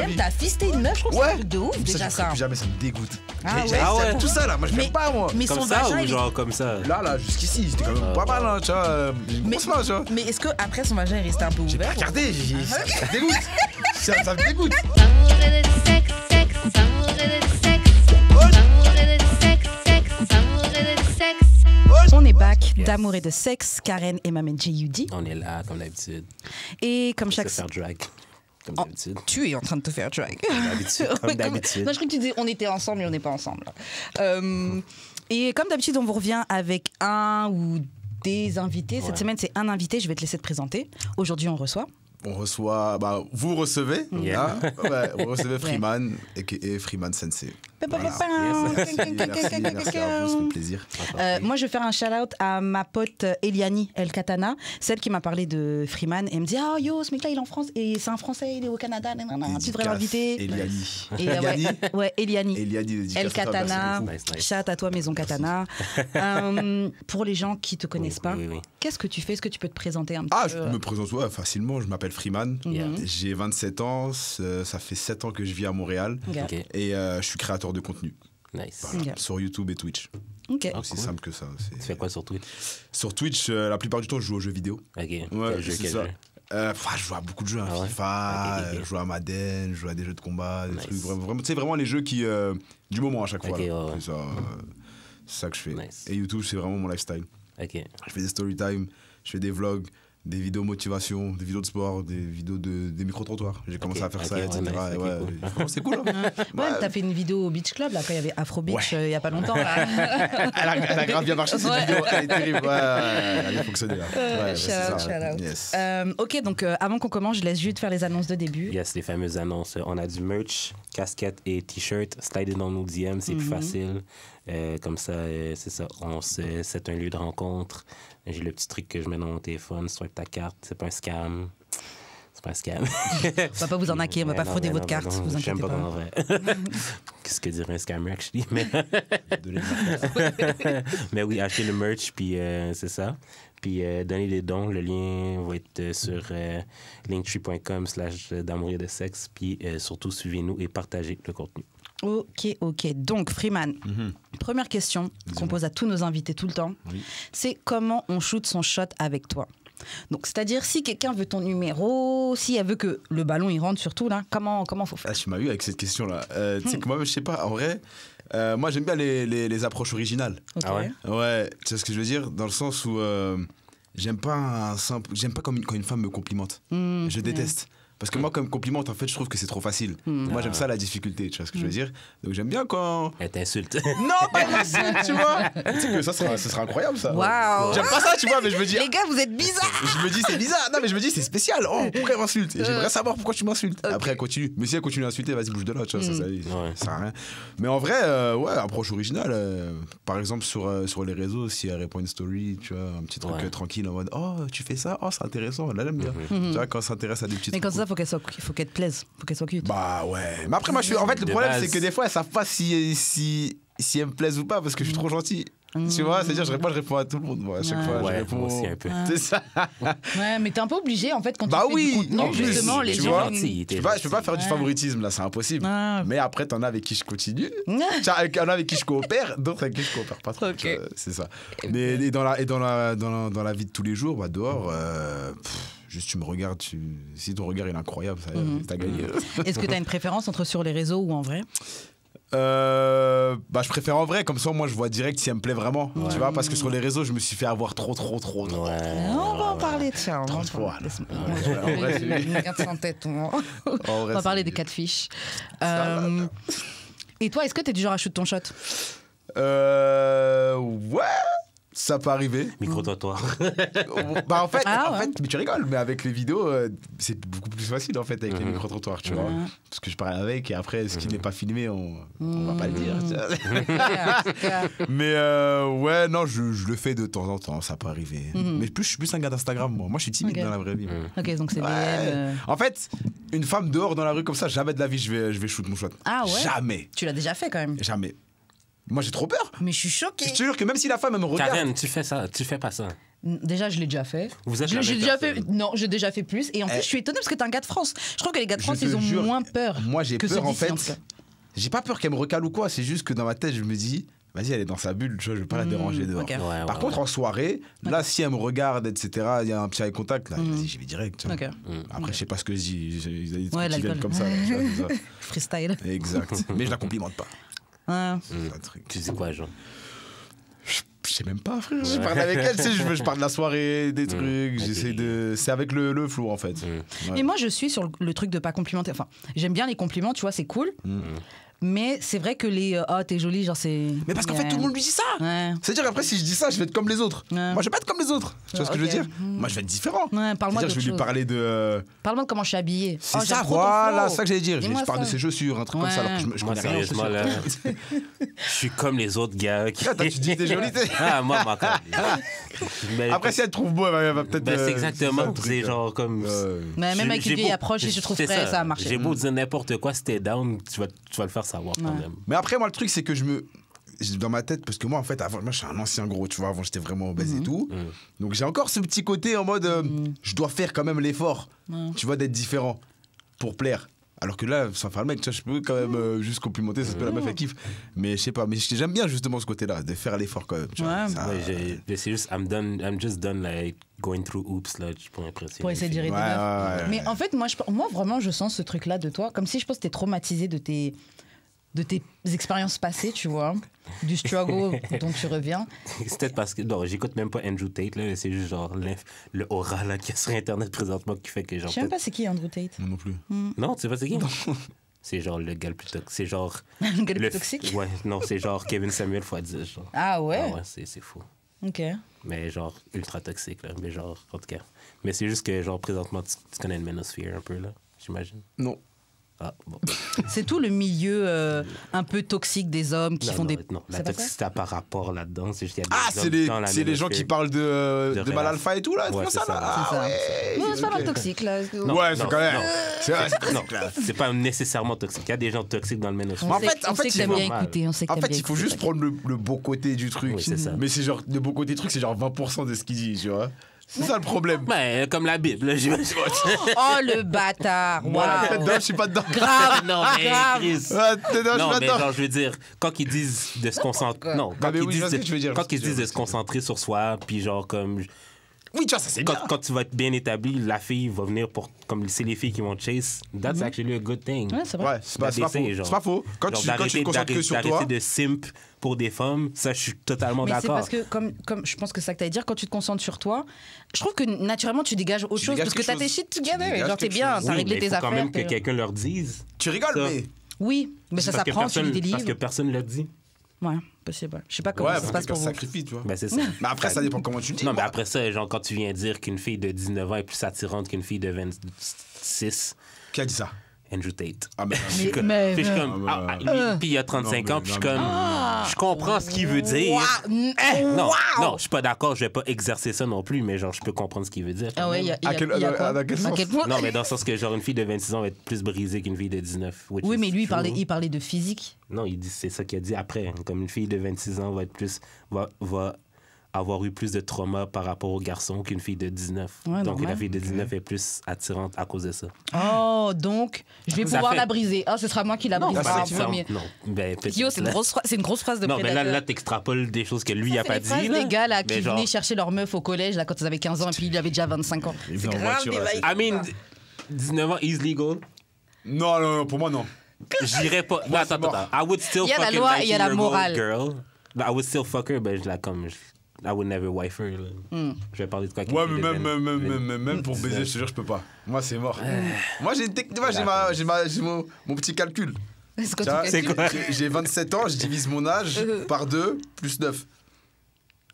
même t'as fisté une meuf, je trouve que c'est un truc de ouf déjà ça. Plus jamais, ça me dégoûte. Ah J'ai tout ça là, moi je m'aime pas moi. Mais Comme son ça vagin, ou genre comme ça? Là, jusqu'ici, c'était quand même pas mal, hein, tu vois. Une grosse main, tu vois. Mais est-ce que après son vagin est resté un peu J'ai pas ouvert? regardé, ça me dégoûte. Ça me dégoûte. Amoureux de sexe, sexe, amoureux de sexe, amoureux de sexe, sexe, amoureux de sexe. On est back d'amour et de sexe, Karen et Mamen J.U.D. On est là, comme d'habitude. Et comme Se chaque... faire drag. Comme d'habitude. Tu es en train de te faire drag. Comme d'habitude. Non, je crois que tu disais on était ensemble, mais on n'est pas ensemble. Et comme d'habitude, on vous revient avec un ou des invités. Cette semaine, c'est un invité. Je vais te laisser te présenter. Aujourd'hui, on reçoit. On reçoit, vous recevez, Yeah. vous recevez Freeman et Freeman Sensei. Voilà. Merci Merci à vous, ça fait plaisir. Moi, je vais faire un shout-out à ma pote Eliani El Katana, celle qui m'a parlé de Freeman. Et elle me dit ah yo, ce mec-là, il est en France et c'est un Français, il est au Canada. Tu devrais l'inviter. Eliani. Et, Eliani. Eliani, El Katana. Nice. Shout à toi, Maison Katana. Pour les gens qui te connaissent pas, Oui. qu'est-ce que tu fais? Est-ce que tu peux te présenter un petit Ah, peu? je me présente facilement. Je m'appelle Freeman. J'ai 27 ans. Ça fait 7 ans que je vis à Montréal. Okay. Ok. Et je suis créateur de contenu. Nice. Voilà, Ok. sur YouTube et Twitch. Ok. Ah, Aussi cool. simple que ça. Tu fais quoi sur Twitch? Sur Twitch, la plupart du temps, je joue aux jeux vidéo. Ok. Ouais, Quel jeu, c'est quel ça. jeu? Je joue à beaucoup de jeux, hein, Ah ouais? FIFA, Ok. je joue à Madden, je joue à des jeux de combat, des Nice. trucs vraiment, tu sais, vraiment les jeux qui du moment à chaque fois. Ok, là. ouais. C'est ça que je fais. Nice. Et YouTube, c'est vraiment mon lifestyle. Ok. Je fais des story time, je fais des vlogs, des vidéos motivation, des vidéos de sport, des vidéos des micro-trottoirs. J'ai commencé à faire ça, ouais, etc. nice, Et ok, ouais, cool. franchement, c'est cool. Hein. Ouais, t'as fait une vidéo au Beach Club, là, quand il y avait Afro Beach, Ouais. il y a pas longtemps. Là. Elle a grave bien marché cette Ouais. vidéo, elle est terrible. Ouais, elle a bien fonctionné là. Ouais, Shout c'est out, ça. shout out. Yes. Ok, donc avant qu'on commence, je laisse juste faire les annonces de début. Yes, les fameuses annonces. On a du merch, casquettes et t-shirts. Slidez dans nos DM, c'est plus facile. Comme ça, c'est ça. C'est un lieu de rencontre. J'ai le petit truc que je mets dans mon téléphone, swipe ta carte. C'est pas un scam. C'est pas un scam. On va pas vous en hacker, on va pas frauder votre carte, vous J'aime inquiétez pas pas. comment vrai. Qu'est-ce que dirait un scammer, actually? Mais, mais oui, achetez le merch, puis c'est ça. Puis donnez des dons. Le lien va être sur linktree.com/d'amour et de sexe. Puis surtout, suivez-nous et partagez le contenu. Ok. Donc, Freeman, première question qu'on pose à tous nos invités tout le temps, c'est comment on shoot son shot avec toi? Donc, c'est-à-dire, si quelqu'un veut ton numéro, si elle veut que le ballon il rentre surtout, là, comment faut faire? Ah, tu m'as eu avec cette question-là. Tu sais que moi, je sais pas, en vrai, moi j'aime bien les approches originales. Ok. Ah ouais? Ouais, tu sais ce que je veux dire? Dans le sens où j'aime pas quand une femme me complimente. Je déteste. Parce que moi, comme complimente, en fait, je trouve que c'est trop facile. Moi, j'aime ça, la difficulté, tu vois ce que je veux dire? Donc, j'aime bien quand... Elle t'insulte. Non, pas une insulte, tu vois! Tu sais que ça serait incroyable, ça. Waouh! J'aime pas ça, tu vois, mais je me dis... Les gars, vous êtes bizarres! Je me dis, c'est bizarre. Non, mais je me dis, c'est spécial. Oh, pourquoi elle m'insulte? Et j'aimerais savoir pourquoi tu m'insultes. Après, elle continue. Mais si elle continue à insulter, vas-y, bouge de là, tu vois, ça sert à rien. Mais en vrai, ouais, approche originale. Par exemple, sur les réseaux, si elle répond une story, tu vois, un petit truc tranquille en mode, oh, tu fais ça? Oh, c'est intéressant. Là, elle aime bien. Tu vois, quand elle s'intéresse à des petits Mais trucs. quand ça, faut qu'elle te plaise, faut qu'elle soit cute. Bah ouais. Mais après, moi, en fait, le De problème, base. c'est que des fois, elles savent pas si elles me plaisent ou pas parce que je suis trop gentil. Tu vois, c'est-à-dire, je réponds à tout le monde. Moi, à chaque fois, je Ouais, réponds. moi aussi un peu. C'est ça. Ouais, mais t'es un peu obligé, en fait, quand Bah tu fais oui, du contenu, en plus, justement, les tu gens... vois. gentil. Je peux pas faire du favoritisme, là, c'est impossible. Ah. Mais après, t'en as avec qui je continue. T'en as avec qui je coopère, d'autres avec qui je coopère pas trop. Ok. Tu vois, c'est ça. Mais et dans la vie de tous les jours, bah, dehors, juste tu me regardes, si ton regard il est incroyable, ça y est, t'as gagné. Est-ce que t'as une préférence entre sur les réseaux ou en vrai? Bah je préfère en vrai, comme ça moi je vois direct si elle me plaît vraiment, tu vois, parce que sur les réseaux je me suis fait avoir trop. Ouais. On va en parler de ça. On va en fois, parler. là. En vrai, c'est- Regarde sans tête. On En vrai, va parler c'est- des catfish. Et toi, est-ce que t'es du genre à shoot ton shot? Ouais, ça peut arriver. Micro-trottoir. Bah en fait, Ah, ouais. mais tu rigoles, mais avec les vidéos, c'est beaucoup plus facile en fait avec les micro-trottoirs, tu vois. Parce que je parle avec et après, ce qui n'est pas filmé, on va pas le dire. Tu vois. Mais ouais, non, je le fais de temps en temps, ça peut arriver. Mais je suis plus un gars d'Instagram, moi. Moi, je suis timide Ok. dans la vraie vie. Ok, donc c'est Ouais. DM. En fait, une femme dehors dans la rue comme ça, jamais de la vie je vais shoot mon shot. Ah ouais? Jamais. Tu l'as déjà fait quand même. Jamais. Moi, j'ai trop peur. Mais je suis choquée. Je te jure que même si la femme elle me regarde. Karen, tu fais ça. Tu fais pas ça. Déjà, je l'ai déjà fait. Vous êtes J'ai la même déjà fait. personne. Non, j'ai déjà fait plus. Et en plus, je suis étonnée parce que t'es un gars de France. Je trouve que les gars de France, Je te ils ont jure, moins peur. Moi, j'ai que peur, ceux en d'ici, fait. en tout cas. J'ai pas peur qu'elle me recale ou quoi. C'est juste que dans ma tête, je me dis, vas-y, elle est dans sa bulle, tu vois, je vais pas la déranger dehors. ok. Ouais, Par contre, en soirée, là, si elle me regarde, etc., il y a un petit eye contact, là, vas-y, j'y vais direct. tu vois. Ok. Après, je sais pas ce que je dis. Ils disent Ouais, qu'ils viennent l'alcool. comme ça. là, tu vois, c'est ça. Freestyle. Exact. Mais je la complimente pas. Ouais. C'est un truc. Tu dis quoi, genre? Je sais même pas, frère. Je parle avec elle, tu sais, je parle de la soirée, des trucs. J'essaie de. C'est avec le flow, en fait. Ouais. Et moi, je suis sur le truc de pas complimenter. Enfin, j'aime bien les compliments, tu vois, c'est cool. Mais c'est vrai que les t'es jolie, genre c'est. Mais parce qu'en fait, tout le monde lui dit ça. Ouais. C'est-à-dire, après, si je dis ça, je vais être comme les autres. Ouais. Moi, je vais pas être comme les autres. Tu vois ce que je veux Ok. dire Moi, je vais être différent. Ouais, parle-moi C'est-à-dire, je vais lui d'autre parler de. Parle-moi de comment je suis habillée. C'est Oh, ça, j'aime trop ton voilà, flow. c'est ça que j'allais dire. Dis-moi Je parle de ça. ses chaussures, un truc comme ça, alors que je Moi, connais rien aux sérieusement, là, chaussures. je suis comme les autres gars. Qui... Ah, toi, tu dis que t'es jolie, t'es. Ah, moi, mais Après, si elle te trouve beau, elle va peut-être. ben, c'est ça, exactement, le truc, c'est genre comme... Mais même avec J'ai une vieille beau- approche, si je trouve c'est frais, ça a marché. J'ai beau dire n'importe quoi, si t'es down, tu vas le faire savoir quand Ouais. même. Mais après, moi, le truc, c'est que dans ma tête, parce que moi, en fait, avant, moi, je suis un ancien gros, tu vois, avant, j'étais vraiment obèse et tout. Donc, j'ai encore ce petit côté en mode, je dois faire quand même l'effort, tu vois, d'être différent pour plaire. Alors que là, sans faire le mec, tu vois, je peux quand même juste complimenter, ça se peut la meuf, elle kiffe. Mais je sais pas, mais j'aime bien justement ce côté-là, de faire l'effort quand même. Tu vois, Ouais. ça- Mais c'est juste, I'm just done, like, going through oops, là, pour impressionner. Pour essayer de les gérer filles. des Ouais, meufs. ouais, ouais. Mais en fait, moi, vraiment, je sens ce truc-là de toi, comme si je pense que t'es traumatisé de tes expériences passées, tu vois, du struggle dont tu reviens. C'est peut-être parce que, non, j'écoute même pas Andrew Tate, là, c'est juste genre le aura, là, qu'il y a sur Internet présentement qui fait que genre... Je sais même pas c'est qui Andrew Tate. Moi non plus. Non, tu sais pas c'est qui? C'est genre le gars le plus toxique. C'est genre... Le gars le le plus toxique. Ouais, non, c'est genre Kevin Samuel x 10, genre. Ah ouais. Ah ouais, c'est fou. Ok. Mais genre ultra toxique, là. Mais genre, en tout cas. Mais c'est juste que, genre, présentement, tu connais le Manosphere un peu, là, j'imagine. Non. Ah, bon. C'est tout le milieu un peu toxique des hommes qui Non, font non, des. non, la C'est pas ça. toxicité par rapport là-dedans, c'est juste qu'il y a des Ah, hommes c'est les gens qui parlent de De mal alpha et tout, là, Ouais, comme c'est ça, ça, là. c'est ça. Ah, ouais. Non, c'est pas Ok. mal toxique là. Non, Ouais, c'est non, quand même. non. C'est vrai, Non, c'est pas nécessairement toxique. Il y a des gens toxiques dans le Manosphere. En fait, on sait que il t'aimes faut- bien écouter. On sait que En t'aimes fait, bien il faut écouter, juste prendre le beau côté du truc. Oui, c'est ça. Mais c'est genre, le beau côté du truc, c'est genre 20% de ce qu'il dit, tu vois. C'est ça le problème. Ben, comme la Bible, là, j'imagine. Oh le bâtard. Moi, la tête Waouh. dedans, je suis pas dedans. Grave. Non, mais Grave. Chris. Ah, t'es dedans, je Non, suis pas mais dedans. genre, je veux dire, quand ils disent de se concentrer. Non, quand mais ils oui, je vois disent ce que tu veux dire, quand je ils vois ce que disent tu de veux se concentrer sur soi, puis genre, comme. Oui, tu vois, ça c'est bien. Quand tu vas être bien établi, la fille va venir pour. Comme c'est les filles qui vont te chase. That's actually a good thing. Ouais, c'est vrai. Ouais, c'est pas faux. Genre. C'est pas faux. Quand tu te concentres que sur toi. D'arrêter de simp pour des femmes, ça, je suis totalement Mais c'est d'accord. parce que, comme je pense que c'est ça que t'allais dire, quand tu te concentres sur toi, je trouve que naturellement tu dégages autre Tu chose dégages parce que quelque t'as tes chose. shit Tu together. dégages Genre t'es quelque bien, chose. t'as Oui, réglé mais tes il faut affaires. quand même que t'es- quelqu'un leur dise. Tu rigoles, Ça. mais. Oui, mais ça Parce que s'apprend, tu lis des livres. Parce que personne ne l'a dit. Ouais, possible. Je sais pas comment Ouais, ça se parce passe que pour ça vous. sacrifie, tu vois. Ben, c'est ça. Mais après, ça dépend comment tu le dis. Non, mais moi. après ça, genre, quand tu viens dire qu'une fille de 19 ans est plus attirante qu'une fille de 26, Qui a dit ça Andrew Tate. Ah, mais. Mais- Puis mais- je suis comme, puis il y a 35 Non, ans, mais- puis je suis non, comme, je comprends ce qu'il veut dire. Non, non, je suis pas d'accord, je vais pas exercer ça non plus, mais genre, je peux comprendre ce qu'il veut dire. Ah ouais, il y a À quel- il y a quoi à quel sens point Non, mais dans le sens que, genre, une fille de 26 ans va être plus brisée qu'une fille de 19. which Oui, is mais lui, true. il parlait de physique. Non, il dit, c'est ça qu'il a dit après. Comme une fille de 26 ans va être plus, va avoir eu plus de trauma par rapport au garçon qu'une fille de 19. Ouais, Donc, normal. la fille de 19 est plus attirante à cause de ça. Oh, donc, je vais Ça pouvoir fait- la briser. Ah, ce sera moi qui la brise. pas Ah, nécessairement. premier. Non, ben, peut-être- Yo, c'est une grosse phrase de Non, mais prédateur. là, t'extrapoles des choses que lui Ça, a c'est pas les dit. phrases là. des gars là, Mais qui genre, venaient chercher leur meuf au collège là, quand ils avaient 15 ans et puis il avait déjà 25 ans. Il C'est venait en grave voiture, des là, vibes. I mean, 19 ans is legal. Non, non, non, pour moi, non. J'irais pas. Non, Moi, attends, c'est mort. attends. I would still Il y a la fuck loi a et il y a la 19-year-old morale. girl. I would still fuck her, ben je la comme. I would never wife her. Là. Je vais parler de quoi? Ouais, mais même pour baiser, je te jure, je peux pas. Moi, c'est mort. Moi, j'ai une technique. Moi, j'ai mon petit calcul. C'est quand Tu vois, tu c'est calcules. quoi? J'ai 27 ans, je divise mon âge par 2 plus 9.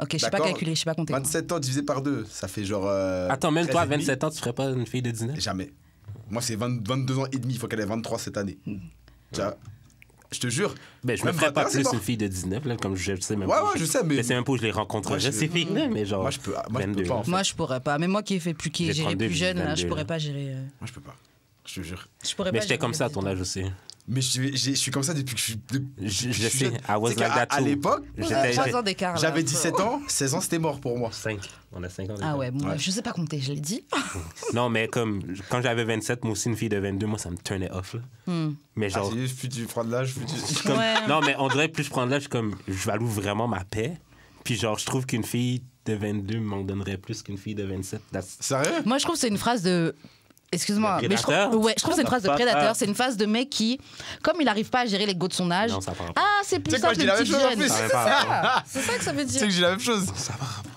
Ok, je sais pas D'accord. calculer, je sais pas compter. 27 ans divisé par 2, ça fait genre. Attends, même toi, à 13 et demi. 27 ans, tu ferais pas une fille de 19? Jamais. Moi, c'est 22 ans et demi, il faut qu'elle ait 23 cette année. Tu vois, je te jure. Ben, je me Même ferais pas 21, c'est plus mort. une fille de 19, là, comme je sais même Ouais, pas. ouais, je sais, mais- Je sais même pas où je les rencontrerais, Moi, je- ces filles-là, mais genre. Moi, je peux pas, en 22. fait. Moi, je pourrais pas. Mais moi qui ai J'ai géré 32, plus jeune, là, je 22, pourrais là. pas gérer. Moi, je peux pas. Je te jure. Je pourrais Mais pas j'étais gérer comme ça à les ton âge aussi. Mais je suis comme ça depuis que je suis. Je sais, I was like that à too. l'époque, J'étais- 3 ans d'écart. là. j'avais 17 ans, 16 ans, c'était mort pour moi. 5. On a 5 ans. Ah ouais, bon, Ouais. je sais pas compter, je l'ai dit. Non, mais comme quand j'avais 27, moi aussi, une fille de 22, moi, ça me turnait off. Là. Mais Ah, genre. plus tu prends de l'âge, plus tu. Comme- Ouais. Non, mais on dirait plus je prends de l'âge, comme je value vraiment ma paix. Puis genre, je trouve qu'une fille de 22 m'en donnerait plus qu'une fille de 27. Sérieux? Moi, je trouve que c'est une phrase de. Excuse-moi, Le mais je trouve, prédateur? ouais, je trouve que c'est une phrase de Fuck prédateur. up. C'est une phrase de mec qui, comme il n'arrive pas à gérer les go de son âge. Non, ça prend pas. Ah, c'est Tu plus sais quoi, simple je dis les la même petites chose en jeunes. plus. Ça va pas. C'est ça que ça veut Tu sais dire. que j'ai la même chose.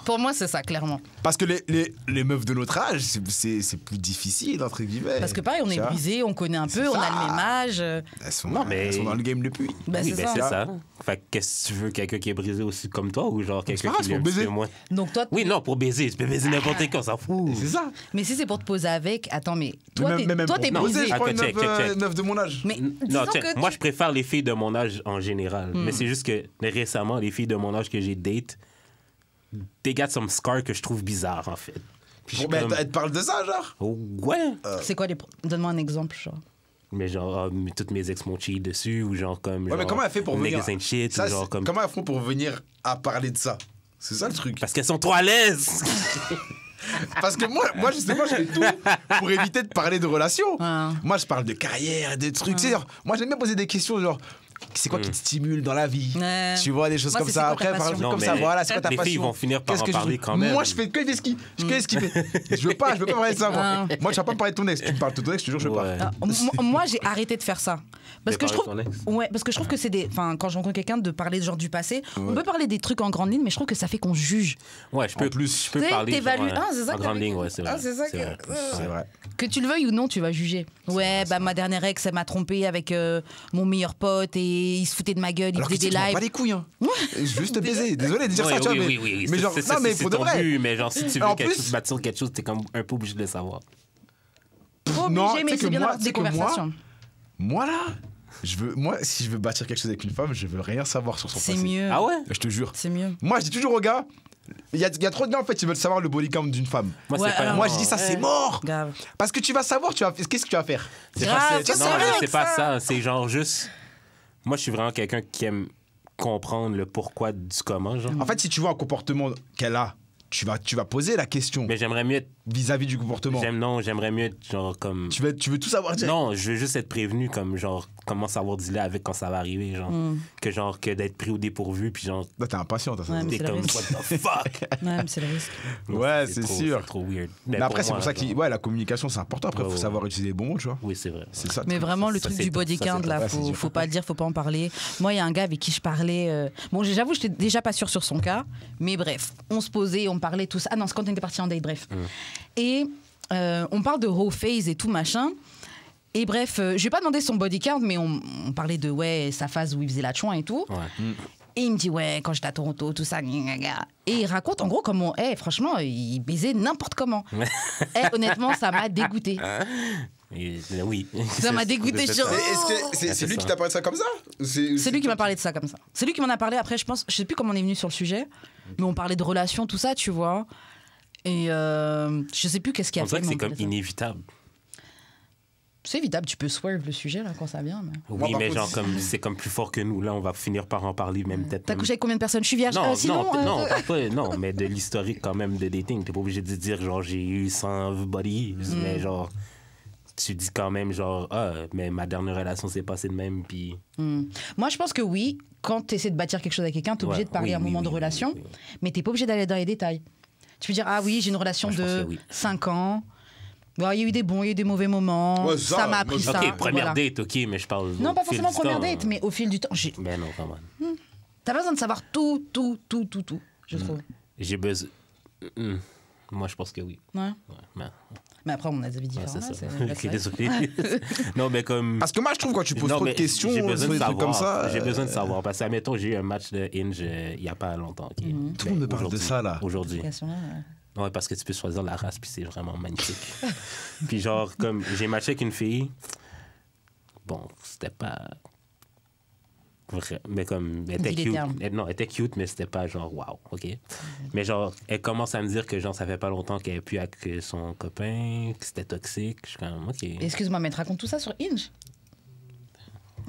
Pour moi, c'est ça, clairement. Parce que les meufs de notre âge, c'est plus difficile, entre guillemets. Parce que pareil, on Tu est vois? brisé, on connaît un peu, C'est on ça. a le même âge. Non, mais- elles sont dans le game depuis. Bah, Oui, c'est ben ça. c'est ça. Fait que qu'est-ce que tu veux, quelqu'un qui est brisé aussi comme toi ou genre quelqu'un pas grave, qui c'est l'est un pour petit peu baiser. moins? Donc toi, Oui, non, pour baiser. Tu peux baiser n'importe qui, on s'en fout. C'est ça. mais si c'est pour te poser avec, attends, mais toi, Mais même toi, pour t'es poser, brisé. je prends Attends, une check, check. meuf de mon âge. Mais Non, disons tiens, que moi, je préfère les filles de mon âge en général. Mais c'est juste que récemment, les filles de mon âge que j'ai date, they got some scars que je trouve bizarres, en fait. Puis je suis Mais comme, elle te parle de ça, genre? oh, ouais. c'est quoi les. Donne-moi un exemple, genre. Mais genre, toutes mes ex m'ont cheat dessus, ou genre comme. Ouais, genre, mais comment elle fait pour venir? niggas ain't shit, Ça, ou genre c'est- comme. Comment elles font pour venir à parler de ça? C'est ça le truc. Parce qu'elles sont trop à l'aise. Parce que moi justement, je fais tout pour éviter de parler de relations. Ah. Moi, je parle de carrière, de trucs. Tu sais, genre, moi, j'aime bien poser des questions, genre, c'est quoi qui te stimule dans la vie? Ouais. Tu vois, des choses Moi, comme c'est ça. quoi ta Après, par passion? exemple, Non, comme mais ça, voilà, c'est quoi ta les passion? filles vont finir par Qu'est-ce en que je parler veux? quand même. Moi, je fais que des skis. Je fais. Je veux pas parler de ça, moi. Moi, tu vas pas me parler de ton ex. Tu me parles de ton ex, je te jure, je veux Ouais. pas. Moi, j'ai arrêté de faire ça. Parce De que je parler trouve. de ton ex? Ouais, parce que je trouve que c'est des. Enfin, quand je rencontre quelqu'un, de parler genre du passé, on peut parler des trucs en grande ligne, mais je trouve que ça fait qu'on juge. Ouais, je peux, En plus, je peux Tu sais, parler. t'évalues. genre, Ah, c'est ça en que grande t'avais ligne, dit. ouais, c'est vrai. Ah, c'est ça que- vrai. C'est vrai. Que tu le veuilles ou non, tu vas juger. Ouais, bah ma dernière ex, elle m'a trompé avec mon meilleur pote et il se foutait de ma gueule, il Alors que faisait tu des m'en lives. pas les couilles, hein. Je veux juste te baiser. Désolé de dire ça, Ouais, tu vois, oui, mais. oui, oui. Mais genre, C'est- non, mais c'est pour de ton vrai. but, mais genre, si tu veux En quelque plus- chose, bâtir quelque chose, t'es comme un peu obligé de le savoir. Pas Non, obligé, tu mais sais c'est que bien moi- d'avoir tu des sais que moi, conversations. Moi, là, moi, si je veux bâtir quelque chose avec une femme, je veux rien savoir sur son C'est passé. mieux. Ah ouais? Je te jure. C'est mieux. Moi, je dis toujours aux gars, il y a trop de gars, en fait, ils veulent savoir le body count d'une femme. Moi, Ouais, c'est pas. alors- Moi, je dis ça, c'est mort. Grave. Parce que tu vas savoir, qu'est-ce que tu vas faire. C'est Grave, pas- ça, Non, c'est mais vrai c'est que pas ça. ça. C'est genre juste. Moi, je suis vraiment quelqu'un qui aime comprendre le pourquoi du comment, genre. En fait, si tu vois un comportement qu'elle a, tu vas poser la question Mais j'aimerais mieux être. vis-à-vis du comportement. J'aimerais mieux être genre comme. Tu veux tout savoir direct. Non, je veux juste être prévenu comme genre comment savoir dealer avec quand ça va arriver, genre. Que d'être pris au dépourvu, puis genre. Là, t'es impatient, t'as ça. Ouais, mais T'es c'est le comme risque. what the fuck? Ouais, mais c'est le risque. Ouais, c'est trop- sûr. C'est trop weird. Mais après, c'est moi, pour ça que genre, la communication, c'est important. Après, il Ouais, faut ouais. savoir utiliser les bons mots, tu vois. Oui, c'est vrai. C'est ça. Mais vraiment, le ça, truc c'est du top, body ça, c'est count, top. là, Ouais, c'est dur. faut pas le dire, faut pas en parler. Moi, il y a un gars avec qui je parlais. Bon, j'avoue, j'étais déjà pas sûre sur son cas. Mais bref, on se posait, on parlait, tout ça. Ah non, c'est quand on était parti en date, bref. Et on parle de raw phase et tout, machin. Et bref, je vais pas demander son body count, mais on parlait de sa phase où il faisait la chouin et tout. Ouais. Et il me dit, ouais, quand j'étais à Toronto, tout ça, gna, gna, gna. Et il raconte en gros comment, franchement, il baisait n'importe comment. Honnêtement, ça m'a dégoûté. Oui. Ça m'a dégoûté, C'est genre. ça. Est-ce que c'est c'est lui ça. qui t'a parlé de ça comme ça? C'est lui qui m'a parlé de ça comme ça. C'est lui qui m'en a parlé après, je pense. Je sais plus comment on est venu sur le sujet, mais on parlait de relations, tout ça, tu vois. Et je sais plus qu'est-ce qu'il a On fait. dirait que mais c'est on comme parlait de ça. inévitable. C'est évitable, tu peux swerve le sujet là quand ça vient. Mais... Oui, par mais contre, genre, comme c'est comme plus fort que nous. Là, on va finir par en parler, même peut-être. T'as même- couché avec combien de personnes? Je suis vierge. Non, Sinon, non, pas, non, mais de l'historique quand même de dating. T'es pas obligé de dire, genre, j'ai eu 100 bodies, mais genre, tu dis quand même, genre, mais ma dernière relation s'est passée de même, puis. Moi, je pense que oui, quand tu essaies de bâtir quelque chose avec quelqu'un, t'es obligé Ouais, de parler oui, à un oui, moment oui, de oui, relation, oui, oui. mais t'es pas obligé d'aller dans les détails. Tu peux dire, ah oui, j'ai une relation Moi, je pense de que oui. 5 ans. Bon, il y a eu des bons, il y a eu des mauvais moments. Ouais, ça ça, m'a appris moi, ça. Ok, première voilà. date, ok, mais je parle. Non, pas au fil forcément du première temps, date, mais au fil du temps. Ben non, quand même. T'as pas besoin de savoir tout, je trouve. J'ai besoin. Moi, je pense que oui. Ouais. Ouais, mais- Mais après, on a des avis ouais, différents. c'est là, ça. c'est- Ok, c'est- désolé. Non, mais comme. Parce que moi, je trouve quand tu poses Non, trop de mais questions j'ai sur besoin des de trucs comme savoir. ça. J'ai besoin de savoir. Parce que, admettons, j'ai eu un match de Hinge il n'y a pas longtemps. ok? Tout le monde me parle de aujourd'hui- ça, là. Aujourd'hui. Question, ouais. Ouais, parce que tu peux choisir la race, puis c'est vraiment magnifique. Puis genre, comme j'ai matché avec une fille, bon, c'était pas vrai, mais comme, elle était Dis les cute. termes. Non, elle était cute, mais c'était pas genre, wow, OK? Mais genre, elle commence à me dire que genre, ça fait pas longtemps qu'elle est plus avec son copain, que c'était toxique. Je suis comme, OK. Excuse-moi, mais tu racontes tout ça sur Inge?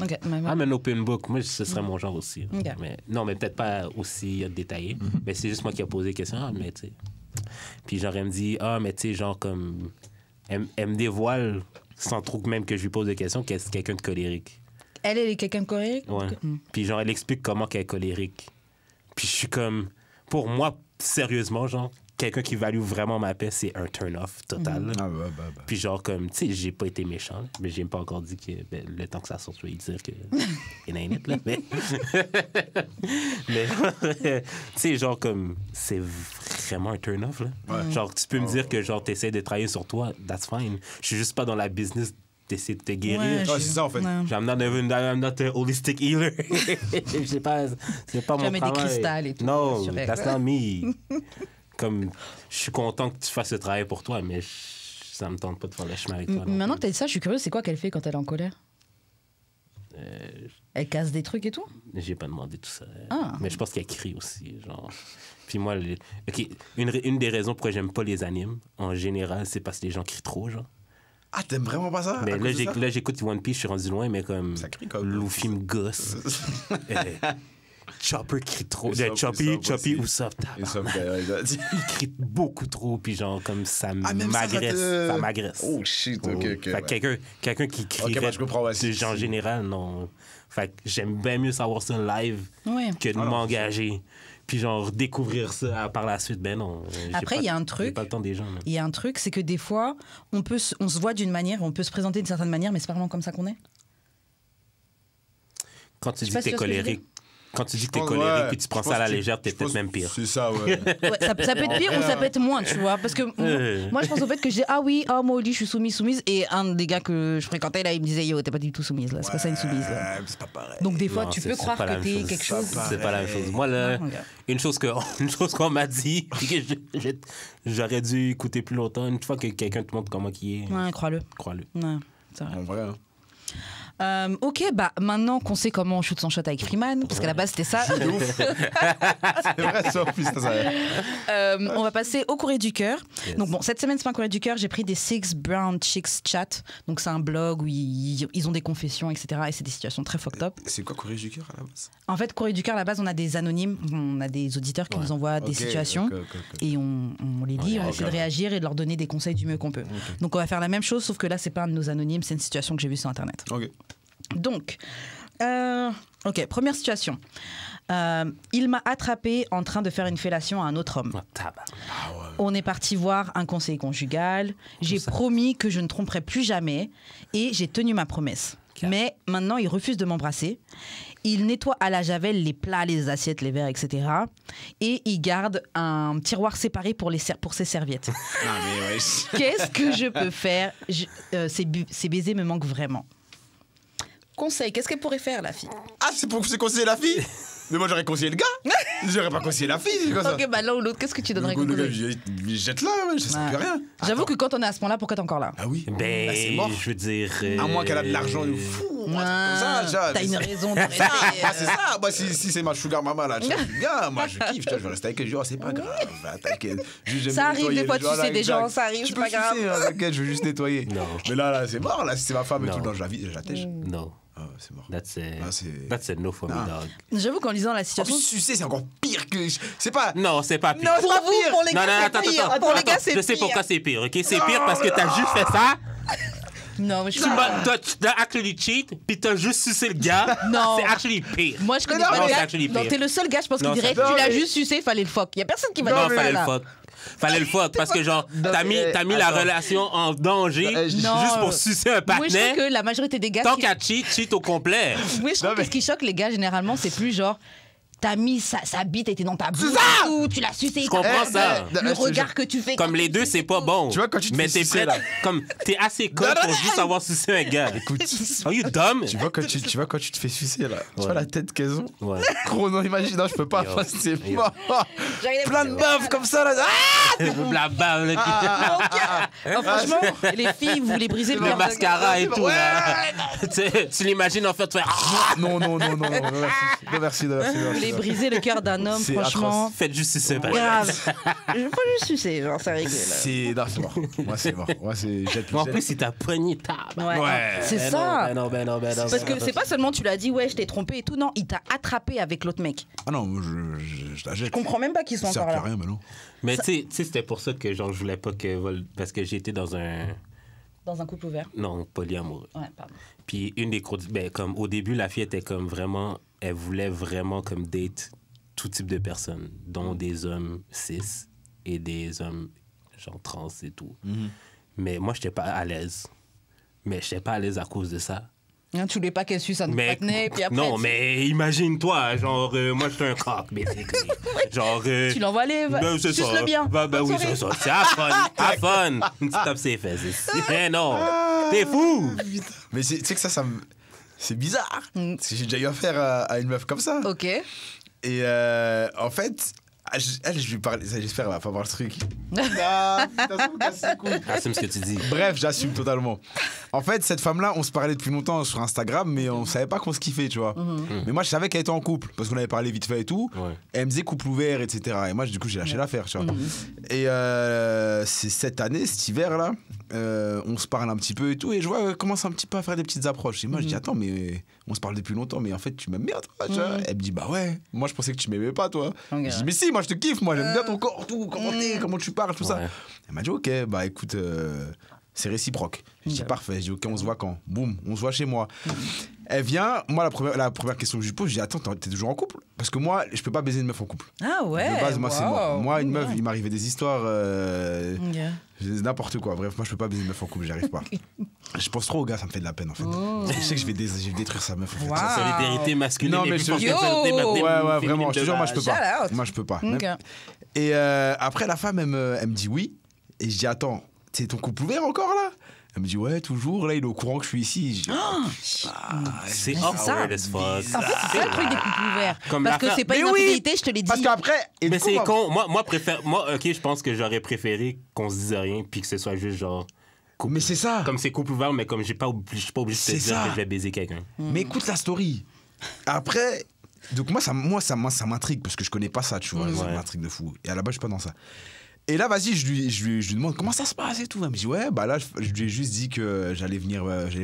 Ok, I'm an open book. Moi, ce serait mon genre aussi. Ok. Mais, non, mais peut-être pas aussi détaillé. Mais c'est juste moi qui ai posé la question. Ah, mais tu sais. Puis genre, elle me dit, ah, mais tu sais, genre comme. Elle me dévoile, sans trop même que je lui pose des questions, qu'elle est quelqu'un de colérique. Elle est quelqu'un de colérique? Ouais. Puis genre, elle explique comment qu'elle est colérique. Puis je suis comme. Pour moi, sérieusement, genre, quelqu'un qui value vraiment ma paix, c'est un turn-off total. Ah, bah. Puis genre, comme, tu sais, j'ai pas été méchant, mais j'ai pas encore dit que le temps que ça sorte, je vais lui dire que. Il y en a une autre, là. Mais. mais tu sais, genre, comme, c'est vraiment un turn-off, là. Ouais. Genre, tu peux me dire que, genre, t'essaies de travailler sur toi, that's fine. Je suis juste pas dans la business d'essayer de te guérir. Ouais, Ouais, c'est ça, en fait. Ouais. I'm not a holistic healer. C'est pas mon Jamais des travail. cristals et tout, Non, sur elle. that's not me. Comme, je suis content que tu fasses ce travail pour toi, mais ça me tente pas de faire le chemin avec toi. non Maintenant plus. que t'as dit ça, je suis curieuse, c'est quoi qu'elle fait quand elle est en colère? Elle casse des trucs et tout? J'ai pas demandé tout ça. Ah. Mais je pense qu'elle crie aussi, genre. Puis moi, OK, une des raisons pourquoi j'aime pas les animes, en général, c'est parce que les gens crient trop, genre. Ah, t'aimes vraiment pas ça? Mais à là, cause de ça? là, j'écoute One Piece, je suis rendu loin, mais comme Ça crie comme- Luffy me gosse. Chopper crie trop. Usopp, Choppy, Usopp Choppy, aussi. Usopp, Et ça, il crie beaucoup trop, puis genre, comme ça Ah, même ça, ça m'agresse. te- Ça m'agresse. Oh shit, ok. Fait que quelqu'un qui crie moi, je comprends, ouais, si- en général, non. Fait que j'aime bien mieux savoir ça live Ouais. que de non, m'engager. Puis genre, découvrir ça par la suite, ben non. j'ai Après, pas- il y a un j'ai truc. pas le temps des gens. là. Il y a un truc, c'est que des fois, on se voit d'une manière, on peut se présenter d'une certaine manière, mais c'est pas vraiment comme ça qu'on est. Quand tu Je dis sais pas que t'es si tu vois ce que je veux colérique, quand tu dis que t'es pense, colérique ouais, puis tu prends je ça à la pense que légère, t'es je peut-être pense- même pire. C'est ça, ouais. Ouais, ça peut être pire ou ça peut être moins, tu vois. Parce que moi, je pense au fait que je dis, ah oui, moi, Oli, je suis soumise. Et un des gars que je fréquentais, là, il me disait, yo, t'es pas du tout soumise, là. C'est pas ça une soumise, là. Ouais, c'est pas pareil. Donc, des fois, Non, tu c'est- peux c'est croire pas la que même t'es chose. quelque chose. C'est pas la même chose. Moi, là, Non, regarde. une chose qu'on m'a dit, puis que j'aurais dû écouter plus longtemps, une fois que quelqu'un te montre comment il est, Ouais, crois-le. crois-le. Ouais, c'est vrai. En vrai, hein. Ok, bah maintenant qu'on sait comment on shoot son shot avec Freeman, parce qu'à la base c'était ça, C'est vrai, ça, en plus, ça. on va passer au courrier du cœur. Yes. Donc bon, cette semaine c'est pas un courrier du cœur, j'ai pris des Six Brown Chicks Chat. Donc c'est un blog où ils ont des confessions, etc. Et c'est des situations très fucked up. C'est quoi, Corée du cœur à la base? En fait, courrier du cœur, à la base, on a des anonymes, on a des auditeurs qui Ouais. nous envoient des Ok, situations. ok. Et on les lit, on essaie de réagir et de leur donner des conseils du mieux qu'on peut. Donc on va faire la même chose, sauf que là, c'est pas un de nos anonymes, c'est une situation que j'ai vue sur Internet. Ok. Donc, ok, première situation. Il m'a attrapé en train de faire une fellation à un autre homme. Oh, tabac. On est parti voir un conseiller conjugal. J'ai promis que je ne tromperais plus jamais et j'ai tenu ma promesse. Okay. Mais maintenant, il refuse de m'embrasser. Il nettoie à la javel les plats, les assiettes, les verres, etc. Et il garde un tiroir séparé pour ses serviettes. Ah, mais ouais. Qu'est-ce que je peux faire? Ces baisers me manquent vraiment. Conseil, qu'est-ce qu'elle pourrait faire, la fille? Ah, c'est pour conseiller la fille? Mais moi, j'aurais conseillé le gars. J'aurais pas conseillé la fille, c'est quoi ça? Ok, bah l'un ou l'autre, qu'est-ce que tu donnerais comme Le gars, conseil? il jette là, ouais, ça sert plus à rien. J'avoue que quand on est à ce point-là, pourquoi t'es encore là? Ah oui? Ben, Bah, c'est mort. je veux dire. À moins qu'elle a de l'argent de fou. ou un truc comme ça, tu vois. T'as une raison de Ah, rester. c'est ça. Moi, si c'est ma sugar mama, là, tu vois, gars, moi, je kiffe, tu vois, je vais rester avec elle. Je dis, oh, c'est pas grave. T'inquiète. Juste, j'aime Ça arrive nettoyer des fois, les tu gens, là, sais des exact. gens, ça arrive, Tu c'est peux pas grave. sucer, hein, t'inquiète, je veux juste nettoyer. Non. Mais là, c'est mort, là, si c'est ma femme et Non. tout, non, je l'attèche. No, Ah, c'est mort. that's c'est- a no for me, Non. dog. J'avoue qu'en lisant la En situation. plus, sucer, c'est encore pire que. C'est pas. Non, c'est pas pire. Non, c'est Pour pas vous, pire. pour les Non, gars, non, c'est attends, pire. attends. Pour les Attends, gars, c'est je sais pire. pourquoi c'est pire, ok? C'est pire parce que t'as juste fait ça, Non, mais je tu suis t'as actually cheat, puis t'as juste sucé le gars. Non. C'est actually pire. Moi, je connais non, pas non, le c'est gars. actually Non, pire. t'es le seul gars, je pense, qui Non, dirait ça- que tu Non, l'as mais- juste sucé, fallait le fuck. Y a personne qui va Non, dire ça, fallait le là. fuck. Fallait le fuck parce que genre, t'as mis la attends. relation en danger Non. juste pour sucer un Oui, je trouve patinet. que la majorité des gars. Tant qui- qu'à cheat au complet. Oui, je trouve Non, que mais- ce qui choque les gars, généralement, c'est plus genre. T'as mis sa bite, était dans ta bouche, ça et tout, tu l'as sucé. Je comprends ça. Le regard que tu fais. Comme quand les tu deux, suces c'est et pas tout. bon. Tu vois, quand tu te Mais fais t'es sucer, prêt, là. comme t'es assez con pour juste avoir sucé un gars. Écoute. Are you dumb? Tu vois quand tu te fais sucer là, tu vois la tête qu'elles ont. Ouais. Gros, non, imagine, non, je peux pas. Yo. C'est Yo. mort. J'arrive Plein de meufs comme ça là. Ah, La bave, là, Oh, franchement, les filles, vous voulez briser le le cœur. mascara et tout. Ouais. là. Tu l'imagines en fait faire. non, non, non, non, non, merci, non, merci, non, merci. Vous voulez briser le cœur d'un homme, C'est franchement. Faites juste sucer, par Grave. Je veux pas juste sucer, genre, ça réglé, là. C'est mort. Moi, c'est mort. Moi, c'est jette. En plus, il t'a pogné Ouais. C'est ça. Ben non. Parce que c'est pas seulement tu l'as dit, ouais, je t'ai trompé et tout. Non, il t'a attrapé avec l'autre mec. Ah non, moi, je la jette. Je comprends même pas qu'ils sont Ça encore sert là. plus à rien, mais non. Mais tu sais, c'était pour ça que genre, je voulais pas que... Parce que j'ai été dans un... Dans un couple ouvert. Non, polyamoureux. Ouais, pardon. Puis une des ben, comme au début, la fille était comme vraiment... Elle voulait vraiment comme date tout type de personnes, dont des hommes cis et des hommes genre trans et tout. Mais moi, j'étais pas à l'aise. Mais j'étais pas à l'aise à cause de ça. Hein, tu voulais pas qu'elle suce un autre patinet, puis après... Non, mais imagine-toi, genre, moi, j'étais un coq, basically. Genre... Tu l'envoies aller, c'est suce ça. le bien. Ben oui, c'est ça. C'est à fun. Une petite tape ses fesses. Mais non, t'es fou. Mais tu sais que ça me. C'est bizarre. Parce que j'ai déjà eu affaire à une meuf comme ça. Ok. Et en fait, elle, je lui parle. J'espère, elle va pas voir le truc. Assume ce que tu dis. Bref, j'assume totalement. En fait, cette femme-là, on se parlait depuis longtemps sur Instagram, mais on savait pas qu'on se kiffait, tu vois. Mais moi, je savais qu'elle était en couple, parce qu'on avait parlé vite fait et tout. Ouais. Elle me disait couple ouvert, etc. Et moi, du coup, j'ai lâché l'affaire, tu vois. Et c'est cette année, cet hiver-là, on se parle un petit peu et tout, et je vois qu'elle commence un petit peu à faire des petites approches. Et moi, je dis, attends, mais on se parle depuis longtemps, mais en fait, tu m'aimes bien, toi, tu vois. Elle me dit, bah ouais, moi, je pensais que tu m'aimais pas, toi. Okay. Je dis, mais si, moi, je te kiffe, moi, j'aime bien ton corps, tout, comment tu parles, tout ça. Elle m'a dit, ok, bah écoute, c'est réciproque. Je dis, parfait. Je dis, ok, on se voit quand? Boum, on se voit chez moi. Elle vient, moi, la première question que je lui pose, je dis, attends, t'es toujours en couple? Parce que moi, je peux pas baiser une meuf en couple. Ah ouais. De base, moi, c'est moi. Moi, une meuf, Ouais. il m'arrivait des histoires, n'importe quoi. Bref, moi, je peux pas baiser une meuf en couple, j'y arrive pas. Je pense trop au gars, ça me fait de la peine, en fait. Parce que je sais que je vais détruire sa meuf, en fait. Wow. Solidarité masculine. Non, mais et je puis te jure. Ouais, vraiment, je te jure, moi, je peux Shout pas. out. Moi, je peux pas. Ok. Et après, la femme, elle me dit oui. Et je dis, attends, c'est ton couple ouvert encore, là? Elle me dit, ouais, toujours. Là, il est au courant que je suis ici. Je dis, C'est ça. awkward as fuck. En fait, c'est ça le truc des couples ouverts. Comme Parce que l'affaire- c'est pas Mais une oui. infidélité, je te l'ai dit. Parce qu'après. et Mais du coup, c'est con. Moi, ok, je pense que j'aurais préféré qu'on se dise rien puis que ce soit juste genre. Mais c'est ça. Comme c'est couple ouvert, mais comme je suis pas obligé de te C'est dire ça. que je vais baiser quelqu'un. Mais écoute la story. Après, donc ça m'intrigue parce que je connais pas ça, tu vois. Ça Ouais. m'intrigue de fou. Et à la base, je suis pas dans ça. Et là, vas-y, je lui demande comment ça se passe et tout. Elle me dit, ouais, bah là, je lui ai juste dit que j'allais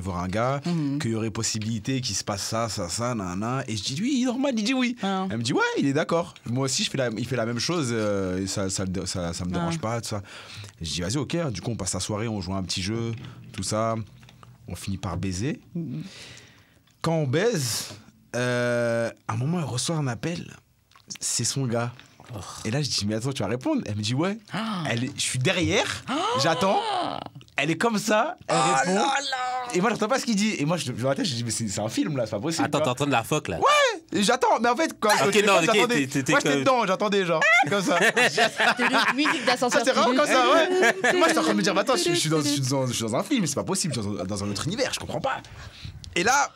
voir un gars, qu'il y aurait possibilité qu'il se passe ça, nanana. Et je dis, oui, normal, il dit oui. Ah. Elle me dit, ouais, il est d'accord. Moi aussi, il fait la même chose, et ça me dérange pas, tout ça. Et je dis, vas-y, ok. Du coup, on passe la soirée, on joue à un petit jeu, tout ça. On finit par baiser. Quand on baise, à un moment, elle reçoit un appel. C'est son gars. Et là, je dis, mais attends, tu vas répondre? Elle me dit, ouais. Je suis derrière, j'attends. Elle est comme ça, elle répond. Et moi, j'entends pas ce qu'il dit. Et moi, dans ma tête, je dis, mais c'est un film, là, c'est pas possible. Attends, tu vois. t'entends de la fuck là? Et j'attends, mais en fait, quand Ok, le non, téléphone, ok, j'attendais. t'étais Moi, j'étais comme- dedans, j'attendais, genre. Comme ça. Musique d'ascenseur. C'est vraiment comme ça, ouais. Moi, j'étais en train de me dire, mais attends, je suis dans un film, c'est pas possible, je suis dans un autre univers, je comprends pas. Et là,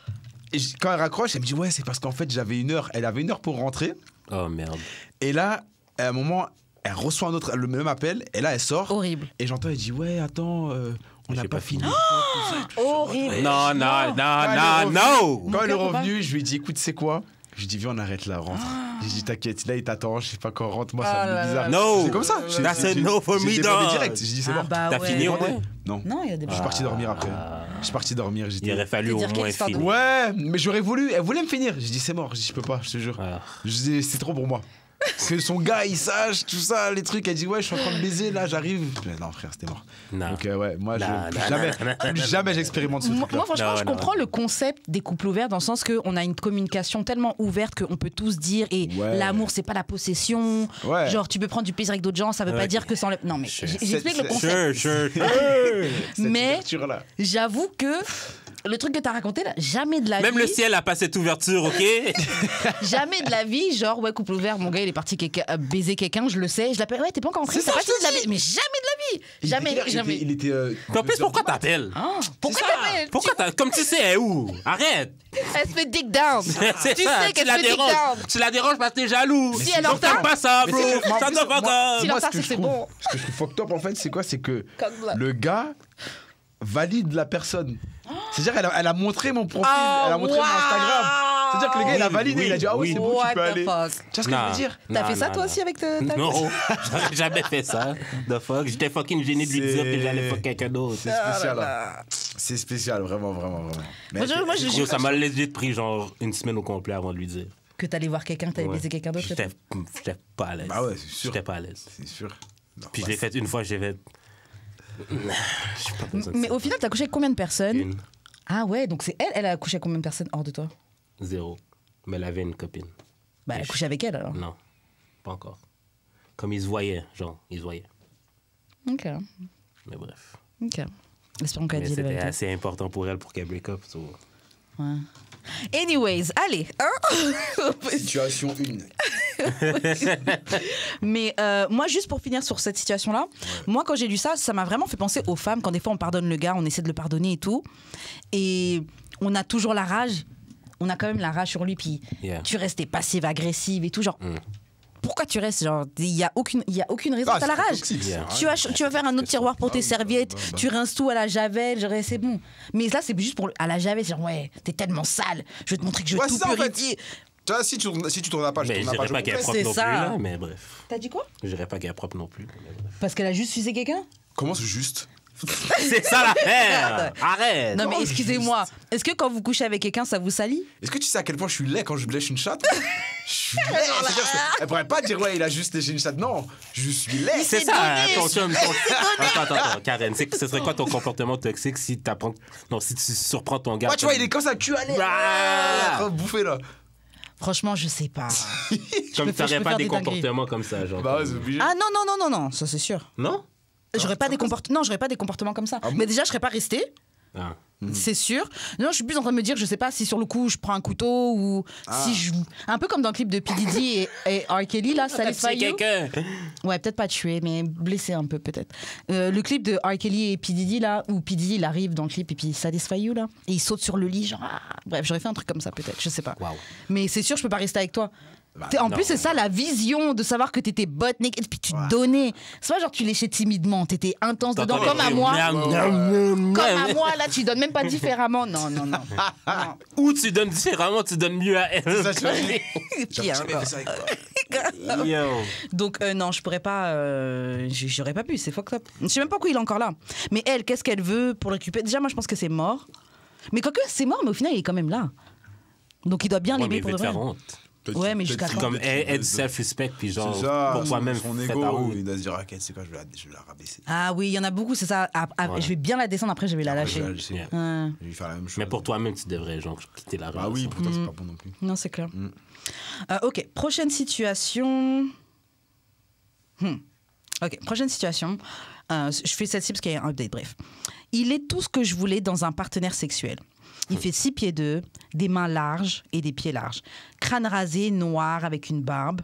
quand elle raccroche, elle me dit, ouais, c'est parce qu'en fait, j'avais une heure. Elle avait une heure pour rentrer. Oh merde. Et là, à un moment, elle reçoit le même appel, et là, elle sort. Horrible. Et j'entends, elle dit, ouais, attends, on n'a J'ai pas pas fini. Horrible. Non. Quand elle est On revenue, je lui ai dit, écoute, c'est quoi? Je lui ai dit, viens, on arrête là, rentre. J'ai dit, t'inquiète, là, il t'attend, je sais pas quand rentre, moi, ça me fait bizarre. No. C'est comme ça. That's a no for me, J'ai dog. demandé direct. J'ai dit, c'est Ah mort. bah T'as ouais. fini au moins? Non. Non, il y a des Je suis parti dormir après. Je suis parti dormir. Il aurait fallu au C'est-à-dire moins quelle histoire de- finir. Ouais, mais j'aurais voulu. Elle voulait me finir. J'ai dit, c'est mort. J'ai dit, je peux pas, je te jure. Ah. Je dis, c'est trop pour moi. Que son gars, il sache, tout ça, les trucs. Elle dit, ouais, je suis en train de baiser, là, j'arrive. Non, frère, c'était mort. Non. Donc, ouais, moi, Non, plus jamais j'expérimente ce truc-là. Moi, franchement, Non, je non. comprends le concept des couples ouverts dans le sens qu'on a une communication tellement ouverte qu'on peut tous dire et Ouais. l'amour, c'est pas la possession. Ouais. Genre, tu peux prendre du plaisir avec d'autres gens, ça veut pas Ouais. dire que sans le. Non, mais Sure. j'explique le C'est- concept. Sure. Cette Mais ouverture-là. j'avoue que le truc que t'as raconté là, jamais de la Même vie. le ciel a pas cette ouverture, ok? Jamais de la vie, genre, ouais, couple ouvert, mon gars, il est parti baiser quelqu'un, je le sais, je l'appelle, ouais, t'es pas encore entré, C'est t'as ça, pas je fini de la te baiser. Mais jamais de la vie. Jamais, jamais. Il était. En plus, pourquoi t'appelles? Ah, pourquoi C'est ça. t'appelles? Pourquoi comme tu sais, elle est où? Arrête! Elle se fait dig down. C'est Tu ça, sais qu'elle la se fait dig déranges. down. Tu la déranges parce que t'es jaloux. Si elle est en Donc, fais retard. pas ça, Mais bro. c'est que- mais en Ça plus, ne va moi- pas. Si Moi, l'entend, ce que c'est je trouve- bon. Ce que je trouve fucked up, en fait, c'est quoi? C'est que Comme ça. le gars valide la personne. C'est-à-dire, elle a montré mon profil, Oh, elle a montré mon wow. Instagram. C'est-à-dire que le gars, il a validé, oui, il a dit, ah oui, oui. c'est bon, tu What peux the aller. fuck? Tu vois ce que je veux dire? T'as fait ça toi aussi avec ta Non, j'aurais jamais fait ça. The fuck? J'étais fucking gêné de lui dire que j'allais fuck quelqu'un d'autre. C'est spécial. Hein. C'est spécial, vraiment, vraiment, vraiment. Mais Moi, Yo, ça m'a léger pris genre une semaine au complet avant de lui dire. que t'allais voir quelqu'un, que t'allais baiser quelqu'un d'autre. J'étais pas à l'aise. Bah ouais, c'est sûr. J'étais pas à l'aise. C'est sûr. Non, Puis bah, je l'ai fait une fois, j'ai fait. J'ai pas besoin de Mais ça. au final, t'as couché avec combien de personnes? Une, Ah ouais, donc c'est elle a couché avec combien de personnes hors de toi? 0. Mais elle avait une copine. Bah, elle a couché avec elle alors. Non, pas encore. Comme ils se voyaient, genre, ils se voyaient. Ok, Mais bref. ok. Espérons qu'elle Mais dit la c'était vérité. assez important pour elle pour qu'elle break up. So. Ouais. Anyways, allez. Hein. Situation 1. Mais moi, juste pour finir sur cette situation-là, moi, quand j'ai lu ça, ça m'a vraiment fait penser aux femmes. Quand des fois, on pardonne le gars, on essaie de le pardonner et tout. Et on a toujours la rage. On a quand même la rage sur lui. Puis Yeah. tu restes passive-agressive et tout. Genre, pourquoi tu restes? Genre, il y a aucune raison. Ah, T'as la c'est rage. toxique, Yeah. Tu vas faire un autre tiroir pour tes serviettes. Tu rinces tout à la javel. Genre, c'est bon. Mais là, c'est juste pour à la javel. Genre, ouais, t'es tellement sale. Je vais te montrer que je vais Ouais, tout c'est ça, en fait. purifier. Tu vois, si tu tournes la page, Mais tu je tournes la dirais page. pas qu'elle est au propre C'est non ça. plus, là, mais bref. T'as dit quoi? Je dirais pas qu'elle est propre non plus. Mais bref. Parce qu'elle a juste fusé quelqu'un? Comment c'est juste? C'est ça l'affaire! Arrête! Non, mais excusez-moi. Est-ce que quand vous couchez avec quelqu'un, ça vous salit? Est-ce que tu sais à quel point je suis laid quand je lèche une chatte? Je suis laid. C'est-à-dire que elle pourrait pas dire, ouais, il a juste léché une chatte. Non, je suis laid. C'est C'est ça, donné. ton chum. Attends, Karen, ce serait quoi ton comportement toxique si t'apprends. Non, si tu surprends ton gars. Ouais, tu vois, il est comme ça, cul à l'air. Ah. En train de bouffer là. Franchement, je sais pas. Comme je peux t'aurais pas faire des des dingueries. comportements comme ça, genre. Bah ouais, c'est obligé. Ah non, ça c'est sûr. Non? J'aurais pas des comportements. Non, j'aurais pas des comportements comme ça. Mais déjà, je serais pas restée. Ah. C'est sûr. Non, je suis plus en train de me dire, je sais pas si sur le coup je prends un couteau ou si je. Un peu comme dans le clip de P. Diddy et R. Kelly, là, Satisfy You. quelqu'un. Ouais, peut-être pas tué, mais blessé un peu, peut-être. Le clip de R. Kelly et P. Diddy, là, où P. Diddy, il arrive dans le clip et puis Satisfy You, là, et il saute sur le lit, genre. Ah. Bref, j'aurais fait un truc comme ça, peut-être, je sais pas. Waouh. Mais c'est sûr, je peux pas rester avec toi. Bah, En non. plus, c'est ça la vision de savoir que t'étais butt naked et puis tu te donnais. C'est pas genre tu léchais timidement, t'étais intense dedans, comme à moi. Comme à moi, là, tu donnes même pas différemment. Non. Non. Ou tu donnes différemment, tu donnes mieux à elle. C'est ça, tu vois. Pire Jamais encore. fait ça avec toi. Yo. Donc, non, je pourrais pas. J'aurais pas pu, c'est fucked up. Je sais même pas pourquoi il est encore là. Mais elle, qu'est-ce qu'elle veut pour le récupérer? Déjà, moi, je pense que c'est mort. Mais quoique, c'est mort, mais au final, il est quand même là. Donc, il doit bien Ouais, mais l'aimer il pour veut de te vrai. faire honte. Ouais, mais jusqu'à Peut-être- quand? Comme peut-être- aide self-respect, puis genre, C'est ça, pour toi-même, son fais ta ego, route. il doit se dire, ok, c'est quoi, je vais la rabaisser. Ah oui, il y en a beaucoup, c'est ça. Ouais. Je vais bien la descendre, après, je vais la Après, je lâcher. vais la laisser. Yeah. Ouais. Je vais lui faire la même chose. Mais pour toi-même, tu devrais genre quitter la relation. Bah oui, pour toi, c'est pas bon non plus. Non, c'est clair. Ok, prochaine situation. Ok, prochaine situation. Je fais celle-ci parce qu'il y a un update, bref. Il est tout ce que je voulais dans un partenaire sexuel. Il fait 6 pieds 2, des mains larges et des pieds larges. Crâne rasé, noir, avec une barbe.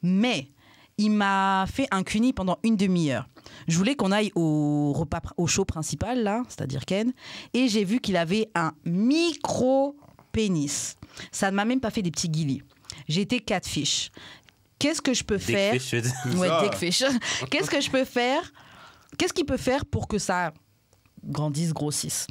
Mais il m'a fait un cuni pendant une demi-heure. Je voulais qu'on aille au show principal, là, c'est-à-dire Ken, et j'ai vu qu'il avait un micro-pénis. Ça ne m'a même pas fait des petits guilis. J'ai été catfish. Qu'est-ce que je peux faire? Dickfish, je veux dire. Ouais, Ça. dickfish. Qu'est-ce que je peux faire? Qu'est-ce qu'il peut faire pour que ça grandisse, grossisse?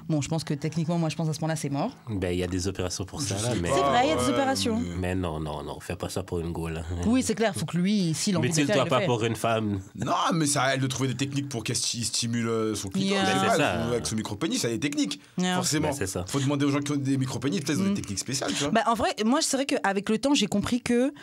Bon, je pense que techniquement, moi, je pense à ce moment-là, c'est mort. Ben, il y a des opérations pour ça, là, mais... C'est vrai, il y a des ouais, opérations. Mais non, fais pas ça pour une go, là. Oui, c'est clair, il faut que lui, s'il a envie de le faire, Mutile-toi il le pas fait. pour une femme. Non, mais c'est à elle de trouver des techniques pour qu'elle stimule son clitoris. Yeah. Je sais Mais pas, c'est ça. avec son micro-pénis, il y a des techniques. Yeah. Forcément. Ben, c'est ça. Faut demander aux gens qui ont des micro-pénis, peut-être ils ont des techniques spéciales, tu vois. Bah, en vrai, moi, c'est vrai qu'avec le temps, j'ai compris que,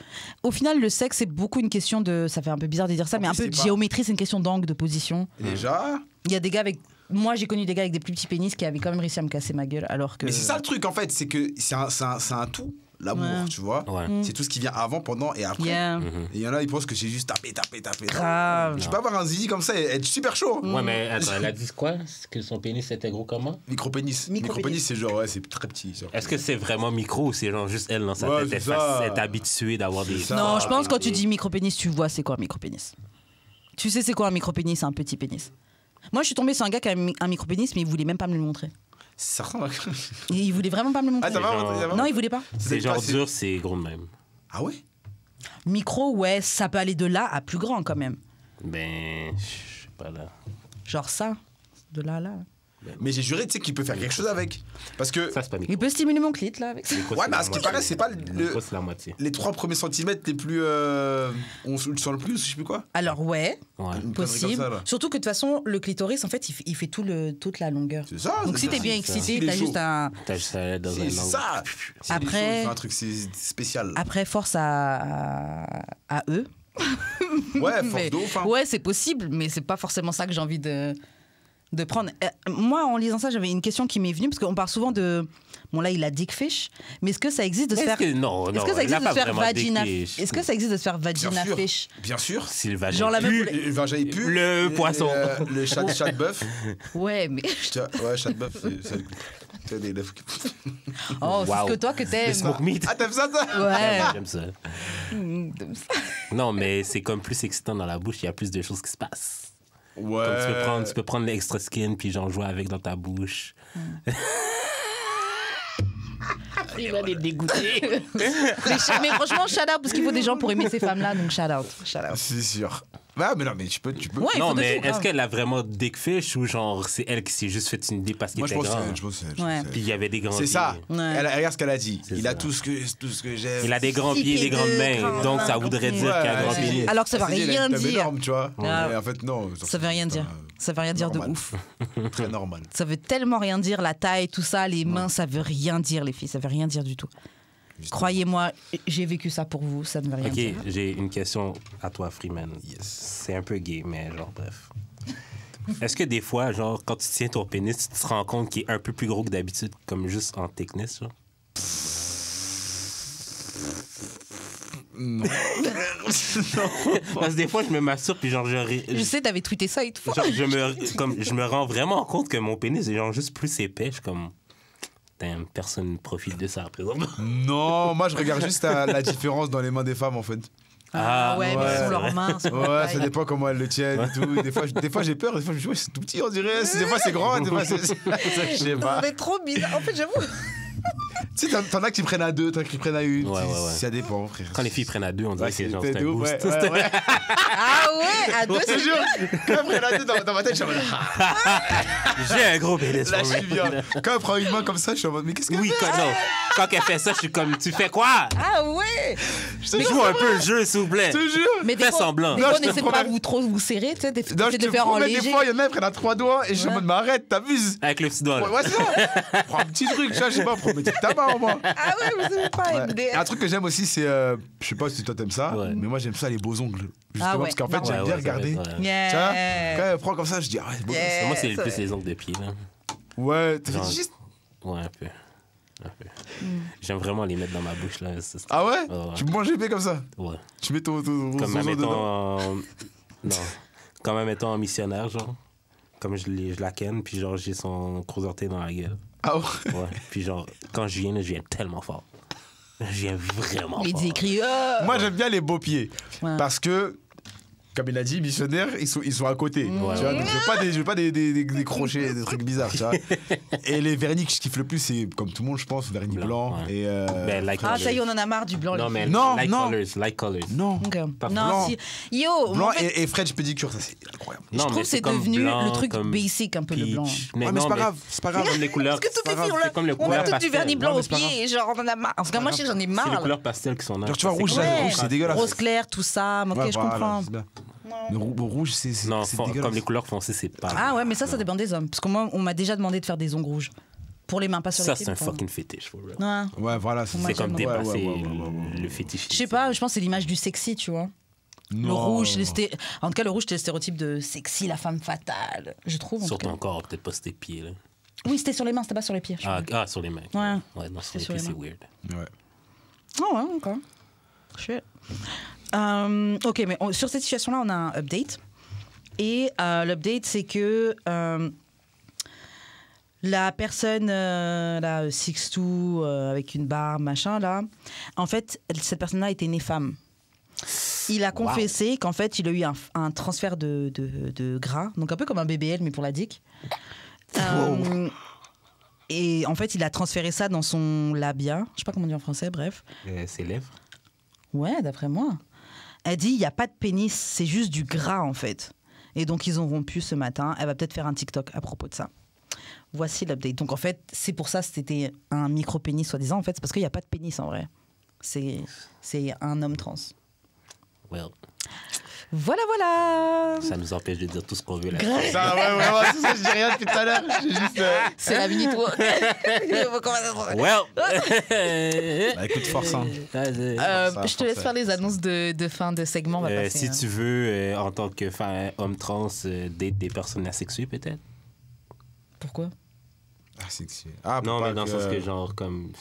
au final, le sexe, c'est beaucoup une question de. Ça fait un peu bizarre de dire ça, En mais un plus, peu de c'est pas- géométrie, c'est une question d'angle, de position. Déjà. Il y a des gars avec. Moi, j'ai connu des gars avec des plus petits pénis qui avaient quand même réussi à me casser ma gueule, alors que. Mais c'est ça le truc, en fait, c'est que c'est un tout, l'amour, Ouais. tu vois. Ouais. C'est tout ce qui vient avant, pendant et après. Yeah. Et il y en a, ils pensent que c'est juste taper. Grave. Tu peux avoir un zizi comme ça et être super chaud. Ouais, mais attends, elle a dit quoi? Que son pénis était gros comment? Micro-pénis. Micro-pénis, c'est genre, ouais, c'est très petit. Genre. Est-ce que c'est vraiment micro ou c'est genre juste elle dans sa Ouais, tête? Elle c'est ça. est habituée d'avoir des... ça. Non, je pense que quand tu dis micro-pénis, tu vois c'est quoi un micro-pénis. Tu sais c'est quoi un micro-pénis, c'est un petit pénis. Moi, je suis tombée sur un gars qui a un micro-pénis, mais il voulait même pas me le montrer. Ça ressemble à. Il voulait vraiment pas me le montrer. Ah, ça va, genre- ça va. Non, il voulait pas. C'est genre pas- dur, c'est gros de même. Ah ouais? Micro, ouais, ça peut aller de là à plus grand quand même. Ben, je sais pas là. Genre ça, de là à là. Mais j'ai juré, tu sais, qu'il peut faire quelque chose avec. Parce que. Ça, c'est pas Il peut stimuler mon clit, là, avec ça. Ouais, mais à ce qui paraît, c'est pas c'est la moitié. les 3 premiers centimètres les plus. On le sent le plus, je sais plus quoi. Alors, ouais, Ouais. Une connerie possible. comme ça, là. Surtout que de toute façon, le clitoris, en fait, il fait toute la longueur. C'est ça. Donc, si t'es bien c'est excité, Il est t'as chaud. juste un. T'as juste à aller dans un C'est angle. ça. S'il est Après- chaud, il fait un truc spécial. Après, force à eux. Ouais, Mais- force d'eau, enfin. Ouais, c'est possible, mais c'est pas forcément ça que j'ai envie de prendre. Moi, en lisant ça, j'avais une question qui m'est venue, parce qu'on parle souvent de. Bon, là, il a dickfish, mais est-ce que ça existe de se faire. Non, Est-ce non, que ça il a existe de pas se faire vraiment vagina. dickfish. Est-ce que ça existe de se faire Bien vagina sûr. fish? Bien sûr. Si le vagin Genre la pue, meuf- Le vagin, il pue. Le poisson. Le chat bœuf. Ouais, mais. Ouais, chat bœuf, c'est le. Tu as des lèvres qui. Oh, c'est Wow. ce que toi que le t'aimes. smoke meat. Ah, t'aimes ça, toi? Ouais. J'aime ça. Mm, Non, mais c'est comme plus excitant dans la bouche, il y a plus de choses qui se passent. Ouais. Comme tu peux prendre l'extra skin puis genre jouer avec dans ta bouche. Il va les dégoûter. Mais franchement, shout out, parce qu'il faut des gens pour aimer ces femmes-là, donc shout out. Shout out. C'est sûr. Ah, mais non, mais tu peux. Ouais, il Non, faut de mais tout, est-ce grave. qu'elle a vraiment dickfish ou genre c'est elle qui s'est juste fait une idée parce qu'il Moi, je était pense grand? que je pense que Ouais. Puis il y avait des grands c'est ça. pieds. Ouais. Regarde ce qu'elle a dit. C'est Il a ça. tout ce que j'aime. Il a des grands pieds, des grandes mains. Donc ça voudrait dire qu'il a un grand Ouais. pénis. Alors que ça va Elle s'est dit, rien elle est dire. énorme, tu vois. Ah. Mais en fait, non. Ça veut rien dire. Ça veut rien dire de Normal. ouf. Très normal. Ça veut tellement rien dire, la taille, tout ça, les mains, ça veut rien dire, les filles, ça veut rien dire du tout. Croyez-moi, j'ai vécu ça pour vous, ça ne veut rien Ok, dire. j'ai une question à toi, Freeman. Yes. C'est un peu gay, mais genre, bref. Est-ce que des fois, genre, quand tu tiens ton pénis, tu te rends compte qu'il est un peu plus gros que d'habitude, comme juste en thickness, genre? Non. Parce que des fois, je me masturbe, puis genre, Je sais, t'avais tweeté ça et tout. genre, je me rends vraiment compte que mon pénis est genre juste plus épais. Je suis comme... Damn, personne ne profite de ça, par exemple. Non, moi, je regarde juste la différence dans les mains des femmes, en fait. Ah ouais, mais ouais, sous c'est leurs mains. c'est Ouais, pas ça pareil. dépend comment elles le tiennent et tout. Des fois j'ai peur, des fois je me dis, ouais, c'est tout petit, on dirait. Des fois, c'est grand, des fois, c'est. Je sais pas. C'est trop bizarre. En fait, j'avoue. Tu sais, t'en as qui prennent à 2, t'en as qui prennent à 1. Ouais. Ça dépend, frère. Quand les filles prennent à deux, on dirait Ouais, que c'est genre, c'est un ouf, boost. ouais. Ah ouais, à deux, Je te c'est jure, quand elle prend à 2 dans ma tête, je suis en mode. J'ai un gros pénis. Là, for je suis real. bien. Quand elle prend une main comme ça, je suis en mode, mais qu'est-ce qu'elle Oui, fait? non. Quand elle fait ça, je suis comme, tu fais quoi? Ah ouais. Je te Joue jure, un peu le jeu, s'il vous plaît. je te jure. Mais des Fais fois, semblant. Des Non, fois, je te n'essaie pas promets. vous trop vous serrer, tu sais, Non, je de te faire en promets, des léger. fois, il y en a, ils prennent à 3 doigts et je suis en mode, mais arrête, t'abuses. Avec le petit doigt, là. Ouais, c'est ça. Prends un petit truc, tu vois, je sais pas, prends une petite ta main au moins. Ah ouais, vous savez pas Ouais. MDR. Et un truc que j'aime aussi, c'est. Je sais pas si toi t'aimes ça, Ouais. mais moi j'aime ça les beaux ongles. Justement, Ah ouais, parce qu'en fait, non. j'aime Ouais, bien ouais, ça va regarder. être, ouais. Yeah. Tu vois, quand elle prend comme ça, je dis, ah ouais, c'est beau. Yeah. Moi, c'est ça plus va. les ongles de pied, là. Ouais, t'as Genre- fait juste. Ouais, un peu. J'aime vraiment les mettre dans ma bouche, là. Ah ouais, Ouais. Tu manges épais comme ça. Ouais. Tu mets ton Comme zozo même dedans. étant... Non. Comme même étant en missionnaire, genre. Comme je la ken, puis genre, j'ai son gros orteil dans la gueule. Ah ouais. Ouais. Puis genre, quand je viens, là, je viens tellement fort. Je viens vraiment Il fort. dit écrit. Moi j'aime bien les beaux pieds. Ouais. Parce que, comme il a dit, missionnaires, ils sont à côté. Tu vois, donc je veux pas des crochets, des trucs bizarres, tu vois. Et les vernis que je kiffe le plus, c'est comme tout le monde, je pense, vernis blanc. ouais. Et. Ben, like Ah, colors. ça y est, on en a marre du blanc. Non, les mais filles. Non, like non. colors, like colors. Non. Ok. Pas Non, blanc. si. Yo, Blanc en fait, et French pédicure, ça c'est incroyable. je Non, trouve mais que c'est comme devenu blanc, le truc comme basic un peu le blanc. peach. Ouais, mais non, c'est pas grave, c'est pas grave. Comme les couleurs. Parce que toutes les filles, c'est comme les on couleurs met tout du pastel. vernis blanc Non, aux mais c'est pas pieds, genre on en a marre. En tout cas, moi, je sais que j'en ai C'est les marre. couleurs pastel qui sont là. Genre, tu vois, rouge, Ouais. rouge, c'est dégueulasse. Rose clair, tout ça. Ok, Ouais, je voilà, comprends. c'est bien. Le rouge, c'est Non, dégueulasse. comme les couleurs foncées, c'est pas. Ah ouais, mais ça dépend des hommes. Parce que moi, on m'a déjà demandé de faire des ongles rouges. Pour les mains, pas sur Ça, les pieds. c'est un pour- fucking fétiche, for real. Ouais. Ouais, voilà. Moi, C'est comme j'aime. dépasser Ouais. le fétiche. Je sais pas, je pense que c'est l'image du sexy, tu vois. Le rouge, en tout cas, le rouge, c'était le stéréotype de sexy, la femme fatale. Je trouve. En tout Surtout cas. encore, peut-être pas sur tes pieds, là. Oui, c'était sur les mains, c'était pas sur les pieds. je Ah, crois. sur les mains. Ouais. Ouais, non, sur C'est les sur pieds, les c'est mains. weird. Ouais. Ah ouais, encore. Shit. Ok, mais sur cette situation-là, on a un update. Et l'update, c'est que la personne, là, 6'2", avec une barbe, machin, là, en fait, cette personne-là était née femme. Il a confessé qu'en fait, il a eu un transfert de gras, donc un peu comme un BBL, mais pour la dick. Et en fait, il a transféré ça dans son labia. Je sais pas comment on dit en français, bref. Ses lèvres. Ouais, d'après moi. Elle dit, il n'y a pas de pénis, c'est juste du gras, en fait. Et donc, ils ont rompu ce matin. Elle va peut-être faire un TikTok à propos de ça. Voici l'update. Donc en fait, c'est pour ça que c'était un micro-pénis soi-disant. En fait, c'est parce qu'il n'y a pas de pénis en vrai. C'est un homme trans. Well, Voilà. ça nous empêche de dire tout ce qu'on veut là. Ça, ouais, vraiment, c'est ça, je dis rien depuis tout à l'heure. Je dis juste. C'est la minute. Well. Bah, écoute, force, hein. Je te laisse faire les annonces de fin de segment. On va passer, Si tu veux, en tant que homme trans, date des personnes asexuées peut-être. Pourquoi? Ah, sexué. Ah, Non, mais dans le sens que genre comme...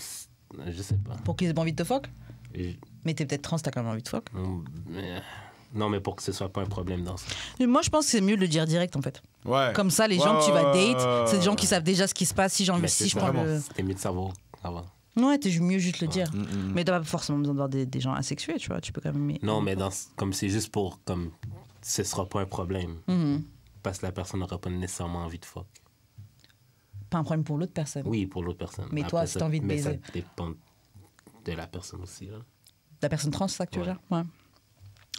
Je sais pas. Pour qu'ils aient pas envie de te fuck? Et- Mais t'es peut-être trans, t'as quand même envie de fuck. Non, mais pour que ce soit pas un problème dans ça. Moi, je pense que c'est mieux de le dire direct en fait. Ouais. Comme ça, les gens que tu vas Ouais, date, c'est des gens qui savent déjà ce qui se passe. Si j'ai envie, Mais si c'est je prends le. C'était mieux de savoir avant. Ouais, t'es mieux juste le dire. Mm. Mais t'as pas forcément besoin d'avoir des gens asexués, tu vois. Tu peux quand même. Non, mais comme c'est juste pour... comme ce sera pas un problème. Mhm. Parce que la personne n'aura pas nécessairement envie de fuck. Pas un problème pour l'autre personne. Oui, pour l'autre personne. Mais toi, si t'as envie de mais baiser. ça dépend de la personne aussi. Là. La personne trans, c'est ça que tu veux Ouais. dire? Ouais.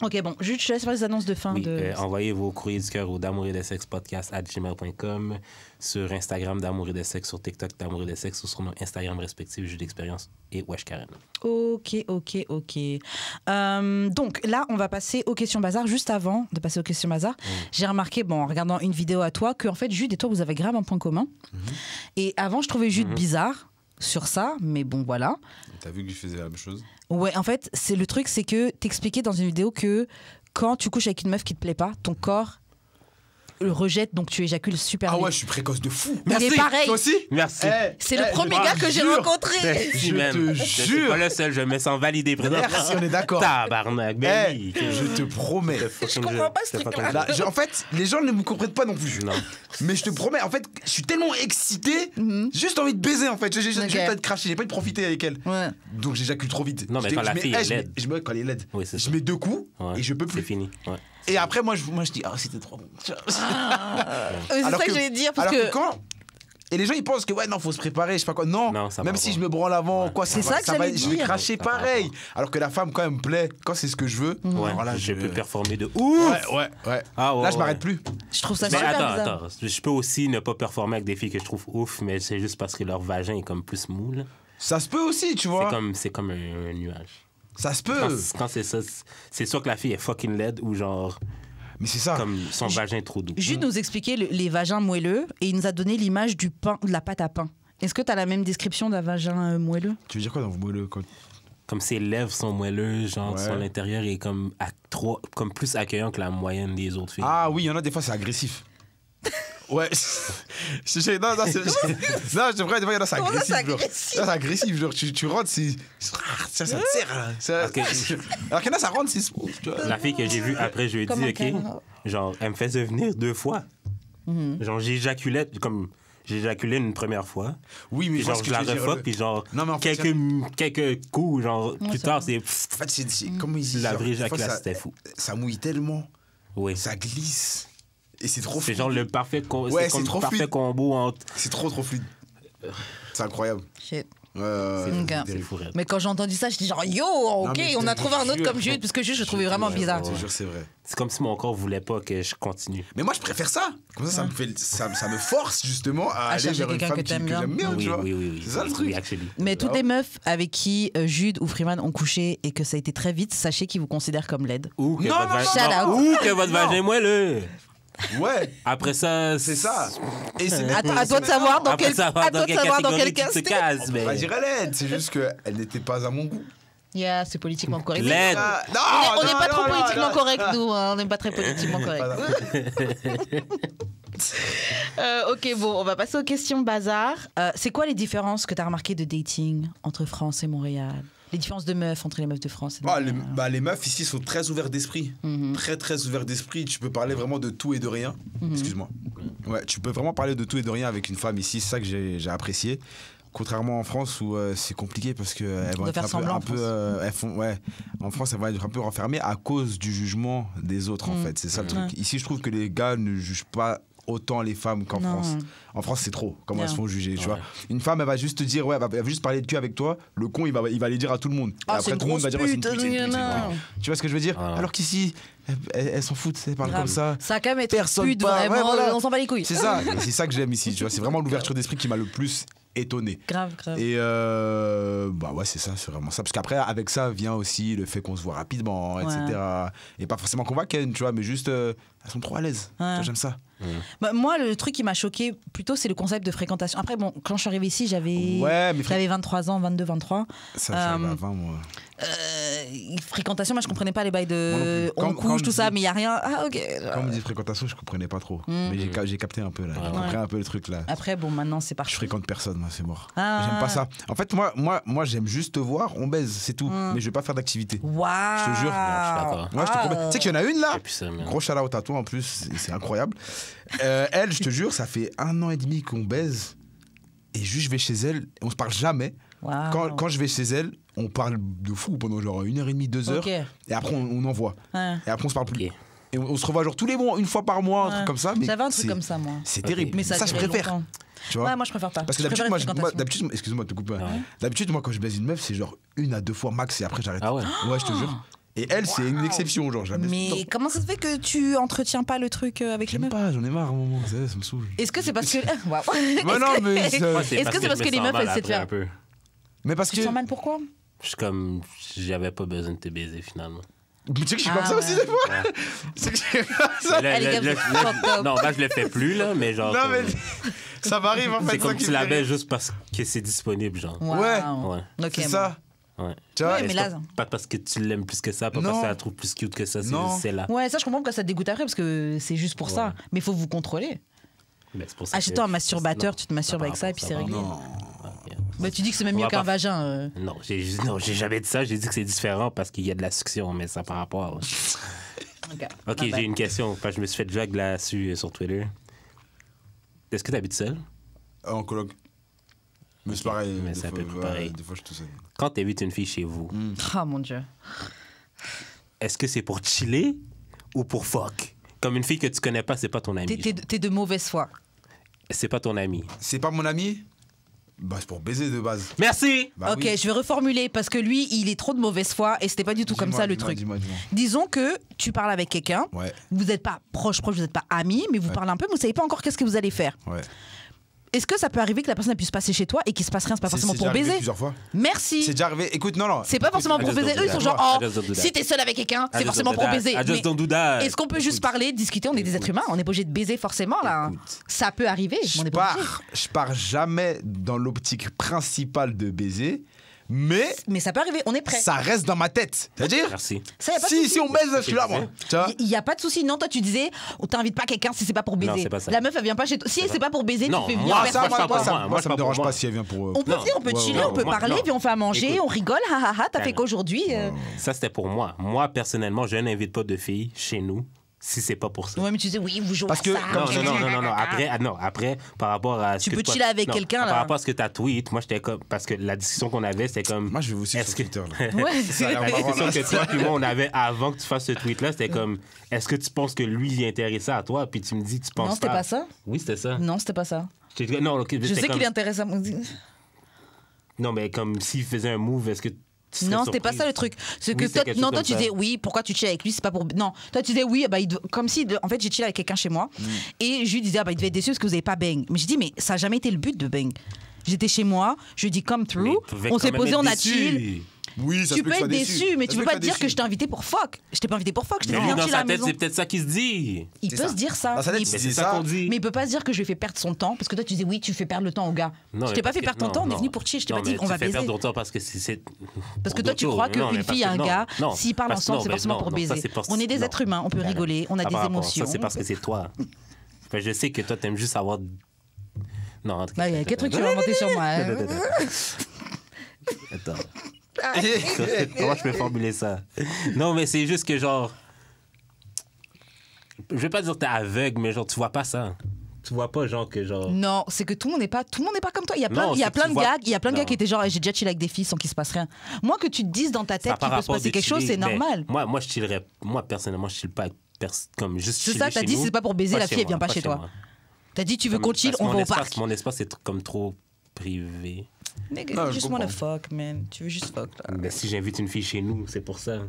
Ok, bon, juste je te laisse faire les annonces de fin Oui, de. envoyez vos courriers du cœur au d'amour et de sexe podcast@gmail.com, sur Instagram d'amour et de sexe, sur TikTok d'amour et de sexe, ou sur nos Instagram respectifs, Jus d'expérience et Wesh Karen. Ok. Donc là, on va passer aux questions bazar. Juste avant de passer aux questions bazar, j'ai remarqué, bon, en regardant une vidéo à toi, que en fait, Jude et toi, vous avez grave un point commun. Et avant, je trouvais Jude bizarre sur ça, mais bon, voilà. T'as vu que je faisais la même chose? Ouais, en fait, le truc, c'est que t'expliquais dans une vidéo que quand tu couches avec une meuf qui te plaît pas, ton corps le rejette, donc tu éjacules super Ah vite. ouais, je suis précoce de fou. Il est pareil. Toi aussi? Merci. C'est le premier gars que j'ai jure. rencontré. Merci, Je man. te Je suis jure. pas le seul, je me sens validé présentement. Merci, on est d'accord. Tabarnak, ben oui. Je te promets. Je comprends pas ce truc-là. Là, en fait, les gens ne me comprennent pas non plus. Non. Mais je te promets, en fait, je suis tellement excité, j'ai juste envie de baiser en fait. J'ai Ok. pas de cracher, j'ai pas de profiter avec elle. Ouais. Donc j'éjacule trop vite. Non, mais Je quand la mets- fille est laide. je mets quand elle est laide. Oui, c'est Je ça. mets 2 coups Ouais. et je peux C'est plus. fini. Ouais. Et après, moi je dis, ah, c'était trop bon. C'est ça que j'allais dire, parce alors que. quand. Et les gens ils pensent que ouais non faut se préparer je sais pas quoi non, Non, ça même va si pas. je me branle avant quoi C'est ça que va j'allais je vais dire. cracher Ça va pareil pas. alors que la femme quand elle me plaît quand c'est ce que je veux alors là, Je peux performer de ouf. ouais Ah ouais, là je ouais. m'arrête plus Je trouve ça Mais super bizarre. attends, je peux aussi ne pas performer avec des filles que je trouve ouf, mais c'est juste parce que leur vagin est comme plus mou. Là. ça se peut aussi tu vois C'est comme un nuage. ça se Quand, peut quand c'est ça, c'est soit que la fille est fucking laide ou genre mais c'est ça comme son vagin est trop doux. Jude nous expliquait les vagins moelleux et il nous a donné l'image du pain, de la pâte à pain. Est-ce que tu as la même description d'un vagin moelleux? tu veux dire quoi dans vos mots quand... Comme ses lèvres sont moelleuses, genre Ouais. son intérieur est comme, comme plus accueillant que la moyenne des autres filles. ah oui il y en a des fois c'est agressif ouais non c'est non c'est vrai des fois il y en a c'est Comment ça, agressif c'est genre. agressif Là, c'est agressif genre tu rentres c'est ça te serre là. alors qu'il y en a ça rentre c'est smooth tu vois. La fille que j'ai vue après, je lui ai Comme dit, un OK, câlin. genre, elle me faisait venir 2 fois. Genre, j'éjaculais une première fois. oui mais Puis genre, je la refuck, puis genre, Non, mais en fait, quelques coups, genre, plus ça tard, va. c'est... en fait c'est comme ils disent La genre, vraie des fois, éjaculation, ça- c'était fou. ça mouille tellement Oui. ça glisse et c'est trop C'est fluide. genre le parfait, Ouais, c'est comme trop parfait fluide. combo entre... C'est trop fluide. C'est incroyable. Shit. Ouais, Ok. terrible. C'est fou, raide. Mais quand j'ai entendu ça, je dis genre yo, ok, mais je on a te trouvé un autre jure. comme Jude, parce que Jude, je le trouvais vraiment bizarre. Je te jure, c'est vrai. C'est comme si mon corps voulait pas que je continue. Mais moi, je préfère ça. Comme ça, ça me force justement à aller chercher vers une quelqu'un femme que t'aimes bien. tu Oui, vois. oui. C'est ça le Oui, truc. actually. Mais toutes les meufs avec qui Jude ou Freeman ont couché et que ça a été très vite, sachez qu'ils vous considèrent comme laide. Ou que Non, votre non, vagin... non, Ou que votre Non. vagin est moelleux. Ouais, Après ça... c'est ça. Et c'est À toi de savoir dans Après quel, ça, à toi de savoir dans quel catégorie tu cas te c'était. cases, On va mais... dire laide, c'est juste qu'elle n'était pas à mon goût. Yeah, c'est politiquement correct. Laide. Ah, non, On n'est non, pas non, trop non, politiquement non. correct, nous. Hein, on n'est pas très politiquement correct. Ok, bon, on va passer aux questions bazar. C'est quoi les différences que tu as remarquées de dating entre France et Montréal? Les différences de meufs entre les meufs de France et de Montréal. Les meufs ici sont très ouverts d'esprit. Très ouverts d'esprit. Tu peux parler vraiment de tout et de rien. Excuse-moi. Ouais, tu peux vraiment parler de tout et de rien avec une femme ici. C'est ça que j'ai apprécié. Contrairement en France où c'est compliqué parce que elles vont De être faire semblant, en France. elles font en France elles vont être un peu renfermées à cause du jugement des autres en fait. C'est ça le truc. Ici je trouve que les gars ne jugent pas autant les femmes qu'en Non. France. En France, c'est trop. Comment Non. elles se font juger, tu Ouais. vois. Une femme, elle va juste te dire, ouais, elle va juste parler de cul avec toi. Le con, il va aller dire à tout le monde. Et Ah, c'est après, une tout le monde va grosse dire, ouais, c'est une pute, pute, c'est une pute, c'est une non. pute. Tu vois ce que je veux dire? Ah. Alors qu'ici, elles s'en foutent, elles parlent Grave. comme ça. Ça a quand même être Personne pute, parle. vraiment, Ouais, voilà. on s'en bat les couilles. C'est ça. Et c'est ça que j'aime ici, tu vois. C'est vraiment l'ouverture d'esprit qui m'a le plus étonné. Grave. Et bah ouais, c'est ça, c'est vraiment ça. Parce qu'après, avec ça vient aussi le fait qu'on se voit rapidement, Ouais. etc. Et pas forcément qu'on va ken, tu vois, mais juste, elles sont trop à l'aise. Tu vois, j'aime ça. Bah, moi, le truc qui m'a choqué plutôt, c'est le concept de fréquentation. Après, bon, quand je suis arrivée ici, j'avais Ouais, mais j'avais 23 ans, 22, 23. ça, j'avais à 20, moi. Fréquentation, moi, je comprenais pas les bails Moi non de plus. on Comme couche, on tout ça, dit- mais il y a rien. Ah, ok. Quand on me dit fréquentation, je comprenais pas trop. Mais j'ai capté un peu, là. J'ai compris un peu le truc, là. Après, bon, maintenant, c'est Je parti. fréquente personne, moi, c'est mort. Ah. J'aime pas ça. En fait, moi j'aime juste te voir, on baise, c'est tout. Mais je vais pas faire d'activité. Waouh. Je te jure. Je suis d'accord. Moi, je te promets. Tu sais qu'il y en a une là. Et puis ça, man. Gros shout-out à toi en plus, c'est incroyable. Elle, je te jure, ça fait 1 an et demi qu'on baise. Et juste, je vais chez elle, on se parle jamais. Waouh. Quand je vais chez elle, on parle de fou pendant genre 1h30, 2 heures. Ok. Et après, on envoie. Ouais. Et après, on se parle plus. Ok. Et on se revoit genre tous les mois, une fois par mois, un Ouais. truc comme ça. Mais J'avais un truc c'est- comme ça, moi. C'est Ok. terrible. Mais ça, je durait préfère. longtemps. Tu vois Ouais, moi, je préfère pas. Parce que Je d'habitude, préfère moi, la fréquentation. d'habitude, excuse-moi de te couper. Ouais. D'habitude, moi, quand je baise une meuf, c'est genre 1 à 2 fois max et après, j'arrête. Ah ouais? Ouais, je te jure. Et elle, c'est une exception, genre, je la baise tout le Mais temps. comment ça se fait que tu entretiens pas le truc avec les J'aime meufs pas, j'en ai marre à un moment, ça me saoule. Est-ce que c'est parce que. Waouh. Mais non, mais Moi, Est-ce que c'est parce je que me les sens meufs, mal elles essaient de après faire. un peu. Mais parce Tu que. te sens mal pourquoi Je suis comme, j'avais pas besoin de te baiser finalement. Mais tu sais que je suis Ah comme ça aussi, ouais. des fois. Tu sais que je suis comme ça. Là, Elle est là, comme fucked up. non, là, je le fais plus, là, mais genre. Non, mais comme- ça m'arrive en fait. c'est comme ça qui tu me la fait baises rire. juste parce que c'est disponible, genre. Waouh. Ouais. Ok, C'est bon. ça. Ouais. Tu vois, Ouais, mais c'est là- pas parce que tu l'aimes plus que ça, pas Non. parce que tu la trouves plus cute que ça, c'est Non. juste c'est là. Ouais, ça, je comprends pourquoi ça te dégoûte après, parce que c'est juste pour ça. Mais il faut vous contrôler. Mais c'est pour ça Achète-toi un que- masturbateur, non, tu te masturbes ça avec ça et par puis c'est rapport- réglé. Non. Ok. Bah, tu dis que c'est même On mieux va qu'un pas- vagin. Non, j'ai jamais dit ça. J'ai dit que c'est différent parce qu'il y a de la succion, mais ça par rapport à... Ok, Ah, j'ai une question. Parce que je me suis fait drag là-dessus sur Twitter. Est-ce que tu habites seul? En coloc. Mais c'est pareil. Mais des c'est un fois, peu plus ouais, pareil. Des fois, je suis tout seul. Quand tu invites une fille chez vous, Ah, mon Dieu. est-ce que c'est pour chiller ou pour fuck? Comme une fille que tu connais pas, c'est pas ton ami. T'es de mauvaise foi. C'est pas ton ami. C'est pas mon ami? Bah, c'est pour baiser de base. Merci! Bah Ok, oui. je vais reformuler parce que lui, il est trop de mauvaise foi et c'était pas du tout comme ça le truc. Dis-moi. Disons que tu parles avec quelqu'un, Ouais, vous n'êtes pas proche, vous n'êtes pas amis, mais vous parlez un peu, mais vous savez pas encore qu'est-ce que vous allez faire. ouais. Est-ce que ça peut arriver que la personne elle puisse passer chez toi et qu'il se passe rien, c'est pas forcément C'est pour déjà arrivé baiser? plusieurs fois. Merci. C'est déjà arrivé. Écoute, non. C'est pas forcément pour I just baiser. don't Eux, do ils sont that. genre, I oh, just don't do that. si t'es seul avec quelqu'un, I c'est just forcément don't pour do that. baiser. I just Mais don't do that. est-ce qu'on peut juste parler, discuter? On est des êtres humains, on n'est pas obligé de baiser forcément là. Écoute. Ça peut arriver, mais on n'est pas obligé. Je pars jamais dans l'optique principale de baiser, mais Mais ça peut arriver, on est prêt. ça reste dans ma tête. C'est-à-dire, Merci. Ça, y a pas de souci. si on baise, je suis là, moi. Tu vois? Il n'y a pas de souci. Non, toi, tu disais, on t'invite pas quelqu'un si c'est pas pour baiser. Non, c'est pas ça. La meuf, elle vient pas chez toi. Si c'est pas pour baiser, Non, tu fais venir moi, personne ça, chez moi, toi. je parle Moi, pas ça me pour dérange moi. pas si elle vient pour. On peut Non. dire, on peut Ouais, chiller, ouais, on peut moi, parler, non. puis on fait à manger, Écoute. on rigole, ha ha ha, t'as fait qu'aujourd'hui. Ça, c'était pour moi. Moi, personnellement, je n'invite pas de filles chez nous si c'est pas pour ça. Ouais, mais tu disais, oui, vous jouez Parce à que- ça. Non. Après, par rapport à ce Tu que peux toi- chiller avec non, quelqu'un, là. Par rapport à ce que t'as tweet, moi, j'étais comme... Parce que la discussion qu'on avait, c'était comme... Moi, je vais aussi Est-ce sur que- Twitter. Là. Ouais. Ça a l'air La marrant, discussion là. que toi et moi, on avait avant que tu fasses ce tweet-là, c'était comme... Est-ce que tu penses que lui, il est intéressé à toi? Puis tu me dis, tu penses Non, c'était pas ça. Oui, c'était ça. Non, c'était pas ça. Non, ok, Je c'était sais comme- qu'il est intéressant. Non, mais comme s'il faisait un move, est-ce que tu serais Non, c'était pas surprise? ça le truc. C'est que Oui, c'est toi, quelque non, chose toi comme tu ça. disais oui, pourquoi tu chill avec lui, c'est pas pour. Non, toi tu disais oui, bah, comme si, en fait, j'ai chillé avec quelqu'un chez moi et je lui disais, ah, bah, il devait être déçu parce que vous avez pas bang. Mais j'ai dit, mais ça a jamais été le but de bang. J'étais chez moi, je lui ai dit come Mais through, il pouvait on quand s'est même posé, être on a déçu. chill. Oui, ça Tu se peut peux que être tu sois déçu, mais Ça tu se peux peut pas que te dire tu que sois je t'ai invité pour fuck. Je t'ai pas invité pour fuck, je t'ai Mais dit lui, viens dans chill à sa la tête, maison. c'est peut-être ça qu'il se dit. Il C'est peut ça. se dire ça. Dans sa tête, mais, il se Mais dit c'est ça ça. qu'on dit. mais il peut pas se dire que je lui ai fait perdre son temps parce que toi tu disais oui, tu fais perdre le temps au gars. Non, Je mais t'ai pas parce fait que- perdre ton temps, on est non. venu pour chill, je t'ai Non, pas dit mais on va tu fais baiser. perdre ton temps parce que c'est... Parce que pour toi, tu d'autres crois choses. Non, qu'une mais fille et parce un que- gars, non, s'ils parlent parce- ensemble, non, c'est mais forcément non, pour non, ça, baiser. c'est parce- On est des non. êtres humains, on peut rigoler, on a Ça, des par rapport à émotions. Ça, c'est parce que c'est toi. Fait que je sais que toi, t'aimes juste avoir... Non, en tout cas... Bah, il y a quel truc que tu vas inventer sur moi. hein. Attends. Comment je peux formuler ça? Non, mais c'est juste que genre... Je vais pas dire que t'es aveugle, mais genre, tu vois pas ça. Tu vois pas, genre, que genre... Non, c'est que tout le monde n'est pas comme toi. Il y a plein, Non, il y a c'est que plein tu de vois- gars, il y a plein de gars Non. qui étaient genre j'ai déjà chillé avec des filles sans qu'il se passe rien. Moi que tu te dises dans ta Ça tête a qu'il par peut se rapport passer de quelque chose, chiller, c'est mais normal. Moi, je chillerais... Moi, personnellement, je chill pas avec comme juste C'est chiller ça, t'as chez dit nous. c'est pas pour baiser Pas la chez fille, elle moi, vient pas pas chez toi. moi. T'as dit tu veux qu'on chill, Parce que on va mon au espace- parc. Mon espace est comme trop privé. Nigga, Non, you je just wanna comprends. fuck, man. Tu veux juste fuck, là. Mais si j'invite une fille chez nous, c'est pour ça.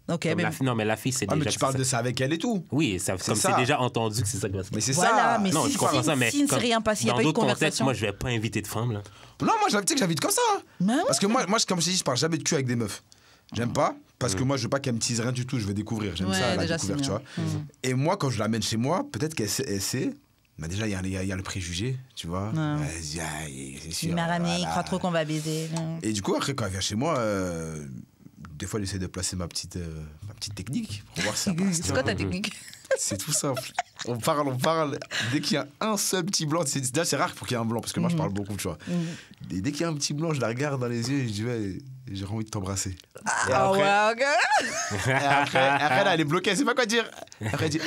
Ok, Comme mais... la fille- non, mais la fille, c'est Ah, déjà... mais tu parles de ça avec elle et tout. Oui, ça, comme ça. c'est déjà entendu que c'est ça qui va se Mais passer. c'est Voilà, ça. mais Non, si- je comprends si- ça, mais si ne s'est comme rien passé, il y a dans pas eu de d'autres contextes, conversation. moi, je vais pas inviter de femmes, là. Non, moi, tu sais que j'invite comme ça. Bah ouais. Parce que moi, comme je t'ai dit, je parle jamais de cul avec des meufs. J'aime pas, parce que moi, je veux pas qu'elle me tease rien du tout, je veux découvrir. J'aime Ouais, ça, la déjà, c'est découverte, tu bien. vois. Et moi, quand je l'amène chez moi, peut-être qu'elle sait. Mais déjà, il y a le préjugé, tu vois. Ouais. Elle se dit, ah, c'est sûr. Il m'a ramené, il voilà. croit trop qu'on va baiser. Et du coup, après, quand elle vient chez moi, des fois, j'essaie de placer ma petite technique pour voir si ça passe. C'est quoi ta technique? C'est tout simple. On parle. Dès qu'il y a un seul petit blanc, déjà c'est rare pour qu'il y ait un blanc, parce que moi je parle beaucoup, tu vois. Et dès qu'il y a un petit blanc, je la regarde dans les yeux et je dis, ouais, j'ai envie de t'embrasser. Et Ah après, ouais, ok. et après, là, elle est bloquée, elle sait pas quoi dire. Après, elle dit,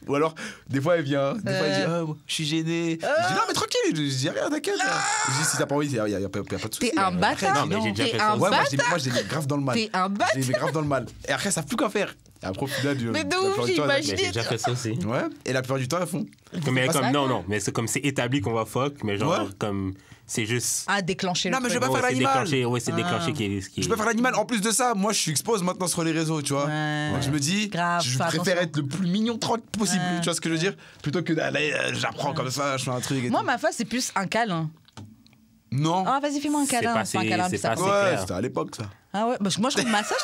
ou alors, des fois, elle vient, des fois, elle dit, oh, je suis gêné. Je dis, non, mais tranquille, je dis rien, t'inquiète. Je dis, si t'as pas envie, il y a pas de souci. T'es un bâtard. Non, mais j'ai déjà T'es fait ça. un Ouais, bâtard. moi, je les mets grave dans le mal. T'es un bâtard. Je les mets grave dans le mal. Et après, elles savent plus quoi faire. Et après, au final, Mais de la ouf, plupart du temps, j'imagine. Mais j'ai déjà fait ça aussi. Ouais, et la plupart du temps, elles font. Mais pas comme, ça, non, quoi. non, mais c'est comme c'est établi qu'on va fuck, mais genre, Ouais. comme, c'est juste... Ah, déclencher le Non, mais je truc. vais pas faire c'est l'animal. déclenché, ouais, c'est déclenché qui est... Je peux faire l'animal. En plus de ça, moi, je suis expose maintenant sur les réseaux, tu vois. Ouais. Donc, je me dis, Grave, je fais préfère attention. être le plus mignon tranquille possible, Ouais. tu vois ce que je veux dire. Plutôt que d'aller, j'apprends comme ça, je fais un truc et Moi, tout. ma face, c'est plus un câlin. Non. Ah, vas-y, fais-moi un C'est câlin. pas Fais un assez- câlin c'est bizarre. pas assez Ouais, clair. c'était à l'époque, ça. Ah ouais, moi je trouve massage.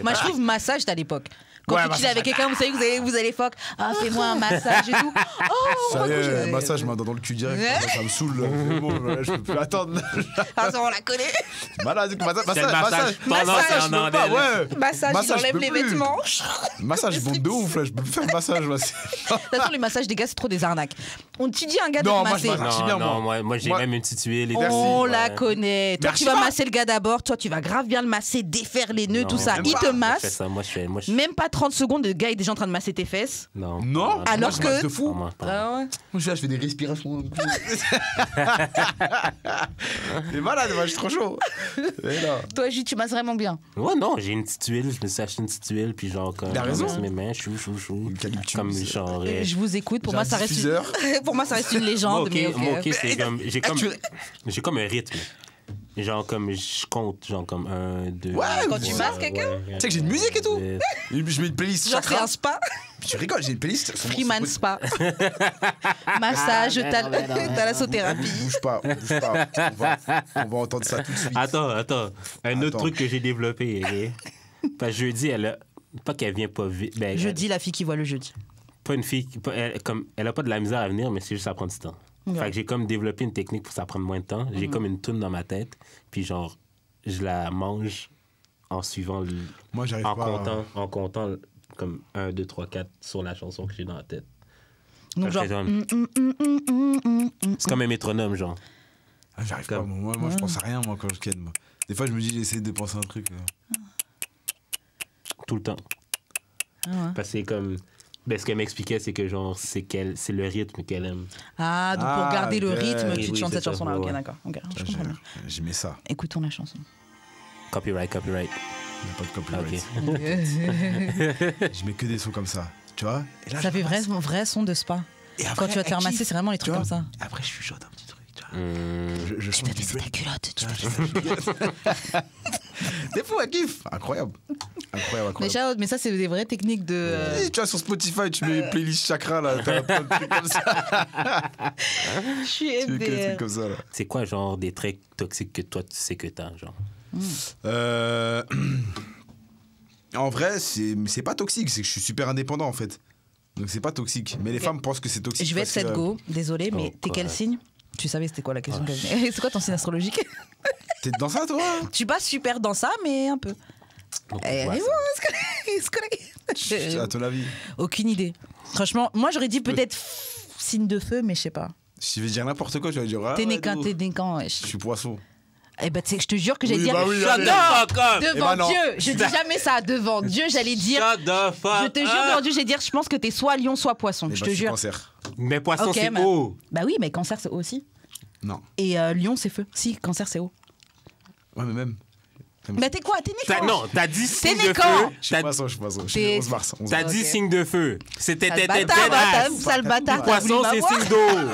Moi je trouve massage à l'époque. Quand Ouais, tu chill massage. avec quelqu'un, vous savez que vous allez fuck. Ah, fais-moi un massage et tout. Oh, Ça y moi, est, j'ai- massage, je m'en donne dans le cul direct. Ouais. Ça me saoule. C'est bon, là, je peux plus attendre. Ah, ça, on la connaît. Malade, C'est le massage pendant Massage, c'est en je peux andelle. pas, ouais. Massage, il je enlève peux les plus. vêtements. Massage, bon de ouf, là, je peux plus faire massage. Moi, De toute façon, les massages des gars, c'est trop des arnaques. Tu dis à un gars de Non, te moi, je masser. m'arrache bien, Non, moi. moi, j'ai Moi- même une petite huile et tout. Merci. On Ouais. la connaît. Toi, Merci tu vas pas. masser le gars d'abord. Toi, tu vas grave bien le masser, défaire les nœuds, Non, tout ça. même Il pas. te Je fais masse. ça, moi, je Même pas 30 secondes, le gars est déjà en train de masser tes fesses. Non. Non, Alors moi, je que- masse de fou. Moi, Ah ouais. Moi, je suis là, je fais des respirations. T'es malade, moi, je suis trop chaud. Mais non. Toi, Jules, tu masses vraiment bien. Ouais, non, j'ai une petite huile, je me suis acheté une petite huile, puis genre, comme. Il a raison. je masse mes mains, chou. Eucalyptus. Comme genre. Je vous écoute. Pour J'ai moi, un ça reste diffuseur. pour moi, ça reste une Moi, légende. ok, Mais moi, ok. ok, c'est comme. tu- J'ai comme un rythme. Genre, comme je compte, genre, comme 1, 2. Ouais, Quand tu masses quelqu'un? Tu sais que j'ai une musique et tout. Je mets une playlist Genre, c'est chakra. un spa. Tu rigoles, j'ai une playlist. sur mon- Freeman sur- Spa. Massage, thalassothérapie. Bouge pas. On va entendre ça tout de suite. Attends. Un autre Attends. truc que j'ai développé, ok? Parce que jeudi, elle a. Pas qu'elle vient pas vite. Ben, Jeudi, la fille qui voit le jeudi. Pas une fille. Elle a pas de la misère à venir, mais c'est juste ça prend du temps. Ouais. Fait que j'ai comme développé une technique pour que ça prenne moins de temps. J'ai comme une toune dans ma tête, puis genre, je la mange en suivant le. Moi, j'arrive en pas. en comptant comme 1, 2, 3, 4 sur la chanson que j'ai dans la tête. Donc, Fait que genre. C'est comme un métronome, genre. Ah, j'arrive pas. Moi, je pense à rien, moi, quand je ken. Moi. Des fois, je me dis, j'essaie de penser à un truc. Tout le temps. Ah ouais. Parce que c'est comme. Ben, ce qu'elle m'expliquait, c'est que genre, c'est le rythme qu'elle aime. Ah, donc pour Ah, garder le ok. rythme, Oui, tu te oui, chantes c'est cette ça, chanson-là. Ok, ouais. d'accord. Ok, je comprends bien. J'aimais ça. Écoutons la chanson. Copyright. Il n'y a pas de copyright. Ok. Je mets que des sons comme ça. Tu vois. Et là, Ça je fait ramasse. vrai son de spa. Et Quand après, tu vas te faire elle masser, kiffe, c'est vraiment les tu trucs vois. comme ça. Après, je chuchote un petit truc. Tu vois. Je Tu chante peux du baisser ta Drake. culotte. Tu peux- T'es fou, elle kiffe. Incroyable. Mais shout-out, mais ça, c'est des vraies techniques de. Et tu vois, sur Spotify, tu mets playlist chakra, là. T'as plein de trucs comme ça. Je suis Tu mets que des MDR. trucs comme ça, là. C'est quoi, genre, des traits toxiques que toi, tu sais que t'as, genre? En vrai, c'est pas toxique, c'est que je suis super indépendant en fait. Donc c'est pas toxique. Mais les femmes pensent que c'est toxique. Je vais être parce que, cette go, désolé, mais Oh, t'es quel quoi. signe? Tu savais c'était quoi la question que j'avais. C'est quoi ton signe astrologique? T'es dans ça, toi? Je suis pas super dans ça, mais un peu. Donc, Eh, ouais, mais ça- bon, on se connaît. À ton avis? Aucune idée. Franchement, moi j'aurais dit peut-être signe de feu, mais je sais pas. Si je vais dire n'importe quoi, tu vas dire. Ah, T'es né ouais, quand, de ouf. t'es né quand, wesh. Je suis poisson. Eh ben, tu sais, je te jure que j'allais Oui, dire. bah oui, Shut allez. up. Fuck up. Devant Eh ben non. Dieu, je dis jamais ça. Devant Dieu, j'allais dire. Shut the fuck Je te jure, up. devant Dieu, j'allais dire, je pense que t'es soit lion, soit poisson. Eh Je ben, te suis jure. cancer. Mais poisson, Ok, c'est mais- haut. Bah oui, mais cancer, c'est haut aussi. Non. Et lion, c'est feu. Si, cancer, c'est haut. Ouais, mais même. Mais t'es quoi? T'es né quand? Non, t'as dit signe né de quand? feu. Je suis pas ça, je suis pas ça. Je suis T'es- 11 mars. 11 T'as mars. dit Ok. signe de feu. C'était Sale dead bâtard, ass. sale bâtard. Poisson, t'as voulu c'est signe d'eau.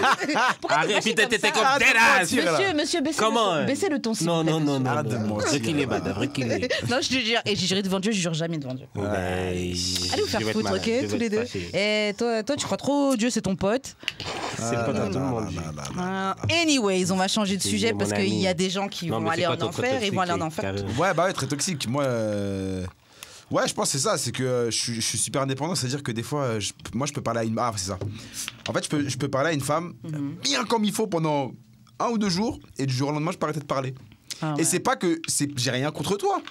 Pourquoi Arrête, puis t'es t'étais comme comme ça? dead ass. Monsieur, Comment? baissez le ton. s'il Non, vous plaît, non, non, monsieur. non. Arrête de mentir. Reculez, madame, reculez. Non, je te jure. Et j'ai juré devant Dieu, je jure jamais devant Dieu. Allez vous faire foutre, ok, tous les deux. Et toi, tu crois trop, Dieu, c'est ton pote. C'est pas dans tout le monde. Anyways, on va changer de C'est sujet mon parce qu'il ami. y a des gens qui Non, vont mais aller c'est en quoi ton enfer, ils vont aller en toxique, enfer. carrément. Ouais, bah ouais, très toxique. Moi, ouais, je pense que c'est ça. C'est que je suis super indépendant. C'est-à-dire que des fois, moi, je peux parler à une. Ah, c'est ça. En fait, je peux parler à une femme bien comme il faut pendant 1 ou 2 jours. Et du jour au lendemain, je peux arrêter de parler. Ah Et ouais. c'est pas que j'ai rien contre toi.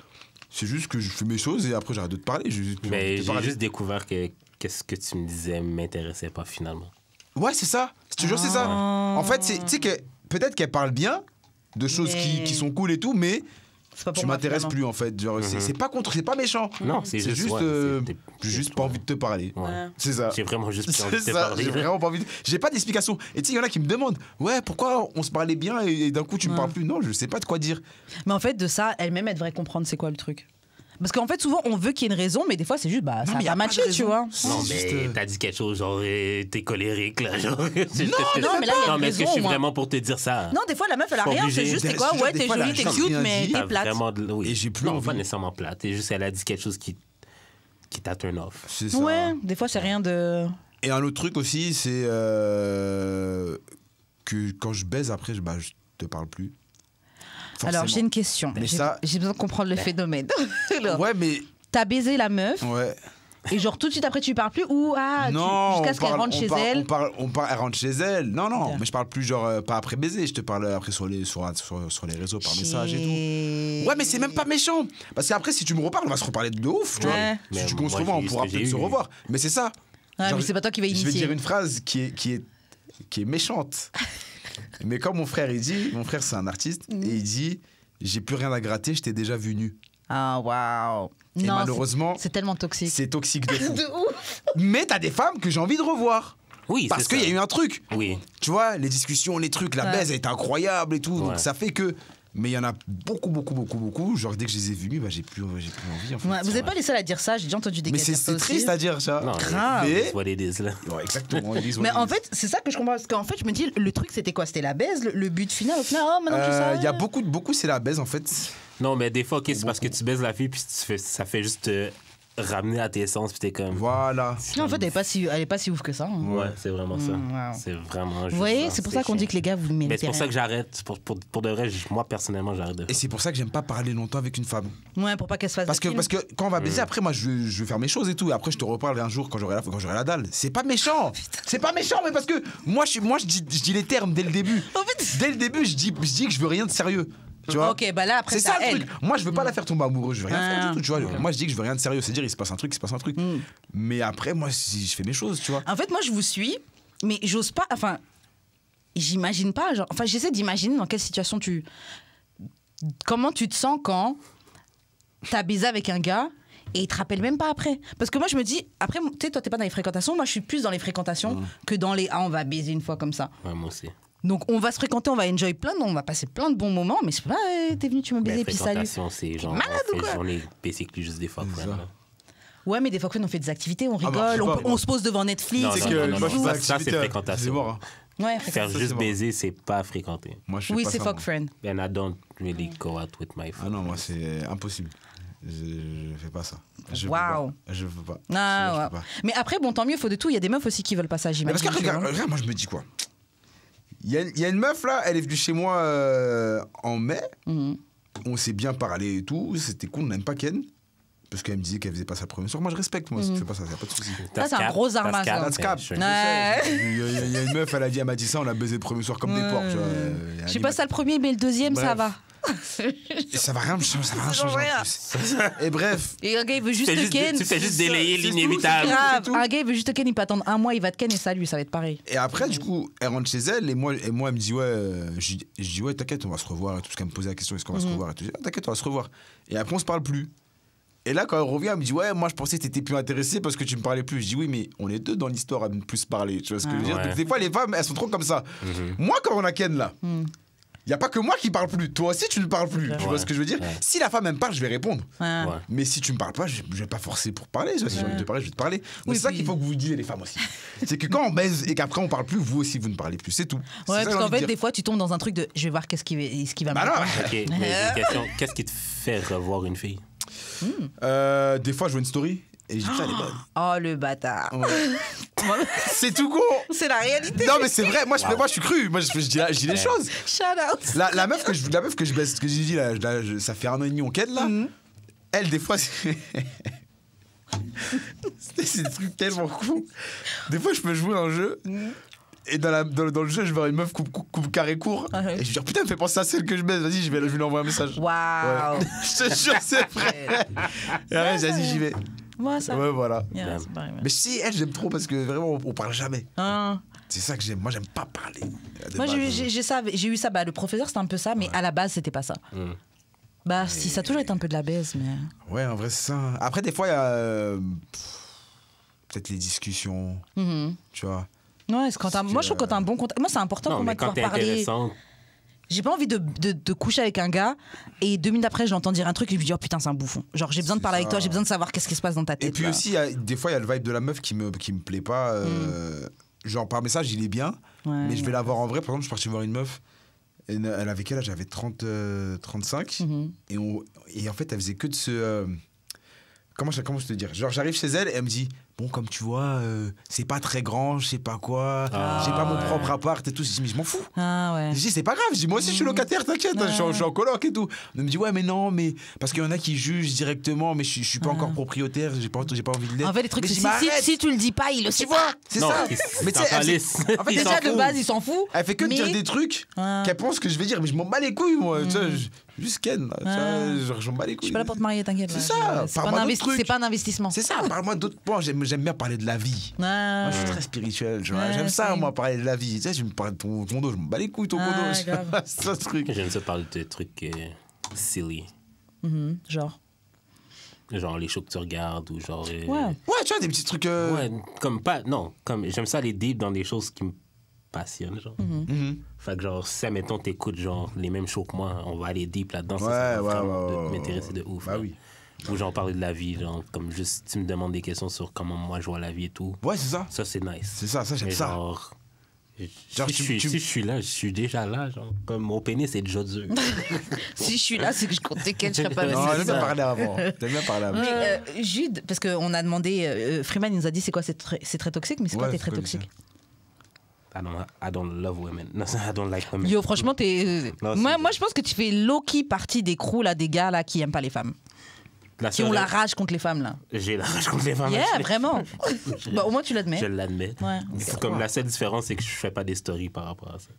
C'est juste que je fais mes choses et après, j'arrête de te parler. Mais te j'ai parler. juste découvert que qu'est-ce que tu me disais m'intéressait pas finalement. Ouais, c'est ça. Je te jure, c'est ça. En fait, tu sais que peut-être qu'elle parle bien de choses Mais- qui sont cool et tout, mais C'est pas pour tu moi, m'intéresses finalement. plus en fait. Genre, c'est pas contre, c'est pas méchant. Non, c'est juste. ouais, j'ai c'est- juste pas envie de te parler. Ouais. C'est ça. J'ai vraiment juste plus envie de C'est te ça, parler. j'ai vraiment pas envie de... J'ai pas d'explication. Et tu sais, il y en a qui me demandent ouais, pourquoi on se parlait bien et d'un coup tu me parles plus. Non, je sais pas de quoi dire. Mais en fait, de ça, elle-même, elle devrait comprendre c'est quoi le truc. Parce qu'en fait, souvent, on veut qu'il y ait une raison, mais des fois, c'est juste, bah, ça mais y a a pas pas matché, de tu raison. vois. Non, C'est mais juste, t'as dit quelque chose, genre, t'es colérique, là. Genre, non, mais là, il y a non, une mais est-ce que je raison, suis moi. vraiment pour te dire ça? Non, des fois, la meuf, elle a Pas rien, obligé. c'est juste, c'est Des- quoi? je te Ouais, jure, t'es des fois, jolie, elle a t'es juste cute, rien mais dit. t'es T'as plate. vraiment oui. Et j'ai plus Non, envie. pas nécessairement plate. C'est juste, elle a dit quelque chose qui t'a turn off. C'est ça. Ouais, des fois, c'est rien de. Et un autre truc aussi, c'est que quand je baise après, je te parle plus. Alors, j'ai Forcément. une question. Mais J'ai ça- j'ai besoin de comprendre le phénomène. Alors, Ouais, mais t'as baisé la meuf, ouais. et genre, tout de suite après, tu lui parles plus, ou Non, jusqu'à ce qu'elle rentre chez elle. On parle, elle rentre chez elle. Non, non, Bien. mais je parle plus genre pas après baiser. Je te parle après sur les réseaux par message et tout. Ouais, mais c'est même pas méchant. Parce qu'après, si tu me reparles, on va se reparler de ouf, tu Ouais. vois. Si tu Mais comptes sur moi, moi, j'ai on eu pourra ce que peut-être j'ai se eu. revoir. Mais c'est ça. Ouais, Genre, mais c'est pas toi qui va Je vais initier. dire une phrase qui est méchante. Mais comme mon frère, c'est un artiste, et il dit j'ai plus rien à gratter, je t'ai déjà vu nu. Ah, waouh. Et Non, malheureusement, c'est tellement toxique. c'est toxique de fou. De ouf. Mais t'as des femmes que j'ai envie de revoir. Oui, Parce c'est qu'il y a ça. eu un truc. Oui. Tu vois, les discussions, les trucs, la Ouais. baise, elle est incroyable et tout. Ouais. Donc ça fait que. Mais il y en a beaucoup. Genre dès que je les ai vus, bah, j'ai plus envie en fait. Ouais, vous n'êtes pas les seuls à dire ça, j'ai déjà entendu des Mais gars c'est dire ça aussi. triste à dire ça. Non, Grave. Mais- c'est what it is, là. Ouais, exactement. ils disent, Mais ouais, en ils disent. fait, c'est ça que je comprends. Parce qu'en fait, je me dis, le truc, c'était quoi? C'était la baise, le but final. Au final, oh, maintenant tu sais. Il y a beaucoup, c'est la baise en fait. Non, mais des fois, ok, c'est parce que tu baises la fille, puis ça fait juste te ramener à tes sens, puis t'es comme. Voilà. Non, en fait, elle est pas si ouf que ça. hein. Ouais, c'est vraiment ça. wow. C'est vraiment. Vous voyez, c'est pour ça qu'on dit que les gars, vous méritez. Mais c'est pour ça rien. que j'arrête. Pour de vrai, moi, personnellement, j'arrête de Et c'est pour ça que j'aime pas parler longtemps avec une femme. Ouais, pour pas qu'elle se fasse. Parce des que films. quand on va baiser, après, moi, je vais faire mes choses et tout. Et après, je te reparle un jour quand j'aurai la dalle. C'est pas méchant. C'est pas méchant, mais parce que moi, je dis les termes dès le début. En fait- Dès le début, je dis que je veux rien de sérieux. Tu vois. Ok, bah là, après, C'est ça le elle. truc. Moi, je veux pas la faire tomber amoureuse. Je veux rien faire du tout. Tu vois. ok. Moi, je dis que je veux rien de sérieux. C'est dire, il se passe un truc. Mais après, moi, si je fais mes choses, tu vois. En fait, moi, je vous suis, mais j'ose pas. Enfin, j'imagine pas. Genre, enfin, j'essaie d'imaginer dans quelle situation tu. Comment tu te sens quand t'as baisé avec un gars et il te rappelle même pas après. Parce que moi, je me dis, après, tu sais, toi, t'es pas dans les fréquentations. Moi, je suis plus dans les fréquentations que dans les. Ah, on va baiser une fois comme ça. Ouais, moi aussi. Donc, on va se fréquenter, on va enjoy on va passer plein de bons moments, mais c'est pas, t'es venu, tu me Mais baiser, puis salut. fréquentation, c'est genre. malade ou quoi? On est basically juste des fuck friends, là. Ouais, mais des fois, on fait des activités, on bah, rigole, je sais pas, on se pose devant Netflix. Non, C'est non, que non, moi, je fais ça, pas c'est d'activité, fréquentation. C'est mort. hein. Ouais, Faire Ça, juste c'est bon. baiser, c'est pas fréquenter. Moi, je fais oui, pas c'est ça, fuck moi. friend. And I don't really go out with my Ah friends. non, moi, c'est impossible. Je fais pas ça. Je Waouh. peux pas. Je veux pas. Ah, Je ouais. peux pas. Mais après, bon, tant mieux, faut de tout. Il y a des meufs aussi qui veulent pas ça, Mais j'imagine. parce que tu vois. regarde, moi je me dis quoi. Il y a une meuf là, elle est venue chez moi en mai. Mhm. On s'est bien parlé et tout. C'était cool, on n'aime pas Ken. Parce qu'elle me disait qu'elle faisait pas sa première soir. Moi je respecte, moi, si tu fais pas ça, y a pas de souci. Ça, c'est un gros armas, ça. That's cap. Sure. Ouais. Il y a une meuf, elle m'a dit ça, on a baisé le premier soir comme des porcs. tu vois. Je sais pas ça le premier, mais le deuxième, ça va. Et ça va rien changer, ça va rien changer en plus. Et bref. Et un gars, il veut juste Tu fais te ken. tu fais juste c'est ça, délayer c'est tout, l'inévitable. c'est Grave. tout. Un gars, il veut juste te ken, il peut attendre un mois, il va te ken et salut, ça va être pareil. Et après, du coup, elle rentre chez elle et moi elle me dit, ouais, je dis, ouais, t'inquiète, on va se revoir. Et tout, parce qu'elle me posait la question, est-ce qu'on va se revoir et tout. Je dis, ah, t'inquiète, on va se revoir. Et après, on se parle plus. Et là, quand elle revient, elle me dit, ouais, moi, je pensais que t'étais plus intéressé parce que tu me parlais plus. Je dis, oui, mais on est deux dans l'histoire à ne plus se parler. Tu vois ce que je veux dire? Ouais. Donc, des fois, les femmes, elles sont trop comme ça. Moi, quand on a Ken là, Il n'y a pas que moi qui parle plus. Toi aussi, tu ne parles plus. Ouais. Tu vois ce que je veux dire? Si la femme, elle me parle, je vais répondre. Ouais. Ouais. Mais si tu me parles pas, je vais pas forcer pour parler. Si j'ai envie de te parler, je vais te parler. Donc Oui, c'est ça puis- qu'il faut que vous disiez, les femmes aussi. C'est que quand on baise et qu'après on parle plus, vous aussi, vous ne parlez plus. C'est tout. C'est Ouais, ça que parce j'ai qu'en envie de fait, dire. des fois, tu tombes dans un truc de je vais voir qu'est-ce qui va me Bah non. répondre. Ok, mais j'ai une question. Qu'est-ce qui te fait revoir une fille? Des fois, je vois une story et je dis, putain, elle est bonne. Oh, le bâtard. Ouais. C'est tout con. C'est la réalité. Non, mais c'est vrai. Moi, je suis cru. Moi, je dis les choses. Shout out. La meuf que je baisse, que j'ai dit là, ça fait 1 an et demi on ken là. Elle, des fois, c'est des trucs tellement cons. Des fois, je peux jouer un jeu. Et dans le jeu, je vois une meuf coupe carré court. Ouais. Et je me dis, putain, me fais penser à celle que je baisse. Vas-y, je vais lui envoyer un message. Waouh. Ouais. Je te jure, c'est vrai. Et après, vas-y, j'y vais. Moi, ça. Ouais, voilà. Yeah, c'est pareil, ouais. Mais si, elle, j'aime trop parce que vraiment, on parle jamais. Hein. C'est ça que j'aime. Moi, j'aime pas parler. Moi, j'ai eu ça. Bah, le professeur, c'était un peu ça, mais à la base, c'était pas ça. Bah, si, ça a toujours été un peu de la baise, mais. Ouais, en vrai, c'est ça. Après, des fois, il y a peut-être les discussions, tu vois. Ouais, moi, je trouve que quand t'as un bon contact. Moi, c'est important Non, pour moi mais de quand pouvoir t'es parler. intéressante, J'ai pas envie de coucher avec un gars et 2 minutes après, je l'entends dire un truc et je me dis, oh putain, c'est un bouffon. Genre, j'ai besoin de parler avec toi, j'ai besoin de savoir qu'est-ce qui se passe dans ta tête. Et puis là. aussi, des fois, il y a le vibe de la meuf qui me plaît pas. Genre, par message, il est bien, Ouais. mais je vais la voir en vrai. Par exemple, je suis parti voir une meuf. Elle avait quel âge? J'avais 35. Et en fait, elle faisait que de ce. Comment je te dire? Genre, j'arrive chez elle et elle me dit, bon, comme tu vois, c'est pas très grand, je sais pas quoi, j'ai pas mon propre appart et tout. Je dis, mais je m'en fous. Ah ouais. Je dis, c'est pas grave. Je dis, moi aussi, je suis locataire, t'inquiète, je suis en coloc et tout. Elle me dit, ouais, mais non, mais. Parce qu'il y en a qui jugent directement, mais je suis pas encore propriétaire, j'ai pas envie de l'être. En fait, les trucs, Mais je c'est dis, mais arrête. si tu le dis pas, il le sait Tu vois, pas. c'est non, ça. Mais tu sais, en fait, il Déjà, s'en de fout. base, il s'en fout. elle fait que de mais- dire des trucs qu'elle pense que je vais dire, mais je m'en bats les couilles, moi. Tu sais, juste Ken, là, tu vois, genre, je m'en bats les Je couilles. suis pas là pour te marier, t'inquiète. C'est là. ça, C'est pas, parle-moi un d'autres trucs. c'est pas un investissement. C'est ça, parle-moi d'autres points. J'aime bien parler de la vie. Ah, Moi, je suis très spirituel, tu vois. Ouais, J'aime ça, same. moi, parler de la vie. Tu sais, je me parle de ton dos, je me bats les couilles, ton Ah, dos. grave. C'est ça, ce truc. J'aime ça parler de trucs silly. Genre. Genre les shows que tu regardes ou genre. Ouais. Ouais, tu vois, des petits trucs. Ouais, comme pas. Non, comme j'aime ça aller deep dans des choses qui me passionnent, genre. Fait que, genre, si, mettons, t'écoutes, genre, les mêmes shows que moi, on va aller deep là-dedans. Ça va vraiment m'intéresser de ouf. Bah là. oui. Ou genre parler de la vie, genre, comme juste, tu me demandes des questions sur comment moi je vois la vie et tout. Ouais, c'est ça. Ça, c'est nice. C'est ça, j'aime Mais ça. genre. Genre, si je suis là, je suis déjà là, genre. Comme mon pénis, c'est déjà dur. Si je suis là, c'est que je comptais qu'elle, je serais pas Non, Non, là. j'aime bien parler avant. J'aime bien parler avant. Mais, Jude, parce qu'on a demandé, Freeman il nous a dit c'est quoi, c'est très toxique, mais c'est quoi Ouais, t'es c'est très quoi, toxique? I don't love women. No, I don't like women. Yo, franchement, t'es. Non, Moi, je pense que tu fais low-key partie des crews, là, des gars là, qui aiment pas les femmes. Qui ont la rage contre les femmes, là. J'ai la rage contre les femmes. Yeah, je- vraiment. Bah, au moins, tu l'admets. Je l'admets. Ouais. C'est comme la seule différence, c'est que je fais pas des stories par rapport à ça.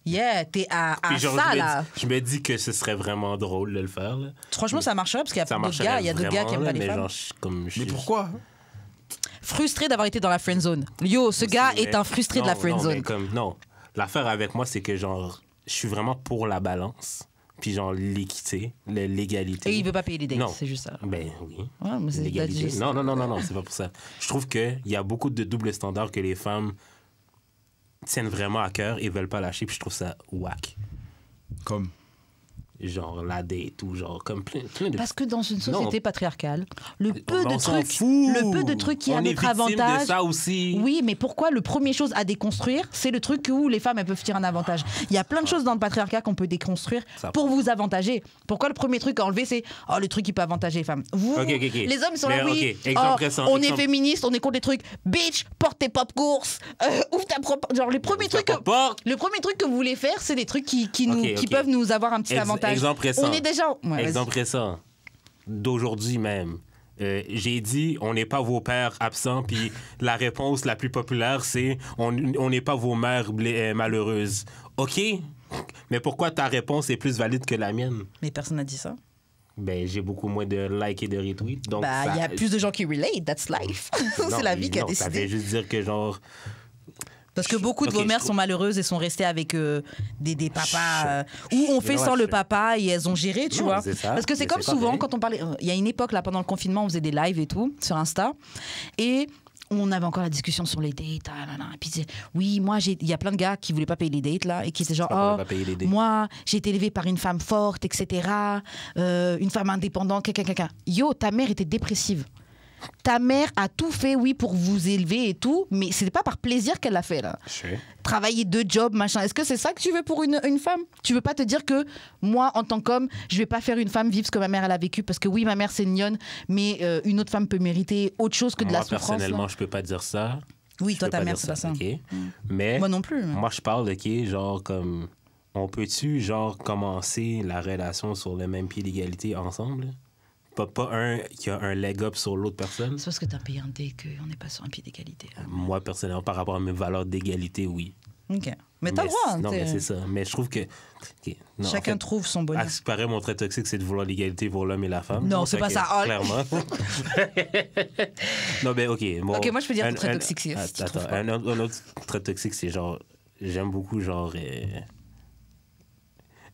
Yeah, t'es à Puis genre, ça, je, me là. dis, je me dis que ce serait vraiment drôle de le faire. Là. Franchement, ça marcherait parce qu'il y a Ça d'autres marcherait gars, il y a d'autres gars qui aiment pas vraiment, les là, mais femmes. genre, Mais pourquoi? Frustré d'avoir été dans la friend zone. Yo, ce gars est un frustré de la friend zone. Non, l'affaire avec moi, c'est que genre, je suis vraiment pour la balance. Puis genre, l'équité, l'égalité. Et il veut pas payer les dates, Non. c'est juste ça. Ben oui. Ouais, mais c'est L'égalité. juste- Non, c'est pas pour ça. Je trouve qu'il y a beaucoup de doubles standards que les femmes tiennent vraiment à cœur et veulent pas lâcher. Puis je trouve ça whack. Comme. Genre la date ou genre comme plein de... Parce que dans une société patriarcale, le peu On de s'en trucs, fout. le peu de trucs qui On a est notre victime avantage. de ça aussi. Oui, mais pourquoi le premier chose à déconstruire, c'est le truc où les femmes elles peuvent tirer un avantage. Il y a plein de choses dans le patriarcat qu'on peut déconstruire Ça- pour vous avantager. Pourquoi le premier truc à enlever, c'est le truc qui peut avantager les femmes. Vous, Ok. les hommes ils sont Mais là, oui. ok, exemple récent, on est exemple. féministe, on est contre les trucs. Bitch, porte tes pop courses, ouvre ta propre. Genre les premiers trucs. Porte. Le premier truc que vous voulez faire, c'est des trucs qui Ok. peuvent nous avoir un petit avantage. Exemple récent. On est déjà. Ouais, vas-y. Exemple récent. D'aujourd'hui même. J'ai dit, on n'est pas vos pères absents, puis la réponse la plus populaire, c'est on n'est pas vos mères malheureuses. OK, mais pourquoi ta réponse est plus valide que la mienne? Mais personne n'a dit ça. Ben, j'ai beaucoup moins de likes et de retweets. Donc Bah, il ça- y a plus de gens qui relate, that's life. c'est la vie qui a non, Ça veut décidé. juste dire que genre... Parce que beaucoup de Ok, vos mères je sont malheureuses et sont restées avec des papas où on fait Mais sans ouais, le je- papa et elles ont géré, tu Non, vois. c'est ça. Parce que c'est Mais comme c'est souvent pareil. quand on parlait. Il y a une époque là pendant le confinement, on faisait des lives et tout sur Insta et on avait encore la discussion sur les dates. Et puis, oui, moi, il y a plein de gars qui voulaient pas payer les dates, là, et qui étaient genre, Pas payer les dates. moi, j'ai été élevée par une femme forte, etc., une femme indépendante, quelqu'un. Yo, ta mère était dépressive. Ta mère a tout fait, oui, pour vous élever et tout, mais c'était pas par plaisir qu'elle l'a fait, là. Sure. Travailler 2 jobs, machin. Est-ce que c'est ça que tu veux pour une femme? Tu veux pas te dire que moi, en tant qu'homme, je vais pas faire une femme vivre ce que ma mère elle a vécu, parce que oui, ma mère c'est une lionne, mais une autre femme peut mériter autre chose que de la souffrance. Personnellement, là. je peux pas dire ça. Oui, Je toi, peux ta pas mère, dire c'est pas ça. ok? Mais Moi non plus. moi, je parle, OK, genre, comme... On peut-tu, genre, commencer la relation sur le même pied d'égalité ensemble? Pas un qui a un leg up sur l'autre personne? C'est parce que t'as payé un dé qu'on n'est pas sur un pied d'égalité. Moi, personnellement, par rapport à mes valeurs d'égalité, oui. Ok. Mais t'as le droit. Non, t'es- mais c'est ça. Mais je trouve que... ok, non, Chacun en fait, trouve son à bonheur. ce qui paraît, mon trait toxique, c'est de vouloir l'égalité pour l'homme et la femme. Non, Bon, c'est fait pas que, ça. Oh. Clairement. Non, mais OK. Bon, Ok, moi, je peux dire ton trait toxique, si tu Attends, trouves pas. un autre trait toxique, c'est genre... J'aime beaucoup, genre...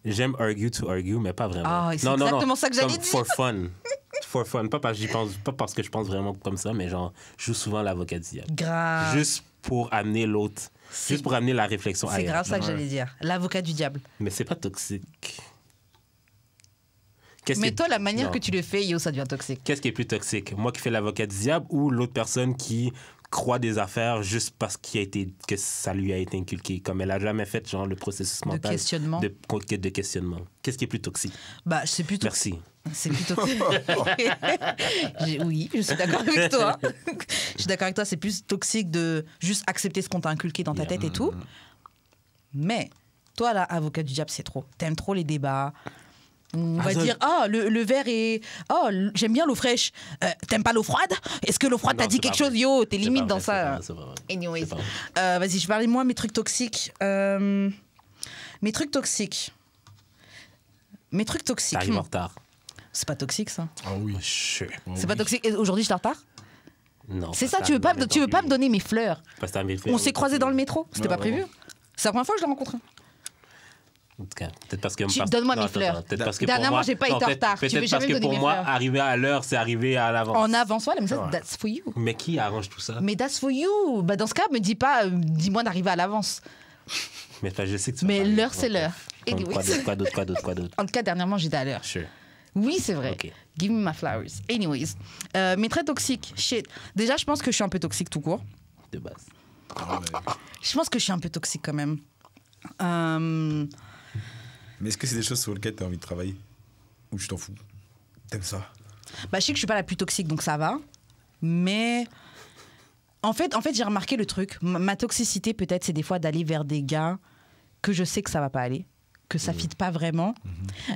J'aime argue to argue, mais pas vraiment. Ah, c'est exactement ça que j'allais Comme dire. For fun. For fun. Pas parce que je pense vraiment comme ça, mais genre, je joue souvent l'avocat du diable. Grave. Juste pour amener l'autre. C'est- Juste pour amener la réflexion C'est ailleurs. grave ça que j'allais dire. L'avocat du diable. Mais c'est pas toxique. Mais toi, la manière Non. que tu le fais, yo, ça devient toxique. Qu'est-ce qui est plus toxique? Moi qui fais l'avocat du diable ou l'autre personne qui croit des affaires juste parce que ça lui a été inculqué, comme elle a jamais fait genre le processus mental questionnement. de questionnement. Qu'est-ce qui est plus toxique? Bah, c'est plutôt. Merci. C'est plutôt. Oui, je suis d'accord avec toi. Je suis d'accord avec toi. C'est plus toxique de juste accepter ce qu'on t'a inculqué dans ta tête et tout. Mais toi, là, avocat du diable, c'est trop. T'aimes trop les débats. On va dire, le verre est... Oh, j'aime bien l'eau fraîche. T'aimes pas l'eau froide? Est-ce que l'eau froide t'a Non, dit c'est quelque pas chose? vrai. Yo, t'es C'est limite pas dans vrai, ça. c'est pas vrai. Anyways. C'est pas vrai. Vas-y, je parlais moi, mes trucs toxiques. Mes trucs toxiques. Mes trucs toxiques. T'arrives en retard. C'est pas toxique, ça. Ah oui. Sure. C'est pas toxique. Et aujourd'hui, je suis en retard? Non. C'est ça, tu veux pas me donner mes fleurs. On s'est croisés dans le métro, c'était pas prévu. C'est la première fois que je l'ai rencontré. En tout cas, peut-être parce que... Donne-moi Non, mes fleurs. attends, peut-être parce que Dernièrement, pour moi... j'ai pas été en peut-être- retard. Tu veux Peut-être jamais parce me que donner pour mes moi, fleurs. arriver à l'heure, c'est arriver à l'avance. En avance, ouais, mais ça, that's for you. Mais qui arrange tout ça? Mais that's for you. Bah, dans ce cas, me dis pas, dis-moi d'arriver à l'avance. Mais je sais que tu vas Mais parler. l'heure, c'est l'heure. Donc, Anyways. Quoi d'autre? En tout cas, dernièrement, j'étais à l'heure. Sure. Oui, c'est vrai. Ok. Give me my flowers. Anyways. Mais très toxique. Shit. Déjà, je pense que je suis un peu toxique tout court. De base. Je pense que je suis un peu toxique quand même. Mais est-ce que c'est des choses sur lesquelles tu as envie de travailler? Ou tu t'en fous? T'aimes ça? Bah, je sais que je suis pas la plus toxique, donc ça va. Mais en fait j'ai remarqué le truc. Ma toxicité, peut-être, c'est des fois d'aller vers des gars que je sais que ça va pas aller, que ça fit pas vraiment.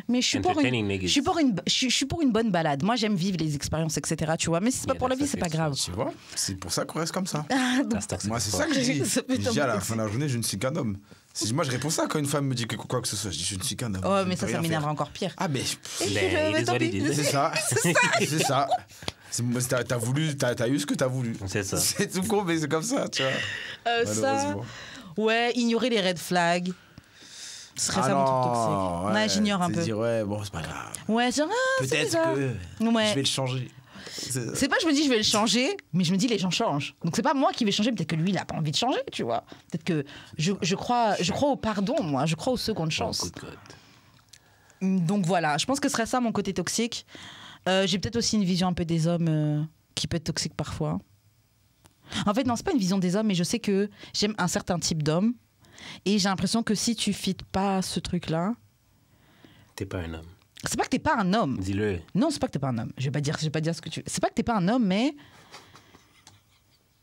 Mais je suis pour Entertaining une, niggas. je suis pour une bonne balade. Moi, j'aime vivre les expériences, etc. Tu vois. Mais si c'est pas Yeah, pour la that's vie, c'est pas okay, grave. Tu vois? C'est pour ça qu'on reste comme ça. That's toxic Moi, as c'est fuck. ça que je dis. Ça peut être Je dis à la toxique. fin de la journée, je ne suis qu'un homme. Moi, je réponds ça quand une femme me dit quoi que ce soit. Je dis, je ne suis qu'un homme. Oh, Je mais ne ça peux rien m'énervera faire. encore pire. Ah, mais Ben, it is what it is. c'est ça. C'est ça. T'as voulu, t'as eu ce que t'as voulu. C'est ça. C'est tout con, mais c'est comme ça, tu vois. Ça, Malheureusement. ouais, ignorer les red flags. Ce serait ça mon truc toxique. Ouais, j'ignore un c'est peu. dire, ouais, bon, c'est pas grave. Ouais, genre, c'est Peut-être bizarre. que Ouais. je vais le changer. C'est pas que je me dis je vais le changer, mais je me dis les gens changent. Donc c'est pas moi qui vais changer, peut-être que lui il a pas envie de changer, tu vois. Peut-être que je crois au pardon, moi, je crois aux secondes chances. Oh, good, good. Donc voilà, je pense que ce serait ça mon côté toxique. J'ai peut-être aussi une vision un peu des hommes qui peut être toxique parfois. En fait non, c'est pas une vision des hommes, mais je sais que j'aime un certain type d'homme et j'ai l'impression que si tu fites pas ce truc-là, T'es pas un homme. c'est pas que t'es pas un homme. Dis-le. Non, c'est pas que t'es pas un homme. Je vais pas dire ce que tu. C'est pas que t'es pas un homme, mais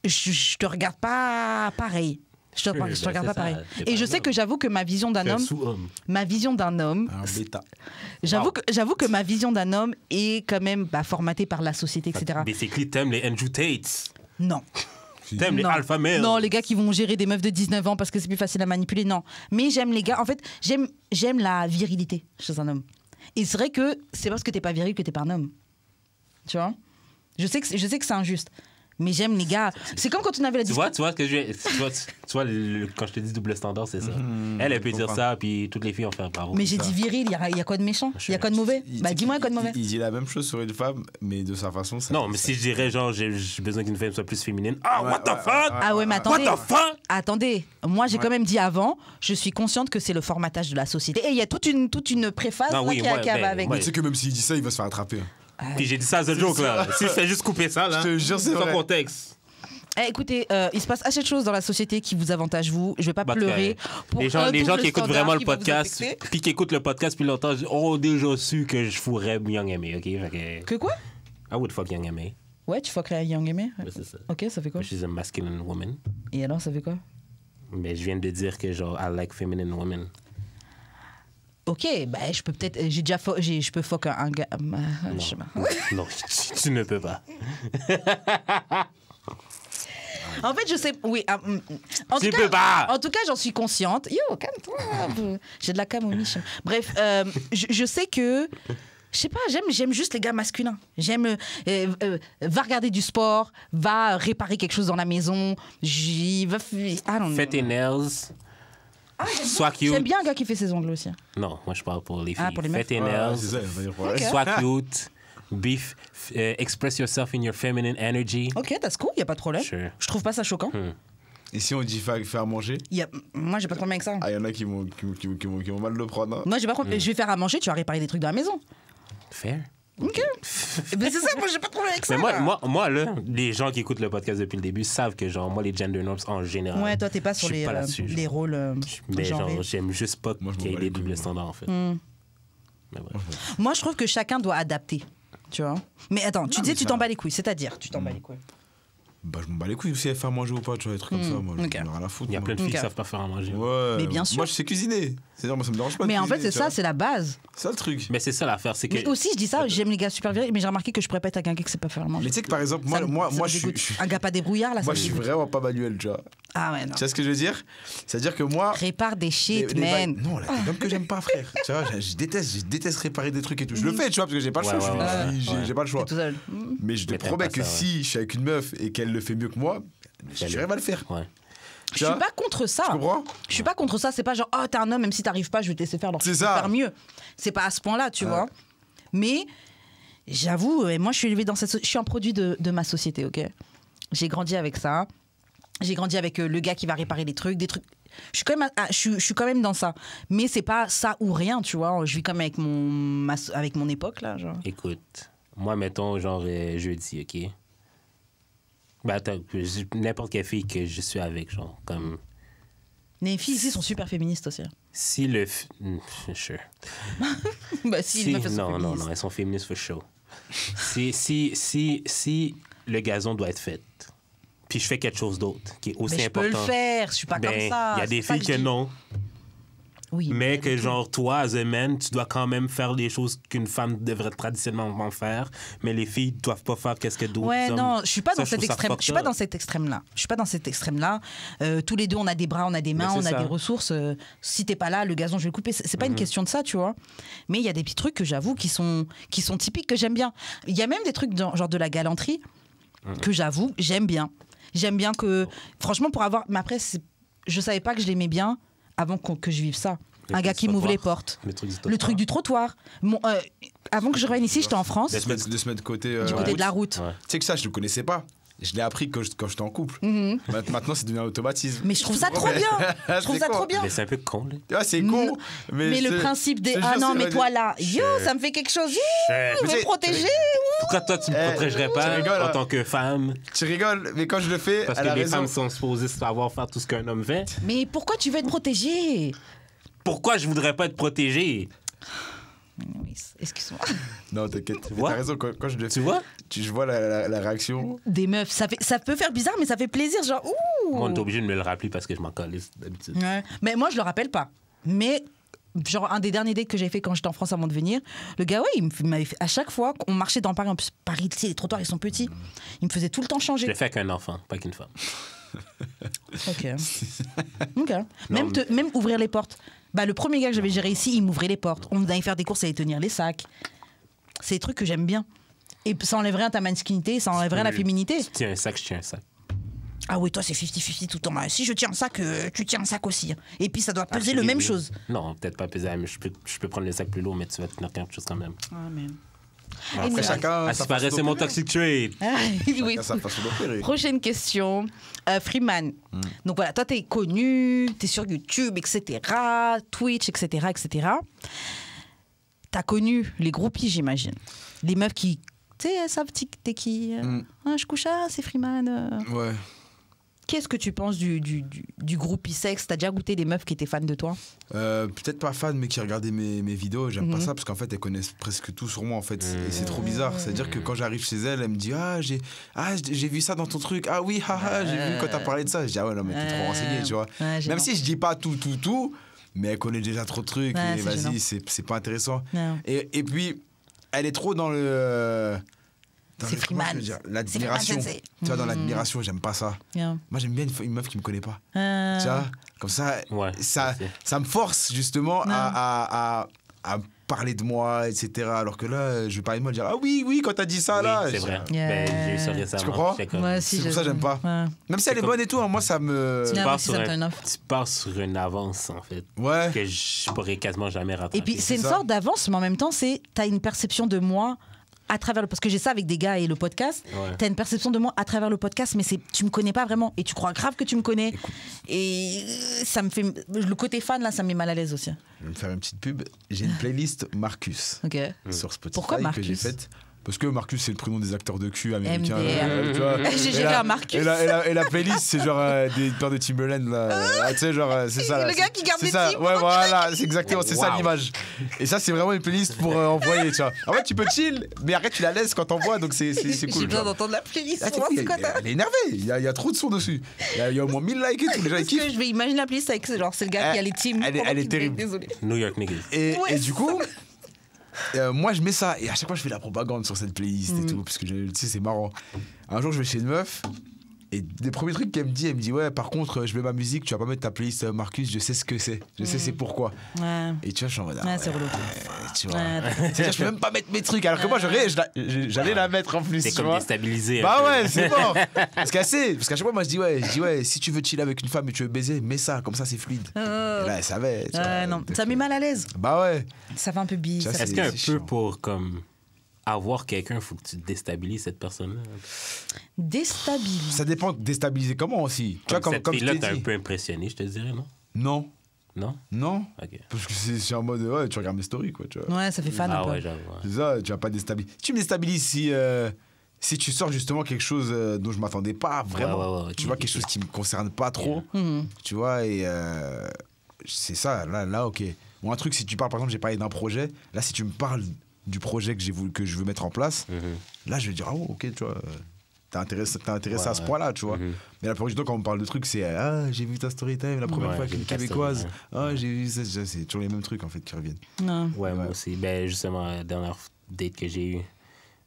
je te regarde pas pareil. Je te Ben, regarde c'est pas pareil. ça, t'es Et pas je un sais homme. que j'avoue que ma vision d'un T'es un homme, sous-homme. ma vision d'un homme, Un bêta. j'avoue que ma vision d'un homme est quand même formatée par la société, etc. Basically, t'aimes les Andrew Tate. Non. T'aimes les Non. alpha males. Non, les gars qui vont gérer des meufs de 19 ans parce que c'est plus facile à manipuler, non. Mais j'aime les gars. En fait, j'aime la virilité chez un homme. Et c'est vrai que c'est parce que t'es pas viril que t'es pas un homme. Tu vois? Je sais que c'est injuste. Mais j'aime les gars. C'est comme quand on avait la Tu discussion. vois ce que quand je te dis double standard, c'est ça. Elle peut dire ça, puis toutes les filles vont faire bravo. Mais j'ai dit viril, il y a quoi de méchant? Il y a quoi de mauvais? Bah dis-moi, il y a quoi de mauvais? Il dit la même chose sur une femme, mais de sa façon. Non, mais si je dirais genre, j'ai besoin qu'une femme soit plus féminine. Ah, what the fuck? Ah ouais, mais attendez. What the fuck? Attendez, moi j'ai quand même dit avant, je suis consciente que c'est le formatage de la société. Et il y a toute une préface Ah là, oui, qui ouais, va ben, avec. ouais. Tu sais que même s'il dit ça, il va se faire attraper. Puis j'ai dit ça à ce joke là. Si je fais juste couper ça là, Je te jure, c'est sans vrai. contexte. Écoutez, il se passe assez de choses dans la société qui vous avantage vous. Je vais pas Bah, pleurer. Pour Les gens un qui double écoutent standard vraiment le qui va vous podcast, affecter. puis qui écoutent le podcast puis longtemps, ont déjà su que je fourrais Young M.A., ok? Fait Que quoi? I would fuck Young M.A. Ouais, tu fuckerais Young Aimé? Ouais, c'est ça. Ok, ça fait quoi? She's a masculine woman. Et alors, ça fait quoi? Mais je viens de dire que genre, I like feminine women. Ok, bah je peux peut-être. Je peux fuck un gars. Je sais pas. Non, tu ne peux pas. En fait, je sais. Oui. En Tu tout peux cas, pas. En tout cas, j'en suis consciente. Yo, calme-toi. J'ai de la camomille. Bref, je sais que. Je sais pas, j'aime juste les gars masculins. J'aime. Va regarder du sport, va réparer quelque chose dans la maison. Fais tes nails. Sois cute. J'aime bien un gars qui fait ses ongles aussi. Non, moi je parle pour les filles. Ah, pour les Fais meufs. tes Ouais, nails. c'est ça, il va dire pour elle. Ok. Sois cute. Beef. Express yourself in your feminine energy. Ok, that's cool, y a pas de problème. Sure. Je trouve pas ça choquant. Et si on dit faire à manger, Moi, j'ai pas de problème avec ça. il y en a qui vont mal le prendre. Hein. Moi, j'ai pas de problème. Je vais faire à manger, tu vas réparer des trucs dans la maison. Fair. Ok. Mais c'est ça, moi, j'ai pas de problème avec ça. Mais moi, là, les gens qui écoutent le podcast depuis le début savent que, genre, moi, les gender norms en général. Ouais, toi, t'es pas sur je suis les, pas là-dessus, genre. les rôles Mais genrés. genre, j'aime juste pas Moi, je qu'il y ait m'en bats des les couilles, doubles moi. standards, en fait. Hmm. Mais bref. Moi, je trouve que chacun doit adapter. Tu vois. Mais attends, tu Non, disais mais tu ça- t'en bats les couilles, c'est-à-dire tu t'en bats les couilles. Bah, je m'en bats les couilles si elle fait à manger ou pas, tu vois, des trucs comme ça. Moi, ok. j'en ai rien à foutre. Il y a moi. plein de filles Ok. qui savent pas faire à manger. Ouais. Mais bien sûr. Moi, je sais cuisiner. C'est-à-dire, moi, ça me dérange pas. de Mais en fait, cuisiner, c'est tu ça, vois. c'est la base. C'est ça le truc. Mais c'est ça l'affaire, c'est que. Mais aussi, je dis ça, j'aime les gars super virils, mais j'ai remarqué que je pourrais pas être avec un gars qui sait pas faire à manger. Mais tu sais que par exemple, moi, Ça me- moi, ça moi, me je dégoûte. suis. Un gars pas débrouillard, là, ça Moi, me je suis dégoûte. vraiment pas manuel, tu vois. Ah ouais, non. Tu vois ce que je veux dire? C'est-à-dire que moi. Répare des shit, les man. non, là, t'es l'homme que j'aime pas, frère. Tu vois, je déteste réparer des trucs et tout. Je le fais, tu vois, parce que j'ai pas le choix. Ouais, ouais, j'ai pas le choix. T'es tout seul. Mais je te Mais t'aimes promets pas que ça, ouais. si je suis avec une meuf et qu'elle le fait mieux que moi, j'arrive à le faire. Ouais. Je suis pas contre ça. Tu comprends? Je suis pas contre ça. C'est pas genre, oh, t'es un homme, même si t'arrives pas, je vais te laisser faire. Alors, C'est je peux ça. faire mieux. C'est pas à ce point-là, tu Ouais. vois. Mais j'avoue, moi, je suis élevée dans je suis un produit de ma société, ok. J'ai grandi avec ça. J'ai grandi avec le gars qui va réparer des trucs. Je suis quand même, je suis quand même dans ça. Mais c'est pas ça ou rien, tu vois. Je vis quand même avec mon époque, là. Genre. Écoute, moi, mettons, genre, jeudi, OK? Ben, attends, n'importe quelle fille que je suis avec, genre, comme. Les filles ici sont super féministes aussi. Si le. Sure. Bah, si, les meufs, elles sont non, féministes. non, elles sont féministes for sure. Si le gazon doit être fait, puis je fais quelque chose d'autre qui est aussi Mais je peux important. le faire, je suis pas ben, comme ça. il y a c'est des ça filles je que dis. non. Oui, Mais que, genre, toi, as a man, tu dois quand même faire les choses qu'une femme devrait traditionnellement faire. Mais les filles doivent pas faire qu'est-ce que d'autres Ouais, hommes. non, je suis pas Ça, dans je cet trouve ça extrême. Je suis fucked pas up. dans cet extrême-là. Je suis pas dans cet extrême-là. Tous les deux, on a des bras, on a des mains, Mais on c'est a ça. des ressources. Si t'es pas là, le gazon, je vais le couper. C'est pas une question de ça, tu vois. Mais il y a des petits trucs que j'avoue qui sont typiques que j'aime bien. Il y a même des trucs genre de la galanterie que j'avoue j'aime bien. J'aime bien que, franchement, pour avoir. Mais après, je savais pas que je l'aimais bien avant que je vive ça. Le Un gars truc qui du m'ouvre les trottoir. portes. Le truc du trottoir. Avant que je revienne ici, j'étais en France, De se mettre de côté. du côté de la route. Ouais. Tu sais que ça, je le connaissais pas. Je l'ai appris quand j'étais en couple. Maintenant, c'est devenu un automatisme. Mais je trouve ça trop bien. Je trouve ça trop bien. Mais c'est un peu con, là. Tu vois, c'est con. Mais le principe des ah non, mais toi là, yo, ça me fait quelque chose. Ouh, il Mais veut me tu- protéger. Pourquoi toi, tu me Eh, protégerais tu pas rigoles, en hein. tant que femme? Tu rigoles, mais quand je le fais, Parce elle que a les raison. femmes sont supposées savoir faire tout ce qu'un homme fait. Mais pourquoi tu veux être protégé? Pourquoi je voudrais pas être protégé? Oui, excuse-moi. Non, t'inquiète. Mais vois? t'as raison, quand je le Tu fais, vois? je vois la réaction. Des meufs, ça peut faire bizarre, mais ça fait plaisir, genre ouh. Moi, on est obligé de me le rappeler parce que je m'en calisse d'habitude. Ouais. Mais moi, je le rappelle pas. Mais genre un des derniers dates que j'ai fait quand j'étais en France avant de venir, le gars, ouais, il m'avait fait à chaque fois qu'on marchait dans Paris, en plus Paris, tu sais, les trottoirs ils sont petits, il me faisait tout le temps Je changer. le fais avec un enfant, pas qu'une femme. Ok. Ok. Même ouvrir les portes. Bah, le premier gars que j'avais géré ici, il m'ouvrait les portes. On allait faire des courses, il allait tenir les sacs. C'est des trucs que j'aime bien. Et ça enlève rien à ta masculinité, ça enlève rien à la féminité. Tu tiens un sac, je tiens un sac. Ah oui, toi, c'est 50-50 tout le temps. Si je tiens un sac, tu tiens un sac aussi. Et puis, ça doit peser le même chose. Non, peut-être pas peser, mais je peux prendre le sac plus lourd, mais tu vas tenir quelque chose quand même. Ah, mais... Après, chacun. Ah, c'est pareil, c'est mon toxic trait. Oui. Sa façon d'opérer. Prochaine question. Freeman. Donc voilà, toi, t'es connu, t'es sur YouTube, etc., Twitch, etc., etc. T'as connu les groupies, j'imagine. Les meufs qui, tu sais, elles savent t'es qui. Ah, je couche, c'est Freeman. Ouais. Qu'est-ce que tu penses du groupie sexe? T'as déjà goûté des meufs qui étaient fans de toi? Peut-être pas fan, mais qui regardaient mes vidéos. J'aime pas ça parce qu'en fait, elles connaissent presque tout sur moi. En fait. Et c'est trop bizarre. C'est-à-dire que quand j'arrive chez elle, elle me dit j'ai vu ça dans ton truc. Ah oui, j'ai vu quand t'as parlé de ça. Je dis ah ouais, non, mais t'es trop renseigné, tu vois. Même si je dis pas tout, mais elle connaît déjà trop de trucs. Et vas-y, c'est pas intéressant. Et puis, elle est trop dans le. C'est Freeman. L'admiration. Tu vois, dans l'admiration, j'aime pas ça. Moi, j'aime bien une meuf qui me connaît pas. Tu vois, comme ça, ça me force justement à parler de moi, etc. Alors que là, je vais parler de moi et dire ah oui, quand t'as dit ça là. C'est vrai. J'ai eu ça récemment. Tu comprends? C'est pour ça que j'aime pas. Même si elle est bonne et tout, moi, ça me. Tu pars sur une avance, en fait. Ouais. Que je pourrais quasiment jamais rattraper. Et puis, c'est une sorte d'avance, mais en même temps, t'as une perception de moi. À travers parce que j'ai ça avec des gars et le podcast, t'as une perception de moi à travers le podcast, mais tu me connais pas vraiment et tu crois grave que tu me connais. Écoute. Et ça me fait le côté fan là, ça me met mal à l'aise aussi. Je vais me faire une petite pub. J'ai une playlist Marcus sur Spotify. Pourquoi Marcus? Que j'ai faite. Parce que Marcus, c'est le prénom des acteurs de cul américains. J'ai géré un Marcus. Et la playlist, c'est genre des paires de Timberland. Là. Tu sais, genre, c'est ça. Là, le gars qui garde les ça. types. Ouais, voilà, c'est exactement, c'est ça l'image. Et ça, c'est vraiment une playlist pour envoyer, tu vois. En fait, tu peux chill, mais après, tu la laisses quand t'envoies, donc c'est cool. J'ai besoin d'entendre la playlist. Elle est énervée, il y a trop de sons dessus. Il y a au moins 1000 likes et tout, les gens ils kiffent. Je vais imaginer la playlist avec genre, c'est le gars qui a les teams. Elle est terrible. Désolé. New York niggas. Et du coup. Moi je mets ça et à chaque fois je fais la propagande sur cette playlist et tout parce que tu sais c'est marrant. Un jour je vais chez une meuf et des premiers trucs qu'elle me dit ouais par contre je mets ma musique, tu vas pas mettre ta playlist Marcus, je sais ce que c'est, je sais c'est pourquoi. Et tu vois je suis en mode c'est relou. Tu vois. C'est-à-dire je peux même pas mettre mes trucs alors que moi j'allais la mettre en plus. C'est comme déstabilisé. Bah ouais c'est mort. Parce qu'à chaque fois moi je dis ouais si tu veux chiller avec une femme et tu veux baiser mets ça comme ça c'est fluide. Et là elle savait. Non ça met mal à l'aise. Bah ouais. Ça fait un peu bise. Est-ce qu'un peu pour comme avoir quelqu'un, il faut que tu déstabilises cette personne-là. Déstabiliser. Ça dépend de déstabiliser comment aussi. Tu vois, comme cette fille-là, t'es un peu impressionné, je te dirais, non? Non. Non? Non. Okay. Parce que c'est en mode, ouais, tu regardes mes stories, quoi. Tu vois. Ouais, ça fait fan un peu. Ouais, j'avoue. C'est ça, tu vas pas déstabiliser. Tu me déstabilises si tu sors justement quelque chose dont je m'attendais pas vraiment. Tu vois, quelque chose qui me concerne pas trop. Tu vois, et c'est ça, là, ok. Ou un truc, si tu parles, par exemple, j'ai parlé d'un projet, là, si tu me parles du projet que je veux mettre en place, là je vais dire ok tu vois t'es intéressé à ce point là tu vois. Mais la plupart du temps quand on me parle de trucs c'est j'ai vu ta story time la première fois avec une québécoise, j'ai vu ça, c'est toujours les mêmes trucs en fait qui reviennent. Moi aussi, ben justement la dernière date que j'ai eue,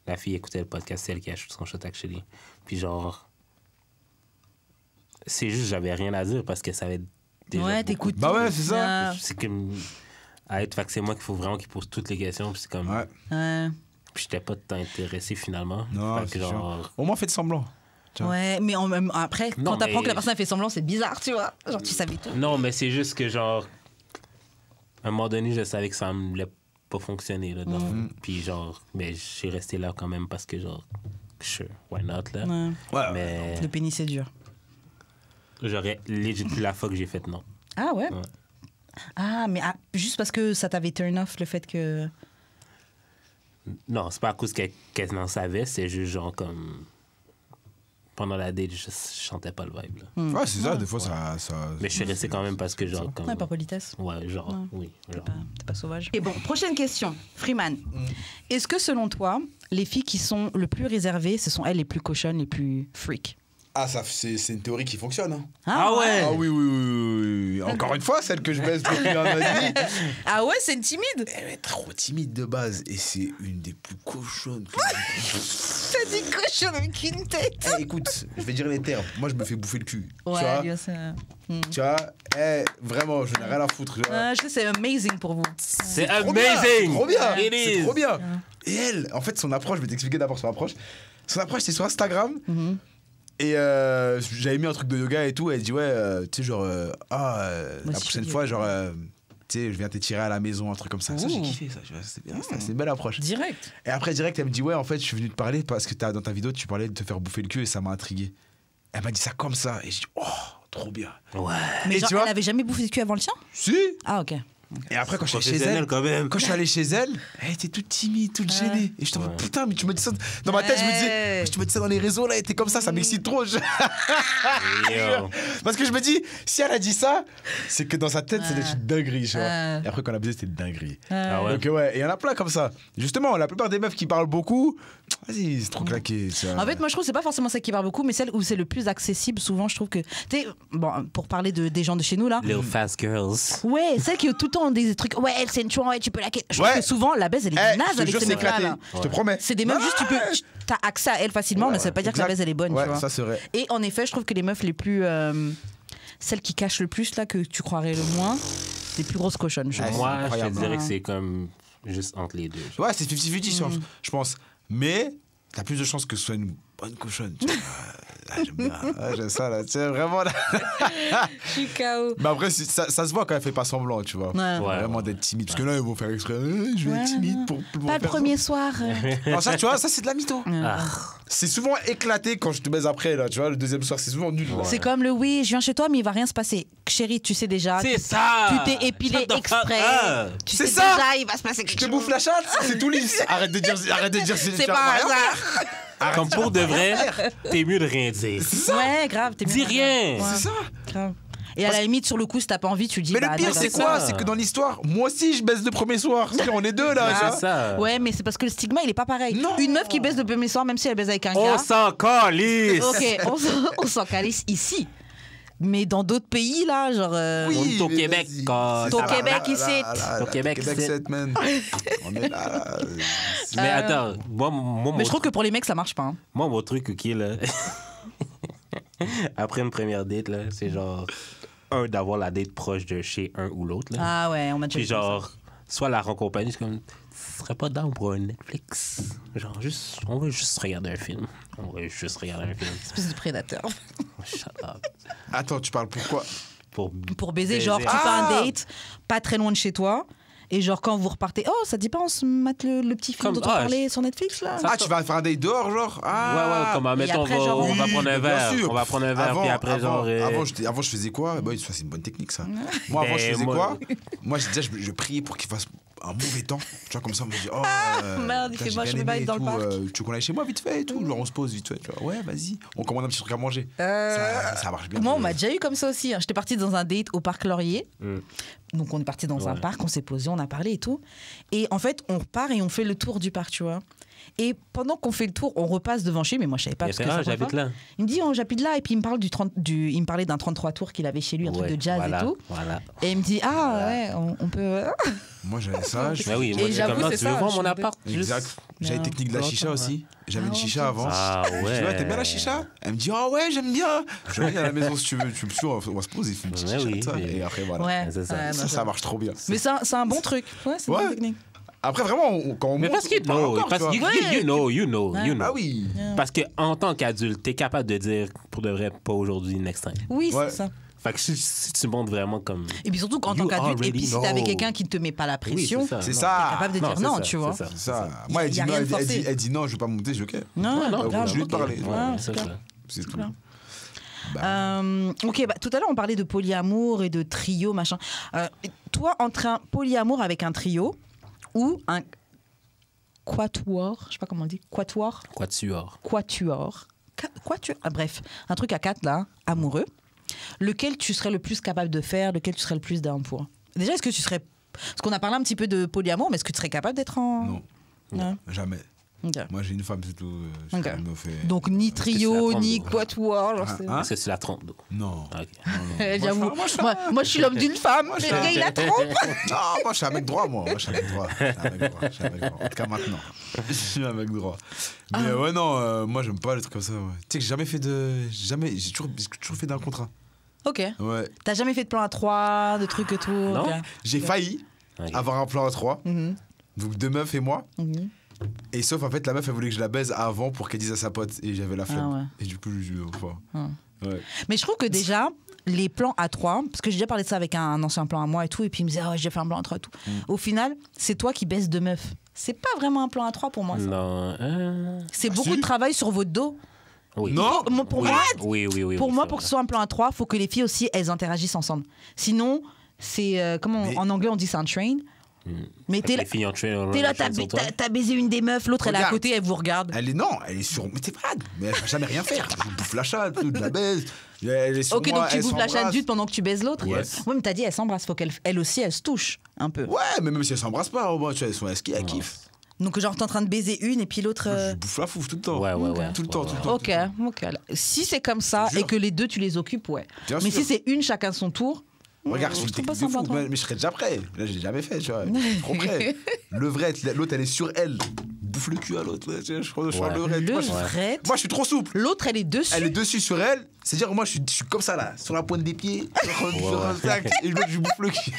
la fille écoutait le podcast, c'est elle qui a shooté son shot actually, puis genre c'est juste j'avais rien à dire parce qu'elle savait déjà t'écoutes. Bah ouais c'est ça. C'est comme fait que c'est moi qu'il faut vraiment qu'il pose toutes les questions. Puis c'est comme. Puis j'étais pas tant intéressé finalement. Non, fait que genre... Au moins, faites semblant. Ouais, mais après, quand t'apprends que la personne a fait semblant, c'est bizarre, tu vois. Genre, tu savais tout. Non, mais c'est juste que, genre, à un moment donné, je savais que ça me voulait pas fonctionner. Là, puis genre, mais j'ai resté là quand même parce que, genre, sure, why not, là. Mais... Le pénis, c'est dur. J'aurais legit la fois que j'ai fait non. Ah ouais? Ah, mais juste parce que ça t'avait turn off le fait que... Non, c'est pas à cause qu'elle n'en savait, c'est juste genre comme... Pendant la date, je chantais pas le vibe. Là. Ouais, c'est ça, des fois ça... Mais je suis resté quand même parce que genre... Comme... Ouais, par politesse. Ouais, genre, oui. Genre. T'es pas sauvage. Et bon, prochaine question. Freeman, est-ce que selon toi, les filles qui sont le plus réservées, ce sont elles les plus cochonnes, les plus freaks? Ah, c'est une théorie qui fonctionne. Hein. Ah ouais. Ah oui. Encore une fois, celle que je baisse depuis un an et demi. Ah ouais, c'est une timide. Elle est trop timide de base. Et c'est une des plus cochonnes. T'as dit cochon avec une tête. Écoute, je vais dire les termes. Moi, je me fais bouffer le cul. Ouais, tu vois, bien sûr. tu vois vraiment, je n'ai rien à foutre. Tu vois. Je sais, c'est amazing pour vous. C'est Trop bien, amazing. trop bien. It C'est is. trop bien. Et elle, en fait, son approche, je vais t'expliquer d'abord son approche. Son approche, c'est sur Instagram. Et j'avais mis un truc de yoga et tout. Elle dit, ouais, tu sais, genre, la prochaine fois, genre, tu sais, je viens t'étirer à la maison, un truc comme ça. Ça, j'ai kiffé, ça. C'est bien, c'est une belle approche. Direct. Et après, direct, elle me dit, ouais, en fait, je suis venu te parler parce que dans ta vidéo, tu parlais de te faire bouffer le cul et ça m'a intrigué. Elle m'a dit ça comme ça. Et j'ai dit, oh, trop bien. Ouais. Mais Et genre, tu vois, elle avait jamais bouffé le cul avant le tien? si. Ah, ok. Et après, quand je suis allé chez Professionnel elle, quand même. quand je suis allé chez elle, elle était toute timide, toute gênée. Et je t'en putain, mais tu me dis ça. Dans ma tête, je me disais, mais tu me dis ça dans les réseaux, là, elle était comme ça m'excite trop. Yo. Parce que je me dis, si elle a dit ça, c'est que dans sa tête, c'est une dinguerie, tu vois. Et après, quand on a baisé, c'était une dinguerie. Ah ouais. Donc, ouais, et il y en a plein comme ça. Justement, la plupart des meufs qui parlent beaucoup, vas-y, c'est trop claqué. Ça. En fait, moi, je trouve que c'est pas forcément celle qui parle beaucoup, mais celle où c'est le plus accessible. Souvent, je trouve que. Tu sais, bon, pour parler des gens de chez nous, là. Little fast girls. Ouais, celle qui tout le temps ont des trucs. Ouais, elle, c'est une chouin, ouais, tu peux la. Je trouve Ouais. que souvent, la baise, elle est Eh, naze je te avec jure, ces c'est mecs-là. éclaté. Là. Je te promets. C'est des meufs, juste, t'as accès à elle facilement, mais ça veut pas dire que la Exact. baise, elle est bonne, Ouais, tu vois. ça, c'est vrai. Et en effet, je trouve que les meufs les plus. Celles qui cachent le plus, là, que tu croirais le moins, les plus grosses cochonnes, je Ouais, pense. Moi, je te incroyable. dirais que c'est comme juste entre les deux. Ouais, c'est 50-50, je pense. Mais t'as plus de chances que ce soit une bonne cochonne. Tu vois. J'aime bien. J'aime ça, là. Tu sais, vraiment, là. Je suis KO. Mais après, ça se voit quand elle fait pas semblant, tu vois. Ouais. Vraiment d'être timide. Parce que là, ils vont faire exprès. Je vais être timide pour Pas le faire premier soir. ça. Non, ça, tu vois, ça, c'est de la mytho. Ah. C'est souvent éclaté quand je te baise après, là. Tu vois, le deuxième soir, c'est souvent nul. là. C'est comme le oui, je viens chez toi, mais il va rien se passer. Chérie, tu sais déjà. C'est ça. Tu t'es épilé Shut the fuck exprès. up. Tu C'est sais ça. déjà, il va se passer Je quelque te chose. bouffe la chatte, c'est tout lisse. Arrête de dire C'est pas un hasard. Comme pour de vrai, t'es mieux de rien dire. Ouais, grave. T'es Dis bien. rien. Ouais, C'est ça. grave. Et à la limite, sur le coup, si t'as pas envie, tu dis. Mais bah, le pire, non, c'est d'accord. quoi? ça. C'est que dans l'histoire, moi aussi, je baise le premier soir. C'est-à-dire, on est deux, là. tu vois. C'est ça. Ouais, mais c'est parce que le stigma, il est pas pareil. Non. Une meuf qui baise le premier soir, même si elle baise avec un On gars. s'en calisse. Ok, on s'en calisse ici. Mais dans d'autres pays, là, genre. On est au mais Québec, vas-y. quand- Au Québec, ici. Au Québec, Québec c'est- 7, man. On est là. Mais attends, moi, Mais je trouve que pour les mecs, ça marche pas. Hein. moi, mon truc, OK, là... Après une première date, là, c'est genre... d'avoir la date proche de chez un ou l'autre, là. Ah ouais, on m'a déjà Puis dit ça. genre, soit la rencompagner, c'est comme... Tu serais pas down pour un Netflix? Genre, juste... On va juste regarder un film. Espèce de prédateur. Shut up. Attends, tu parles pourquoi? Pour baiser, genre, tu fais un date pas très loin de chez toi. Et genre, quand vous repartez, oh, ça te dit pas, on se mate le petit film Comme- dont on parlait sur Netflix, là? Ah, tu vas faire un date dehors, genre? Ah. Ouais, comme, admettons, après, genre, on va oui, prendre un bien verre. sûr. On va prendre un verre, puis après, genre... Avant, je faisais quoi? Bah, ça, c'est une bonne technique, ça. Moi, avant, je Mais faisais moi- quoi? Moi, je priais pour qu'il fasse un mauvais temps. Tu vois, comme ça, on me dit, oh, merde, il putain, fait j'ai moche, bien je vais pas aimé être dans et le tout, parc. tu veux qu'on aille chez moi vite fait et tout? Genre, on se pose vite fait. Tu vois, ouais, vas-y. On commande un petit truc à manger. Ça marche bien. Moi, on m'a déjà eu comme ça aussi. Hein. J'étais partie dans un date au parc Laurier. Mm. Donc, on est parti dans un parc, on s'est posé, on a parlé et tout. Et en fait, on repart et on fait le tour du parc, tu vois. Et pendant qu'on fait le tour, on repasse devant chez lui, mais moi, je savais pas. Il a Parce fait, que ah, ça j'habite prend pas. là. Il me dit, oh, j'habite là. Et puis, il me, parle il me parlait d'un 33 tours qu'il avait chez lui, un truc de jazz voilà, et tout. Voilà. Et il me dit, ah ouais, on peut. Moi, j'avais ça. Ben oui, moi, Et j'ai j'avoue, comme, non, c'est tu veux ça, voir je mon suis appart? Exact. J'avais Non. technique de la chicha aussi. J'avais une chicha avant. Ah Je dis, ouais. t'aimes bien la chicha? Elle me dit, ah ouais, j'aime bien. Je viens à la maison si tu veux. Tu me suis, on va se poser, une petite Ouais, chicha, oui, ça. mais- Et après, voilà. Ouais, c'est ça. ouais, non, Ça marche trop bien. Mais c'est un bon truc. Ouais, c'est une Ouais. bonne technique. Après, vraiment, quand on Mais monte, parce qu'il on parle know, encore, parce tu que vois. you know. Ah oui. Parce qu'en tant qu'adulte, t'es capable de dire, pour de vrai, pas aujourd'hui, next time. Oui, Ouais. c'est ça. Fait que si tu montres vraiment comme... Et puis surtout, qu'en tant You qu'adulte, et already puis si know. t'es avec quelqu'un qui ne te met pas la pression, ça. C'est Non. ça. capable de Non, dire c'est non, ça, tu vois. c'est ça. C'est ça. Y Moi, a elle dit rien non, de forcé. elle dit non, je vais pas monter, je dis ok. Non, non, grave. je vais lui parler. Ouais, c'est clair. ça. C'est tout. clair. Ok, bah, tout à l'heure on parlait de polyamour et de trio, machin. Toi, entre un polyamour avec un trio ou un quatuor, je sais pas comment on dit, quatuor, bref, un truc à quatre là, amoureux, lequel tu serais le plus capable de faire, lequel tu serais le plus down pour? Déjà, est-ce que tu serais, parce qu'on a parlé un petit peu de polyamour, mais est-ce que tu serais capable d'être en... Non. Non. Jamais. Ok. Moi, j'ai une femme, c'est tout. Ok. Elle me fait... Donc ni trio, c'est ni la quatuor. Genre, c'est... Hein? Est-ce que c'est la trompe d'eau? Non. Ok. J'avoue, moi, je suis l'homme d'une femme. Le gars, il a trompe. Non, moi, je suis un mec droit, moi. Je suis un mec droit. En tout cas, maintenant. Je suis un mec droit. Mais ouais, non, moi, j'aime pas les trucs comme ça. Ouais. Tu sais que j'ai jamais fait de... J'ai toujours fait d'un contrat. Ok. Ouais. T'as jamais fait de plan à 3, de trucs et tout? Non. Ok. J'ai failli avoir un plan à 3. Donc 2 meufs et moi. Et sauf en fait, la meuf, elle voulait que je la baise avant pour qu'elle dise à sa pote. Et j'avais la flemme. Ouais. Et du coup, je lui ai ouais. Mais je trouve que déjà, les plans à 3, parce que j'ai déjà parlé de ça avec un ancien plan à moi et tout, et puis il me disait, oh, j'ai fait un plan à 3 et tout. Au final, c'est toi qui baises 2 meufs. C'est pas vraiment un plan à 3 pour moi. Ça. Non. C'est beaucoup de travail sur votre dos. Oui. Non. Pour Oui. moi, Oui, pour oui, moi, c'est pour que vrai. ce soit un plan à 3, il faut que les filles aussi, elles interagissent ensemble. Sinon, c'est, en anglais, on dit c'est un train. Mais t'es là, Les filles en train, t'es là, t'as baisé une des meufs, l'autre elle est à Regarde. côté, elle vous regarde. Elle est sur. Mais t'es malade. Mais elle va jamais rien faire. Je bouffe la chatte, de la baise. Elle est sur Ok, moi, donc tu elle bouffes la s'embrasse. chatte d'huile pendant que tu baises l'autre. Yes. Ouais, mais t'as dit elle s'embrasse, faut qu'elle aussi elle se touche un peu. Ouais, mais même si elle s'embrasse pas, au moins, tu vois, elle kiffe. Donc genre t'es en train de baiser une et puis l'autre. Je bouffe la fouf tout le temps. Ouais. Tout le temps, tout le temps. Ok, ok. Si c'est comme ça Je te et jure. que les deux tu les occupes, ouais. Bien Mais sûr. si c'est une chacun son tour. Regarde, je je suis trouve pas technique de ça fou, important. mais je serais déjà prêt. Là, j'ai jamais fait, tu vois. Je suis trop prêt. Levrette, l'autre, elle est sur elle. Bouffe le cul à l'autre. Ouais, tu vois, je crois Ouais. levrette. Levrette. Moi, je suis trop souple. L'autre elle est dessus. Elle est dessus sur elle. C'est-à-dire, moi, je suis comme ça, là, sur la pointe des pieds, sur un sac, et l'autre, je lui bouffe le cul.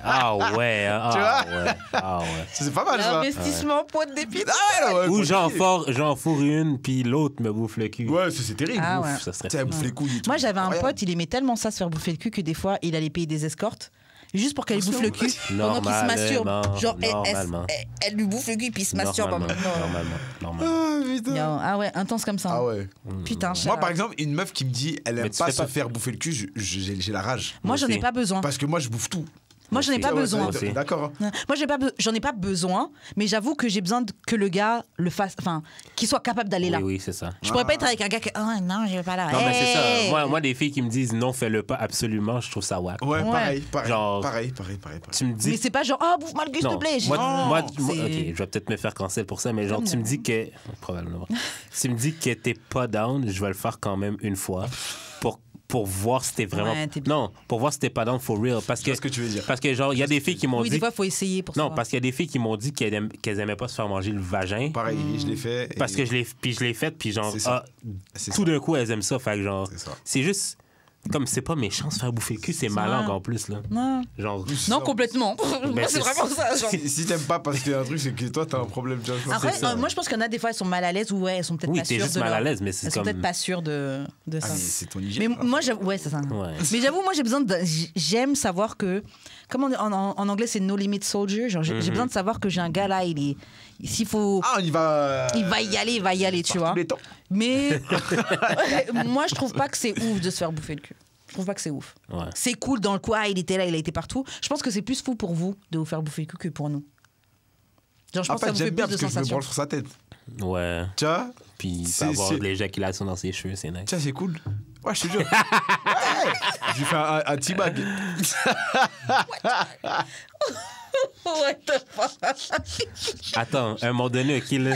Ah ouais. Tu vois Ah ouais. C'est pas mal, ça. L'investissement pointe des pieds. Ah, ouais, Ou ouais, j'en fourre une, puis l'autre me bouffe le cul. Ouais, c'est terrible. Ah ouais. Ouf, ça serait Tu sais, elle bouffe les couilles et tout. Moi j'avais un Incroyable. pote, il aimait tellement ça se faire bouffer le cul que des fois il allait payer des escortes. Juste pour qu'elle lui bouffe le cul pendant qu'il se masturbe. Genre, elle lui bouffe le cul puis il se masturbe. Normalement. Ah, putain. Ah ouais, intense comme ça. Ah ouais. Putain, Moi, par exemple, une meuf qui me dit elle Mais aime tu pas fais se pas- faire bouffer le cul, j'ai la rage. Moi j'en ai aussi. pas besoin. Parce que moi, je bouffe tout. Moi j'en ai pas Ouais, besoin. aussi. D'accord. hein. Moi j'en ai pas besoin, mais j'avoue que j'ai besoin que le gars le fasse, enfin, qu'il soit capable d'aller là. Oui, c'est ça. Je pourrais pas être avec un gars qui oh non, je vais pas là. Non, mais c'est Hey! ça. Moi, des filles qui me disent non, fais-le pas absolument, je trouve ça wack. Ouais, Ouais. pareil. Tu me dis. Mais c'est pas genre oh bouffe-moi le cul s'il te Non, plaît. moi, c'est- ok, je vais peut-être me faire cancel pour ça, mais genre, tu me dis que. Probablement. Tu me dis que t'es pas down, je vais le faire quand même une fois pour voir si t'es vraiment. Ouais, t'es- Non, pour voir si t'es pas down for real. Parce Je vois que, ce que tu veux dire. parce que, genre, il y a des filles qui m'ont Oui, dit. des fois il faut essayer pour Non, savoir. parce qu'il y a des filles qui m'ont dit qu'elles aimaient pas se faire manger le vagin. Pareil, je l'ai fait. et- Parce que je l'ai fait, puis genre, C'est ça. C'est tout ça. d'un coup, elles aiment ça. Fait que genre, C'est ça. c'est juste. Comme c'est pas méchant se faire bouffer le cul, c'est malin en plus, là. Non, Genre. non complètement. Moi c'est c'est- vraiment ça. Genre. Si t'aimes pas parce qu'il y a un truc, c'est que toi, t'as un problème. tu vois. Après, ça. moi je pense qu'il y en a des fois elles sont mal à l'aise ou ouais elles sont peut-être Oui, pas t'es sûres juste de mal à leur- l'aise, mais c'est elles sont comme- peut-être pas sûres de Ah, ça. mais c'est ton Mais hygiène. moi, ouais, c'est ça. Ouais. Mais j'avoue, moi, j'ai besoin de. J'aime savoir que. Comme en anglais, c'est no limit soldier. Genre, j'ai besoin de savoir que j'ai un gars là, s'il faut. Ah, on y va. Il va y aller, tu vois. Tous les temps. Mais moi, je trouve pas que c'est ouf de se faire bouffer le cul. Je trouve pas que c'est ouf. Ouais. C'est cool dans le coin, il était là, il a été partout. Je pense que c'est plus fou pour vous de vous faire bouffer le cul que pour nous. Genre, je En pense que ça fait, vous fait j'aime bien plus de parce que je me sensations. branle sur sa tête. Ouais. Tu vois Puis il C'est- peut avoir c'est- de l'éjaculation dans ses cheveux, c'est nice. Tiens, c'est cool. Ouais, je te jure. Ouais. Je lui fais un T-bag. What the fuck? Attends, à un moment donné, ok, là,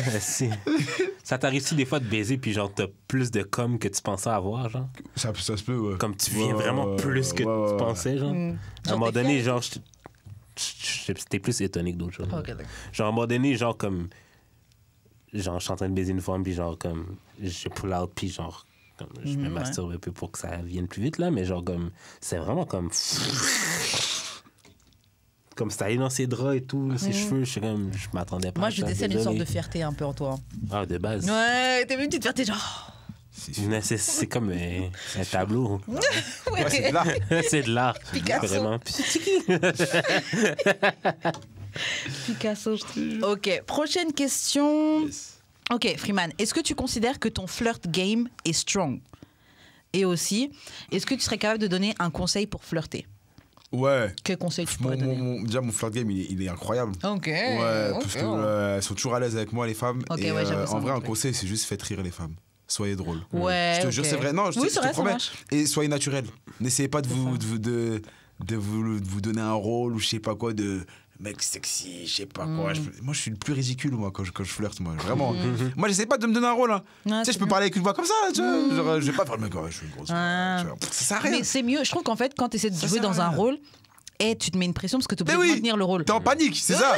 ça t'arrive-tu des fois de baiser puis genre t'as plus de com que tu pensais avoir, genre? Ça se peut, ouais. Comme tu viens Ouais, vraiment ouais, plus que ouais, tu ouais. pensais, genre? À un Genre, moment t'es donné, fier? genre, t'es plus étonné que d'autres choses. Ok, d'accord. Genre, à un moment donné, genre, comme. Genre, je suis en train de baiser une femme, puis genre, comme. Je pull out, puis genre. Comme, je me masturbe un peu pour que ça vienne plus vite, là, mais genre, comme. C'est vraiment comme. Comme c'est allé dans ses draps et tout, ses cheveux, je suis comme. Je m'attendais pas Moi, à je ça, décèle une sorte désolé. de fierté un peu en toi. Ah, de base. Ouais, t'as vu une petite fierté, genre. Mais c'est comme un tableau. Ouais, c'est de l'art. C'est de l'art. Picasso. Vraiment. Picasso. Ok, prochaine question. Ok, Freeman, est-ce que tu considères que ton flirt game est strong? Et aussi, est-ce que tu serais capable de donner un conseil pour flirter? Ouais. Quel conseil tu pourrais donner? Déjà, mon flirt game, il est incroyable. Ok. Ouais, ok. parce elles sont toujours à l'aise avec moi, les femmes. Ok, et ouais, j'avoue, ça en vrai, me un plaît. conseil, c'est juste faites rire les femmes. Soyez drôle. Ouais, Je te jure, ok. c'est vrai. Non, je Oui, te c'est vrai, ça promets. marche. Et soyez naturel. N'essayez pas de vous donner un rôle ou je sais pas quoi, de mec sexy, je sais pas quoi. Moi, je suis le plus ridicule, moi, quand je flirte, moi. Vraiment. Moi, j'essaie pas de me donner un rôle. Hein. Ouais, tu sais, je peux parler avec une voix comme ça, tu vois. Genre, je vais pas faire le mec, je suis une grosse. Tu vois. Ça sert à rien. Mais c'est mieux. Je trouve qu'en fait, quand tu essaies de jouer dans un rôle, tu te mets une pression parce que tu es obligé de maintenir le rôle. T'es en panique, c'est ça.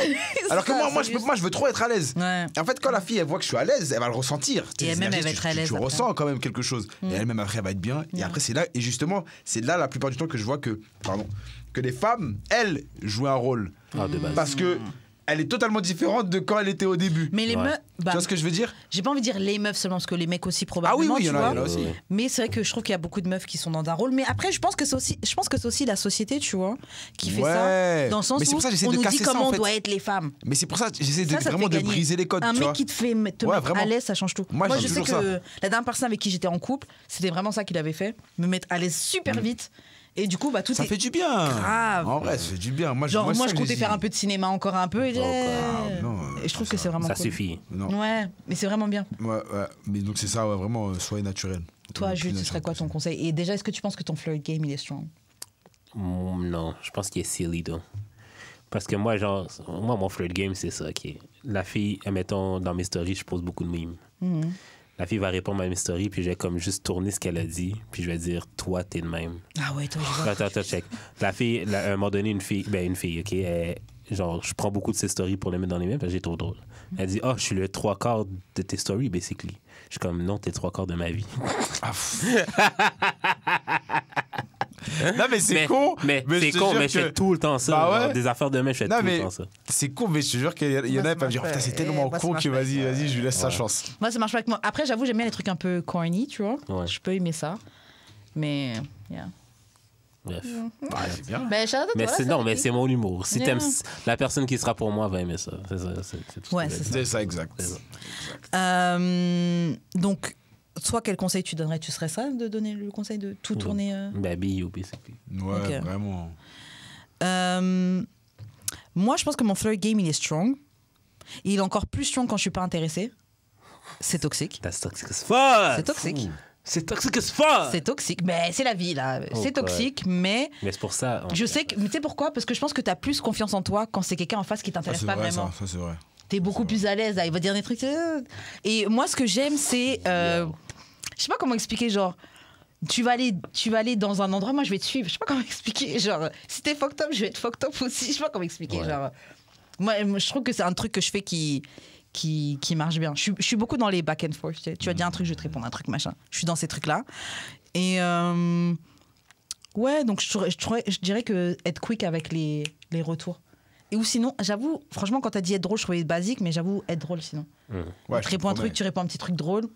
Alors que ça, moi, je veux trop être à l'aise. Ouais. En fait, quand la fille, elle voit que je suis à l'aise, elle va le ressentir. Et elle-même, elle va être à l'aise. Tu ressens quand même quelque chose. Et elle-même, après, elle va être bien. Et après, c'est là, et justement, c'est là la plupart du temps que je vois que les femmes, elles, jouent un rôle. De base. Parce que elle est totalement différente de quand elle était au début. Mais les meufs. Tu vois ce que je veux dire? J'ai pas envie de dire les meufs seulement, parce que les mecs aussi, probablement. Ah oui, il y en a aussi. Mais c'est vrai que je trouve qu'il y a beaucoup de meufs qui sont dans un rôle. Mais après, je pense que c'est aussi la société, tu vois, qui fait ça. Dans le sens où on nous dit comment on doit être les femmes. Mais c'est pour ça que j'essaie vraiment de briser les codes. Un mec qui te mettre à l'aise, ça change tout. Moi, je sais que la dernière personne avec qui j'étais en couple, c'était vraiment ça qu'il avait fait. Me mettre à l'aise super vite. Et du coup, tout ça fait du bien. Grave. En vrai, ça fait du bien. Moi, je comptais faire un peu de cinéma encore un peu. Et je trouve que c'est vraiment ça cool. suffit. Non. Ouais, mais c'est vraiment bien. Ouais. Mais donc c'est ça, vraiment, soyez naturel. Toi, Jules, ce serait quoi ton conseil? Et déjà, est-ce que tu penses que ton flirt game, il est strong? Non, je pense qu'il est silly, donc. Parce que moi, mon flirt game, c'est ça. La fille, admettons, dans mes stories, je pose beaucoup de mimes. La fille va répondre à mes stories, puis je vais comme juste tourner ce qu'elle a dit, puis je vais dire, toi, t'es de même. Ah ouais, toi, je vois. Attends, check. La fille, à un moment donné, une fille, OK, genre, je prends beaucoup de ses stories pour les mettre dans les miennes, parce que j'ai trop drôle. Elle dit, je suis le 3/4 de tes stories, basically. Je suis comme, non, t'es 3/4 de ma vie. Non, mais c'est con. Mais c'est con, mais je fais tout le temps ça. Bah ouais. Des affaires de main, je fais tout le temps ça. C'est con, mais je te jure qu'il y en a qui peuvent dire, putain, c'est tellement con que vas-y, je lui laisse sa chance. Moi, ça marche pas avec moi. Après, j'avoue, j'aime bien les trucs un peu corny, tu vois. Ouais. Je peux aimer ça. Mais, Bref. C'est bien. Mais c'est mon humour. Si t'aimes, la personne qui sera pour moi va aimer ça. C'est ça. C'est ça, exact. Donc, toi, quel conseil tu donnerais? Tu serais ça, de donner le conseil de tout tourner Be you, basically. Ouais, okay. Vraiment. Moi, je pense que mon flirt game, il est strong. Il est encore plus strong quand je suis pas intéressée. C'est toxique. That's toxic as fuck. C'est toxique. C'est toxic as fuck. C'est toxique, mais c'est la vie, là. C'est toxique, mais... Mais c'est pour ça... Je sais que... Mais tu sais pourquoi? Parce que je pense que tu as plus confiance en toi quand c'est quelqu'un en face qui t'intéresse pas vraiment. Ça, c'est vrai. T'es beaucoup plus à l'aise, là. Il va dire des trucs... Et moi, ce que j'aime, c'est... Je sais pas comment expliquer, genre... Tu vas aller dans un endroit, moi, je vais te suivre. Je sais pas comment expliquer. Genre, si t'es fucked up, je vais être fucked up aussi. Je sais pas comment expliquer. Genre, moi, je trouve que c'est un truc que je fais qui marche bien. Je suis beaucoup dans les back and forth. Tu vas dire un truc, je vais te répondre un truc, machin. Je suis dans ces trucs-là. Et ouais, donc je dirais que être quick avec les retours. Et ou sinon, j'avoue, franchement, quand t'as dit être drôle, je trouvais basique, mais j'avoue, être drôle sinon. Ouais, tu réponds un truc, tu réponds un petit truc drôle.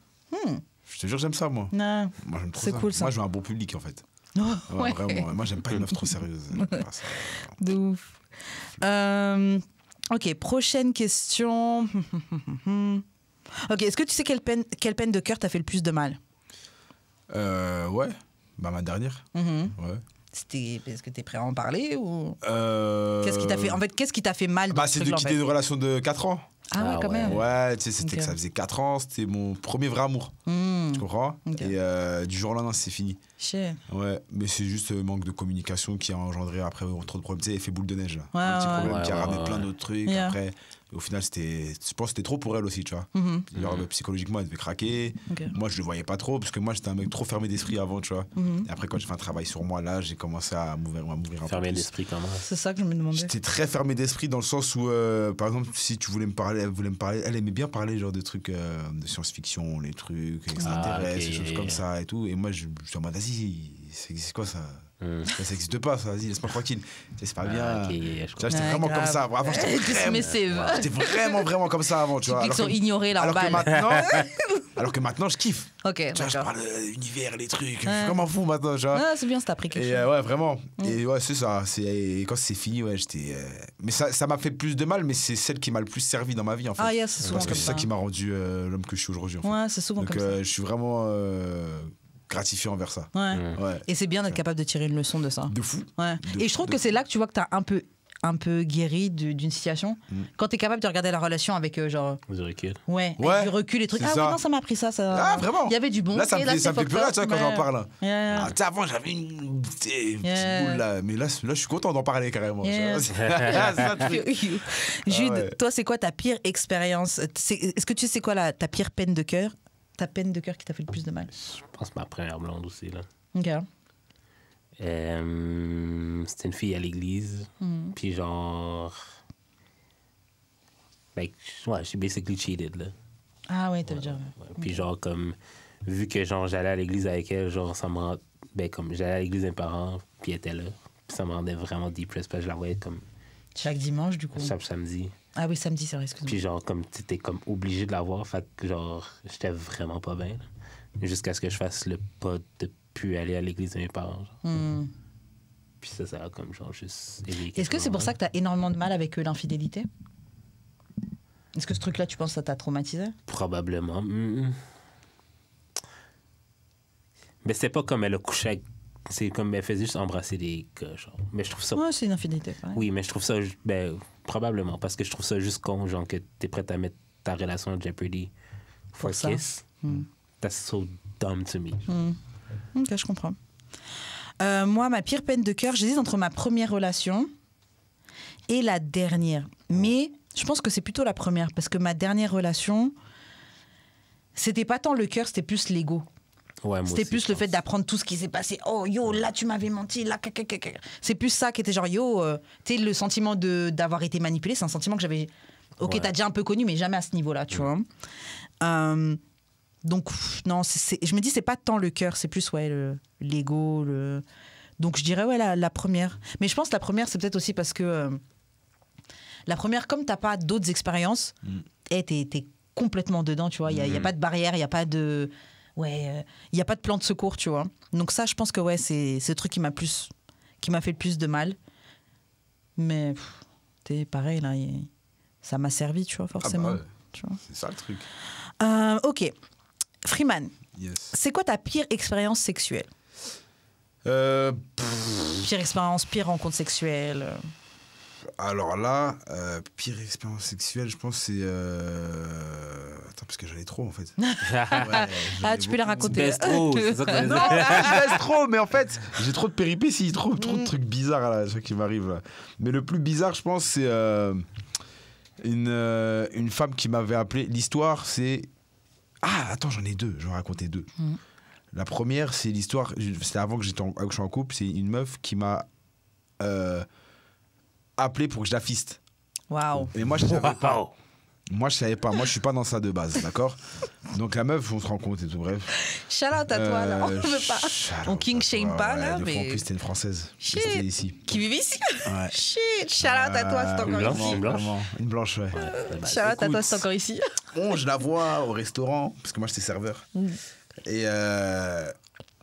Je te jure, j'aime ça, moi. Non. Moi, j'aime trop c'est ça. cool, ça. Moi, je veux un bon public, en fait. Ouais. Vraiment. Moi, j'aime pas une meuf trop sérieuse. De ouf. Ok, prochaine question. Ok, est-ce que tu sais quelle peine de cœur t'a fait le plus de mal? Ouais. Bah, ma dernière. Ouais. Est-ce que t'es prêt à en parler ou qu'est-ce qui t'a fait? En fait, qu'est-ce qui t'a fait mal? Bah, c'est de quitter une relation de 4 ans. Ah ouais, quand même. Ouais, tu sais, c'était que ça faisait 4 ans, c'était mon premier vrai amour. Tu comprends? Okay. Et du jour au lendemain, c'est fini. Shit. Ouais, mais c'est juste manque de communication qui a engendré après trop de problèmes. Tu sais, effet boule de neige. Là. Ouais, un petit problème ouais, qui a ouais, ramené plein d'autres trucs. Yeah. Après, au final, je pense que c'était trop pour elle aussi, tu vois. Genre, psychologiquement, elle devait craquer. Okay. Moi, je le voyais pas trop parce que moi, j'étais un mec trop fermé d'esprit avant, tu vois. Et après, quand j'ai fait un travail sur moi, là, j'ai commencé à m'ouvrir un peu Fermé plus. d'esprit, comment? C'est ça que je me demandais. J'étais très fermé d'esprit dans le sens où, par exemple, si tu voulais me parler, elle aimait bien parler genre de trucs de science-fiction, les trucs extraterrestres, okay, des choses comme ça et tout. Et moi, je suis en mode, vas-y, c'est quoi ça? Ça n'existe pas, ça, vas-y, laisse-moi tranquille. C'est pas bien. Okay, tu vois, j'étais vraiment comme ça. Avant, j'étais vraiment comme ça avant, tu vois. Ils sont ignorés là en bas. Alors que maintenant, je kiffe. Ok, tu vois, je parle de l'univers, les trucs. Je suis vraiment fou maintenant, tu vois. Ah, c'est bien, c'est appris quelque chose. Et ouais, vraiment. Et ouais, c'est ça. Et quand c'est fini, ouais, j'étais. Mais ça m'a fait plus de mal, mais c'est celle qui m'a le plus servi dans ma vie, en fait. Ah, yeah, c'est souvent parce que comme c'est ça qui m'a rendu l'homme que je suis aujourd'hui. En fait. Ouais, c'est souvent donc, comme ça. je suis vraiment gratifié envers ça. Ouais. Et c'est bien d'être capable de tirer une leçon de ça. De fou. Ouais. Et je trouve que c'est là que tu vois que t'as un peu un peu guéri d'une situation. Quand tu es capable de regarder la relation avec genre... Du recul. Ouais, Ouais, avec du recul et trucs. c'est Ah ça. oui, non, ça m'a appris ça. Ah, vraiment? Il y avait du bon. Là, ça et me fait c'est plus fucked rien, up, tu vois, quand j'en parle. Yeah. Ah, tu sais, avant, j'avais une petite Yeah. boule là. Mais là, je suis content d'en parler carrément. Yeah. C'est ça, le truc. Jude, ouais. toi, c'est quoi ta pire expérience? Est-ce que tu sais quoi ta pire peine de cœur? Ta peine de cœur qui t'a fait le plus de mal? Je pense ma première blonde aussi, là. Ok. C'était une fille à l'église. Puis genre... Like, ouais, she basically cheated, là. Ah ouais, t'as déjà... Ouais. Puis genre, comme... Vu que genre j'allais à l'église avec elle, genre, ça me rend... Ben, comme, j'allais à l'église de mes parents, puis elle était là. Puis ça me rendait vraiment depressed, parce que je la voyais comme... Chaque dimanche, du coup. Chaque samedi. Ah oui, samedi, c'est vrai, excuse-moi. Puis genre, comme, t'étais comme obligé de la voir. Fait que genre, j'étais vraiment pas bien, là. Jusqu'à ce que je fasse le pas de plus aller à l'église de mes parents, genre. Puis ça a comme genre juste... Est-ce que c'est pour ça que t'as énormément de mal avec l'infidélité? Est-ce que ce truc-là, tu penses que ça t'a traumatisé? Probablement. Mais c'est pas comme elle a couché avec... C'est comme elle faisait juste embrasser des gars, genre. Mais je trouve ça... Ouais, c'est une infidélité. Ouais. Oui, mais je trouve ça... Ben, probablement, parce que je trouve ça juste con, genre, que t'es prête à mettre ta relation à jeopardy for Pour ça. kiss. That's so dumb to me. Ok, je comprends. Moi, ma pire peine de cœur, j'hésite entre ma première relation et la dernière. Mais je pense que c'est plutôt la première, parce que ma dernière relation, c'était pas tant le cœur, c'était plus l'ego. Ouais, moi C'était aussi, plus je le fait pense. d'apprendre tout ce qui s'est passé. Oh, yo, là, tu m'avais menti. Là, c'est plus ça qui était genre, yo, tu sais, le sentiment d'avoir été manipulé, c'est un sentiment que j'avais... Ok, Ouais. t'as déjà un peu connu, mais jamais à ce niveau-là, tu vois. Donc, non, je me dis, c'est pas tant le cœur, c'est plus, ouais, l'ego. Donc, je dirais, ouais, la première. Mais je pense que la première, c'est peut-être aussi parce que... la première, comme t'as pas d'autres expériences, t'es complètement dedans, tu vois. Il y a pas de barrière, il y a pas de... Ouais, il y a pas de plan de secours, tu vois. Donc ça, je pense que ouais, c'est le truc qui m'a fait le plus de mal. Mais t'es pareil là, ça m'a servi, tu vois, forcément. Ah bah ouais. Tu vois. C'est ça le truc. Ok, Freeman, Yes. c'est quoi ta pire expérience sexuelle? Pire expérience, pire rencontre sexuelle. Alors là, pire expérience sexuelle, je pense c'est... Attends, parce que j'en ai trop en fait. Ouais, Ah, tu peux la raconter. Best oh, c'est ça qu'on Non, je laisse trop, mais en fait, j'ai trop de péripéties, trop de trucs bizarres là, ce qui m'arrive là. Mais le plus bizarre, je pense, c'est une femme qui m'avait appelé. L'histoire, c'est... Ah, attends, j'en ai deux, je vais raconter deux. La première, c'est l'histoire, c'était avant que je sois en couple, c'est une meuf qui m'a appelé pour que je la fiste. Waouh. Et moi, je savais pas. Wow. Moi, je savais pas. Moi, je suis pas dans ça de base, d'accord? Donc, la meuf, on se rend compte et tout, bref. Shout out à toi, là. On veut pas. On king shame pas, là, En mais. plus, c'était une Française. Shit. C'était ici. Qui vit ici? Ouais. Shit. Shout out à toi, c'est encore blanche, ici. blanche. Vraiment. Une blanche, ouais. Shout out à toi, Écoute. c'est encore ici. Bon, je la vois au restaurant, parce que moi, j'étais serveur. Et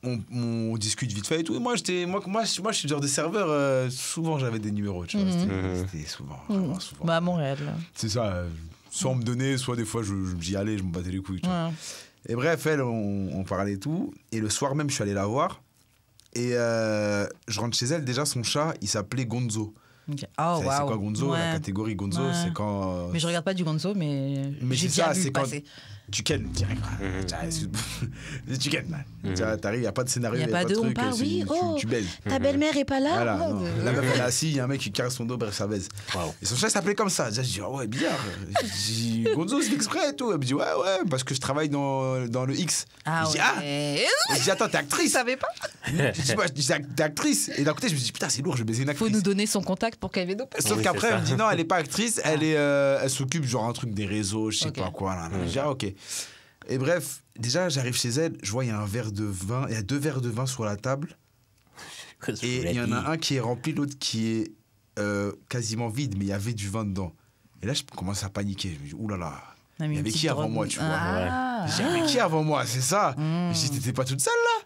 on discute vite fait et tout. Et moi, je suis le genre de serveur, souvent, j'avais des numéros, tu vois. C'était souvent, vraiment souvent. Bah, à Montréal, là. C'est ça. Soit on me donnait, soit des fois, j'y allais, je me battais les couilles, tu vois. Ouais. Et bref, elle, on parlait et tout. Et le soir même, je suis allé la voir. Et je rentre chez elle. Déjà, son chat, il s'appelait Gonzo. Ok. Oh, C'est waouh. quoi Gonzo? Ouais. La catégorie Gonzo, Ouais. c'est quand... Mais je regarde pas du Gonzo, mais j'ai c'est déjà ça, vu c'est quand passer. tu kennes direct. Tu kennes, man. T'arrives, il n'y a pas de scénario, Y a il pas de on truc. parle, oui, Tu baises. Ta belle-mère est pas là? Voilà, Oh, non. La meuf, elle est assise, il y a un mec qui caresse son dos, bref, ça baise. Wow. Et son chat s'appelait comme ça. Déjà, je dis, ah ouais, bizarre. Je dis, Gonzo, c'est exprès et tout. Elle me dit, ouais, parce que je travaille dans le X. Ah je dis, ouais. Je dis, attends, t'es Tu actrice? savais pas? Je dis, t'es actrice? Et d'un côté, je me dis, putain, c'est lourd, je vais baiser une Faut actrice. nous donner son contact pour qu'elle vienne nous passer. Sauf Oui, qu'après, c'est elle me ça. dit, non, elle est pas actrice, elle s'occupe genre un truc des réseaux, je sais Ok. pas quoi. Là. Je dis, ah, ok. Et bref, déjà, j'arrive chez elle, je vois, il y a un verre de vin, il y a 2 verres de vin sur la table. Et il y en a un qui est rempli, l'autre qui est quasiment vide, mais il y avait du vin dedans. Et là, je commence à paniquer. Je me dis, oulala, il y avait qui avant moi, tu vois? Ah. J'ai dit, mais qui avant moi, c'est ça? Je dis, t'étais pas toute seule là?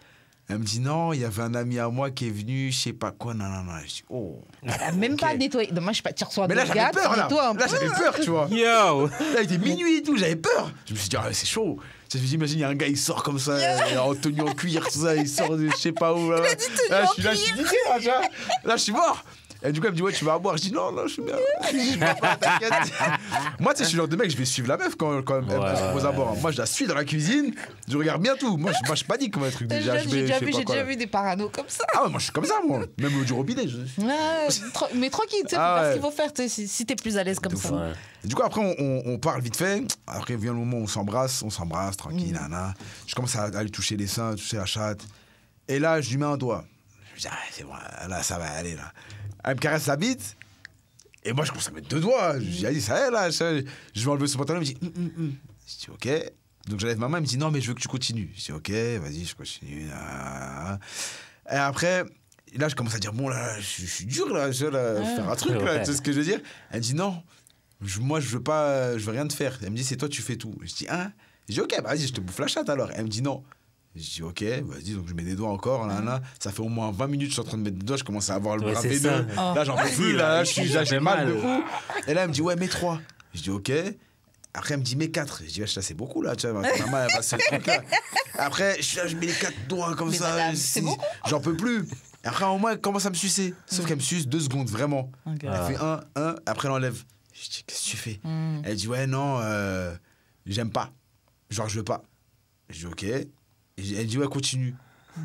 Elle me dit, non, il y avait un ami à moi qui est venu, je sais pas quoi, non. Je dis, oh. Elle a même pas ok. nettoyé. Dommage, je sais pas, tu reçois Mais là, deux j'avais gars, peur, là. nettoie un Là, peu. j'avais peur, tu vois. Yo! Là, il était minuit et tout, j'avais peur. Je me suis dit, ah, c'est chaud. Je me suis dit, imagine, il y a un gars, il sort comme ça, en tenue en cuir, tout ça, il sort de je sais pas où. Là, Il a dit tenue là, en je suis là, je suis niqué, là, tu vois. Là, je suis mort. Et du coup, elle me dit, ouais, tu vas boire. Je dis, non, je suis bien. Je bois pas, t'inquiète. Moi, tu sais, je suis le genre de mec, je vais suivre la meuf quand elle me propose à boire. Moi, je la suis dans la cuisine, je regarde bien tout. Moi, je panique comme un truc. J'ai déjà vu des paranos comme ça. Ah ouais, moi, je suis comme ça, moi. Même au du robinet. Mais tranquille, tu sais, faut faire ce qu'il faut faire si t'es plus à l'aise comme ça. Ouais. Du coup, après, on parle vite fait. Après, vient le moment où on s'embrasse, tranquille, nana. Je commence à lui toucher les seins, toucher la chatte. Et là, je lui mets un doigt. Je me dis, c'est bon, là, ça va aller, là. Elle me caresse la bite. Et moi, je commence à mettre 2 doigts. Je dis, ça y est, là. Je vais enlever son pantalon. Il me dit, Je dis, OK. Donc, j'enlève ma main. Il me dit, non, mais je veux que tu continues. Je dis, OK, vas-y, je continue. Et après, là, je commence à dire, bon, là, je suis dur, là. Je vais faire un truc, là. Tu sais ce que je veux dire? Elle me dit, non. Moi, je veux rien te faire. Elle me dit, c'est toi, tu fais tout. Je dis, hein? Je dis, OK, vas-y, je te bouffe la chatte alors. Elle me dit, non. Je dis, OK, vas-y, donc je mets des doigts encore. Là. Ça fait au moins 20 minutes que je suis en train de mettre des doigts. Je commence à avoir le bras veineux. Là, j'en peux plus. Là, j'ai mal de fou. Et là, elle me dit, ouais, mets 3. Je dis, OK. Après, elle me dit, mets 4. Je dis, ça, c'est beaucoup, là. Tu vois, maman, elle va se truc là. Après, je mets les 4 doigts comme ça. Madame, c'est beaucoup. J'en peux plus. Après, au moins, elle commence à me sucer. Sauf qu'elle me suce 2 secondes, vraiment. Okay. Elle fait 1. Après, elle enlève. Je dis, qu'est-ce que tu fais? Elle dit, ouais, non, j'aime pas. Genre, je veux pas. Je dis, OK. Et elle dit, ouais, continue.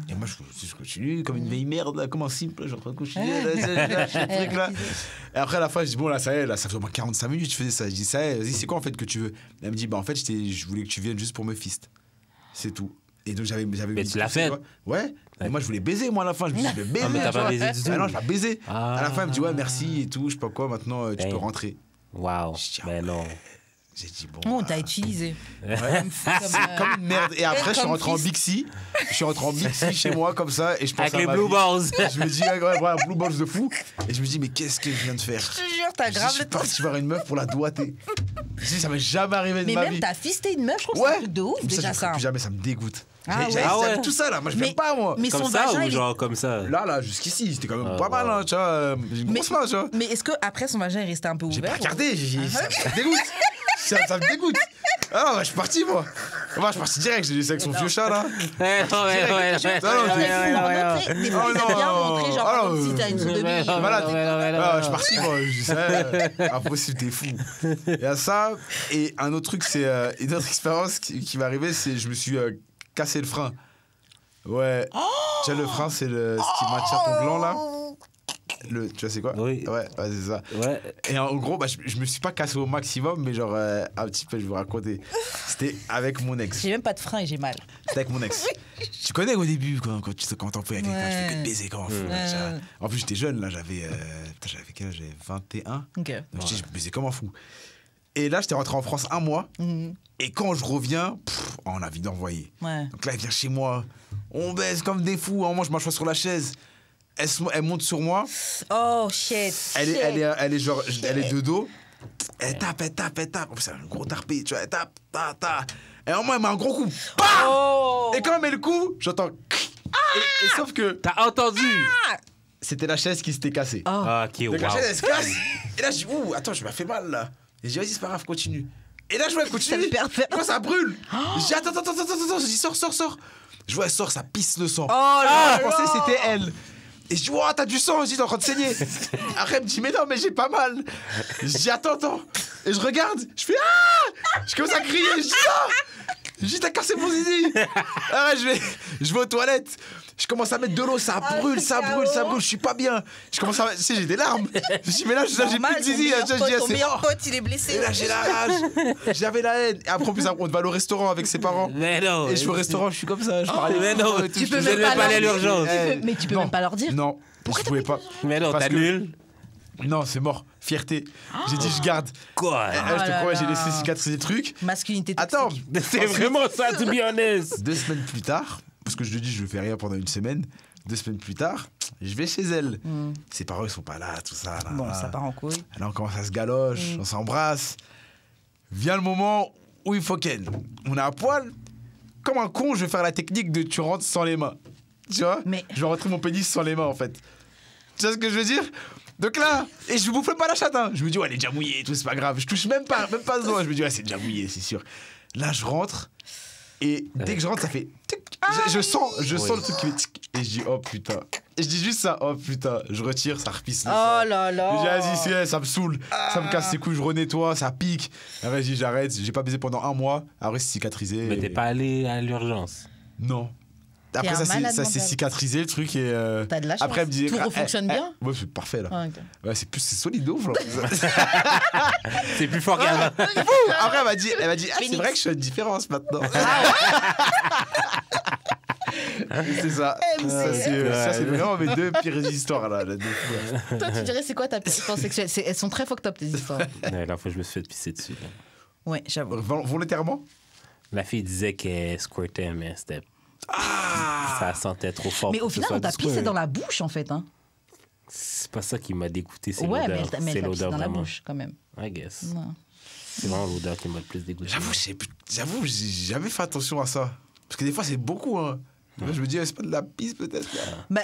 Et moi, je continue comme une vieille merde, là, comme un simple. Genre, continuer, là, truc, là. Et après, à la fin, je dis, bon, là, ça y est, là, ça fait au moins 45 minutes que je faisais ça. Je dis, ça y est, vas-y, c'est quoi, en fait, que tu veux? Elle me dit, bah, en fait, je voulais que tu viennes juste pour me fist. C'est tout. Et donc, j'avais mais tu l'as fait? Ouais. Et moi, je voulais baiser, moi, à la fin. Je me suis dit, je vais baiser. Ah, mais t'as pas baisé du tout? Ah non, je vais baiser. À la fin, elle me dit, ouais, merci et tout, je sais pas quoi, maintenant, tu peux rentrer. Waouh. Mais non. J'ai dit, bon. On t'a utilisé. Ouais. C'est comme une merde. Et après, je suis rentré en Bixi. Je suis rentré en Bixi chez moi, comme ça. Et je pense avec les Blue Balls. Je me dis, ouais, Blue Balls de fou. Et je me dis, mais qu'est-ce que je viens de faire? Je te jure, t'as grave le temps. Je suis parti voir une meuf pour la doigter. Je dis, ça m'est jamais arrivé de ma vie. Mais même, t'as fisté une meuf, je trouve que c'est un truc de ouf, déjà ça. Plus jamais, ça me dégoûte. Ouais. Tout ça, là. Moi, je m'aime pas, moi. Mais comme son ça vagin, ou genre comme ça? Là, jusqu'ici, c'était quand même pas mal, hein, tu vois. J'ai une grosse main, tu vois. Mais est-ce qu'après, son vagin est resté un peu ouvert? J'ai pas regardé, ça me dégoûte. Ça me dégoûte. Ah non, je suis parti, moi. Moi, je suis parti direct, j'ai laissé avec son vieux chat, là. Des fois, c'est bien montrer, genre, comme si t'as une sodomie. Malade. Je suis parti, moi. Je disais, impossible, t'es fou. Il y a ça. Et un autre truc, c'est une autre expérience qui m'est arrivée, c'est je me suis cassé le frein. Ouais. Tu vois, le frein, c'est ce qui maintient ton gland, là. Tu vois, c'est quoi? Oui. Ouais, c'est ça. Ouais. Et en gros, je me suis pas cassé au maximum, mais genre, un petit peu, je vais vous raconter. C'était avec mon ex. J'ai même pas de frein et j'ai mal. C'était avec mon ex. Tu connais au début, quand t'en fais avec quelqu'un, tu fais que de baiser comme un fou. En plus, j'étais jeune, là, j'avais quel âge? J'avais 21. Ok. Donc, je baisais comme un fou. Et là, j'étais rentré en France 1 mois. Et quand je reviens, on a envie d'envoyer. Donc là, elle vient chez moi. On baise comme des fous. À un moment, je m'assois sur la chaise. Elle monte sur moi. Oh shit. Elle est genre, elle est de dos. Elle tape. C'est un gros tarpé, tu vois. Elle tape. Et en moi, elle met un gros coup. Et quand elle met le coup, j'entends. Et sauf que. T'as entendu? C'était la chaise qui s'était cassée. Ok, donc la chaise, elle se casse. Et là, je dis, attends, je me fais mal là. Et je dis, vas-y, c'est pas grave, continue. Et là, je vois, elle continue. Moi, ça brûle. Je dis, attends. Je dis, sors. Je vois, elle sort, ça pisse le sang. Je pensais que c'était elle. Et je dis, t'as du sang, je dis, t'es en train de saigner. Après, elle me dit, mais non, mais j'ai pas mal. Je dis, attends. Et je regarde, je fais, je commence à crier, je dis, non. Je dis, t'as cassé mon zizi. Je vais aux toilettes. Je commence à mettre de l'eau, ça brûle, je suis pas bien. Je commence à. Tu sais, j'ai des larmes. Je dis, mais là, j'ai plus de zizi. Ton meilleur pote, il est blessé. Et là, j'ai la rage. J'avais la haine. Et après, en plus, on va aller au restaurant avec ses parents. Mais non. Et je vais au restaurant, je suis comme ça. Je parle. Mais non, tu peux même pas aller à l'urgence. Mais tu peux même pas leur dire. Non, je pouvais pas. Mais non, t'annules. Non, c'est mort. Fierté. J'ai dit, je garde. Quoi? Je te promets, j'ai laissé cicatriser des trucs. Masculinité toxique. Attends. C'est vraiment ça, to be honest. 2 semaines plus tard, parce que je lui dis, je ne fais rien pendant 1 semaine. 2 semaines plus tard, je vais chez elle. Ses parents, ils sont pas là, tout ça. Là, bon, ça part en couille. Là, on commence à se galoche, on s'embrasse. Vient le moment où il faut qu'elle. On est à poil. Comme un con, je vais faire la technique de tu rentres sans les mains. Tu vois? Je vais rentrer mon pénis sans les mains, en fait. Tu vois ce que je veux dire? Donc là, et je bouffe pas la chatte. Je me dis, elle est déjà mouillée et tout, c'est pas grave. Je touche même pas ce doigt. Je me dis, c'est déjà mouillé, c'est sûr. Là, je rentre. Et dès que je rentre, ça fait tic. Je sens le truc qui fait tic. Et je dis, oh putain, je dis juste ça. Oh putain, je retire, ça repisse le Oh sang. là là. Je dis, vas-y, ça me saoule. Ça me casse les couilles, je renettoie, ça pique. Après, je dis, j'arrête. J'ai pas baisé pendant 1 mois. Après, c'est cicatrisé. Mais t'es pas allé à l'urgence. Non. Après, un ça malade s'est mental. cicatrisé, le truc. Et, T'as de la chance. Après, elle me dit, Tout refonctionne bien. Ouais, c'est parfait, là. Ah, ok. Ouais, c'est solide de ouf, là. C'est plus fort qu'avant. Après, elle m'a dit, c'est vrai que je fais une différence maintenant. C'est ça. Ça, c'est vraiment mes 2 pires histoires, là. Toi, tu dirais, c'est quoi ta pire expérience sexuelle? Elles sont très fucked up, tes histoires. Ouais, la fois, je me suis fait pisser dessus. Là. Ouais, j'avoue. Volontairement? La fille disait qu'elle squirtait, mais c'était. Ça sentait trop fort. Mais au pour que ce final, soit on t'a du pissé squirt. dans la bouche, en fait. Hein. C'est pas ça qui m'a dégoûté, c'est Ouais, mais l'odeur. elle C'est t'a pissé l'odeur dans la vraiment. bouche, quand même. I guess. Non. C'est vraiment l'odeur qui m'a le plus dégoûté. J'avoue, j'ai jamais fait attention à ça. Parce que des fois, c'est beaucoup, hein. Moi, je me dis, c'est pas de la pisse, peut-être, là. Bah,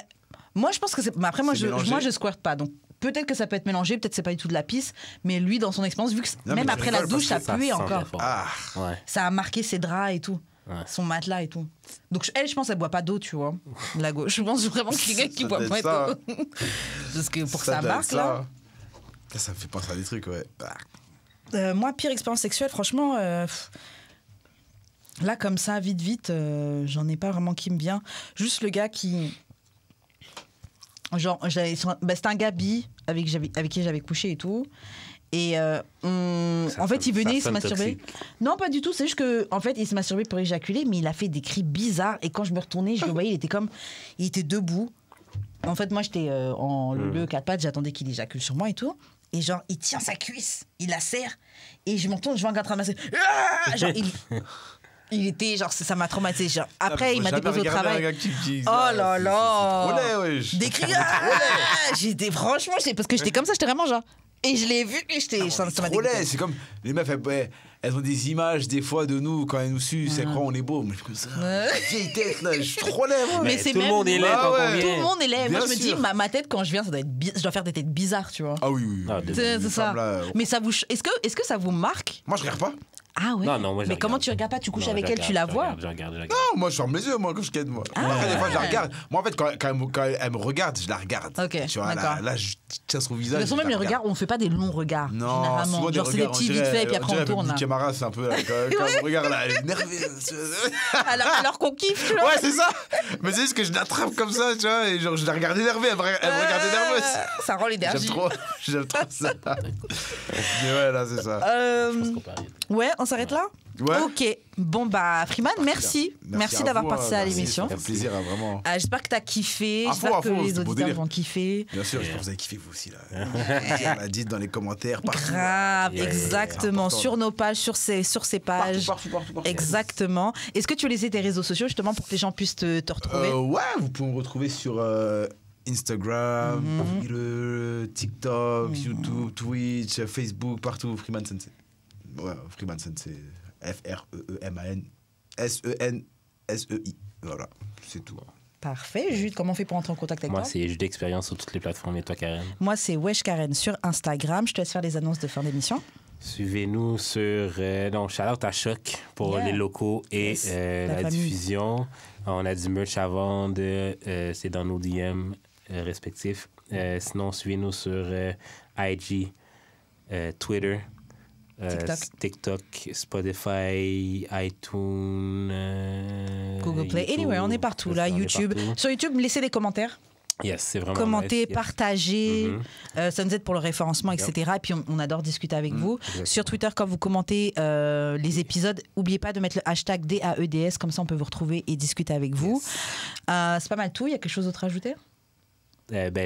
moi, je pense que c'est. Mais après, moi, C'est mélangé. je squirte pas. Donc, peut-être que ça peut être mélangé, peut-être c'est pas du tout de la pisse. Mais lui, dans son expérience, vu que Non, même mais tu après la rigoles douche, ça parce puait sentait encore. fort. Ah. Ouais. Ça a marqué ses draps et tout. Ouais. Son matelas et tout. Donc, elle, je pense, elle boit pas d'eau, tu vois. La gauche. Je pense vraiment que c'est quelqu'un qui Ça boit doit pas être ça. d'eau. Parce que pour que ça doit être marque, là. Ça me fait penser à des trucs, ouais. Moi, pire expérience sexuelle, franchement, là, comme ça, vite, j'en ai pas vraiment qui me vient. Juste le gars qui. Genre, c'était un gars bi avec qui j'avais couché et tout. Et en fait, il venait, il se masturbait. Non, pas du tout. C'est juste que, en fait, il se masturbait pour éjaculer, mais il a fait des cris bizarres. Et quand je me retournais, je le voyais, il était debout. En fait, moi, j'étais en le 4 pattes, j'attendais qu'il éjacule sur moi et tout. Et genre, il tient sa cuisse, il la serre. Et je me retourne, je vois un gars en train de masser. Ah genre, il était, genre, ça m'a traumatisé. Genre, après, il m'a déposé au travail. Oh là là! Des cris. J'étais, franchement, parce que j'étais comme ça, j'étais vraiment genre. Et je l'ai vu et ça m'a trop laid, dégoûté. c'est comme les meufs, elles ont des images des fois de nous quand elles nous sucent, elles croient on est beau. Mais je suis comme ça. Vieille tête là, je suis trop laid moi. Mais c'est tout le même monde est nous. laid Ah quand ouais. on Tout vient. le monde est laid. Moi, Bien je me dis, sûr. ma tête, quand je viens, je dois faire des têtes bizarres, tu vois. Ah oui, oui. Ah, C'est Les ça. femmes, là, Mais ça vous. Est-ce que ça vous marque? Moi, je regarde pas. Ah ouais. Non, moi, je Mais comment regarde. tu regardes pas? Tu couches Non, avec je elle, tu la regarde, vois? Je regarde. Non, moi, je ferme les yeux, moi, quand je ken, moi. Après, des fois, je la regarde. Moi, en fait, quand elle me regarde, je la regarde. Ok, Tu vois, d'accord. là, je tiens son De visage. toute façon, je même la les regarde. regards, on fait pas des longs regards. Non, généralement. souvent Genre, c'est des regards, petits vite fait, puis après, on tourne. Là. Camara, c'est un peu là, quand on regarde là, elle est énervée. Alors qu'on kiffe, tu vois. Ouais, c'est ça. Mais c'est juste que je l'attrape comme ça, tu vois, et genre, je la regarde énervée, elle me regarde énerveuse. Ça rend l'énergie. J'aime trop ça. Mais ouais, là, c'est ça. Ouais, on s'arrête là? Ouais. Ok. Bon, bah, Freeman, merci. Merci à d'avoir vous, participé à merci, l'émission. Ça fait plaisir, hein, vraiment. J'espère que t'as kiffé. À J'espère fond, que c'est les beau auditeurs délire. vont kiffer. Bien sûr, j'espère que vous avez kiffé vous aussi, là. Dites dans les commentaires, partout. Grave, Yeah. exactement. Important. Sur nos pages, sur ces pages. Partout. Exactement. Est-ce que tu veux laisser tes réseaux sociaux justement pour que les gens puissent te retrouver? Ouais, vous pouvez me retrouver sur Instagram, Twitter, TikTok, YouTube, Twitch, Facebook, partout. Freeman Sensei. Ouais, Freeman Sensei. Freeman Sensei. Voilà, c'est tout. Parfait. Jude, comment on fait pour entrer en contact avec Moi, toi? c'est Jus d'expérience sur toutes les plateformes. Et toi, Karen? Moi, c'est Wesh Karen sur Instagram. Je te laisse faire les annonces de fin d'émission. Suivez-nous sur shout-out à Choc pour Yeah. les locaux et Yes. la famille. diffusion. On a du merch à vendre. C'est dans nos DM respectifs. Sinon, suivez-nous sur IG, Twitter, TikTok, Spotify, iTunes, Google Play, YouTube. anyway, on est partout là, On est YouTube. partout. Sur YouTube, laissez des commentaires. Yes, c'est vraiment Commentez, nice, yes. partagez, Mhm. ça nous aide pour le référencement, etc. Et puis on adore discuter avec vous. exactement. Sur Twitter, quand vous commentez les épisodes, n'oubliez pas de mettre le hashtag DAEDS, comme ça on peut vous retrouver et discuter avec vous. C'est pas mal tout, il y a quelque chose d'autre à ajouter?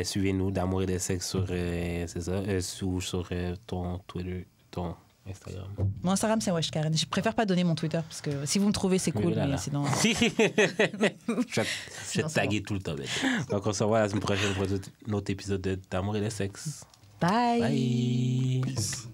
Suivez-nous d'Amour et de sexe sur, c'est ça, sur ton Twitter, ton Instagram. Mon Instagram, c'est Wesh Karen. Je préfère pas donner mon Twitter, parce que si vous me trouvez, c'est cool, mais sinon... je vais Sinon, te taguer tout le temps. Mec. Donc on se revoit la semaine prochaine pour un autre épisode d'Amour et de sexe. Bye. Bye. Peace.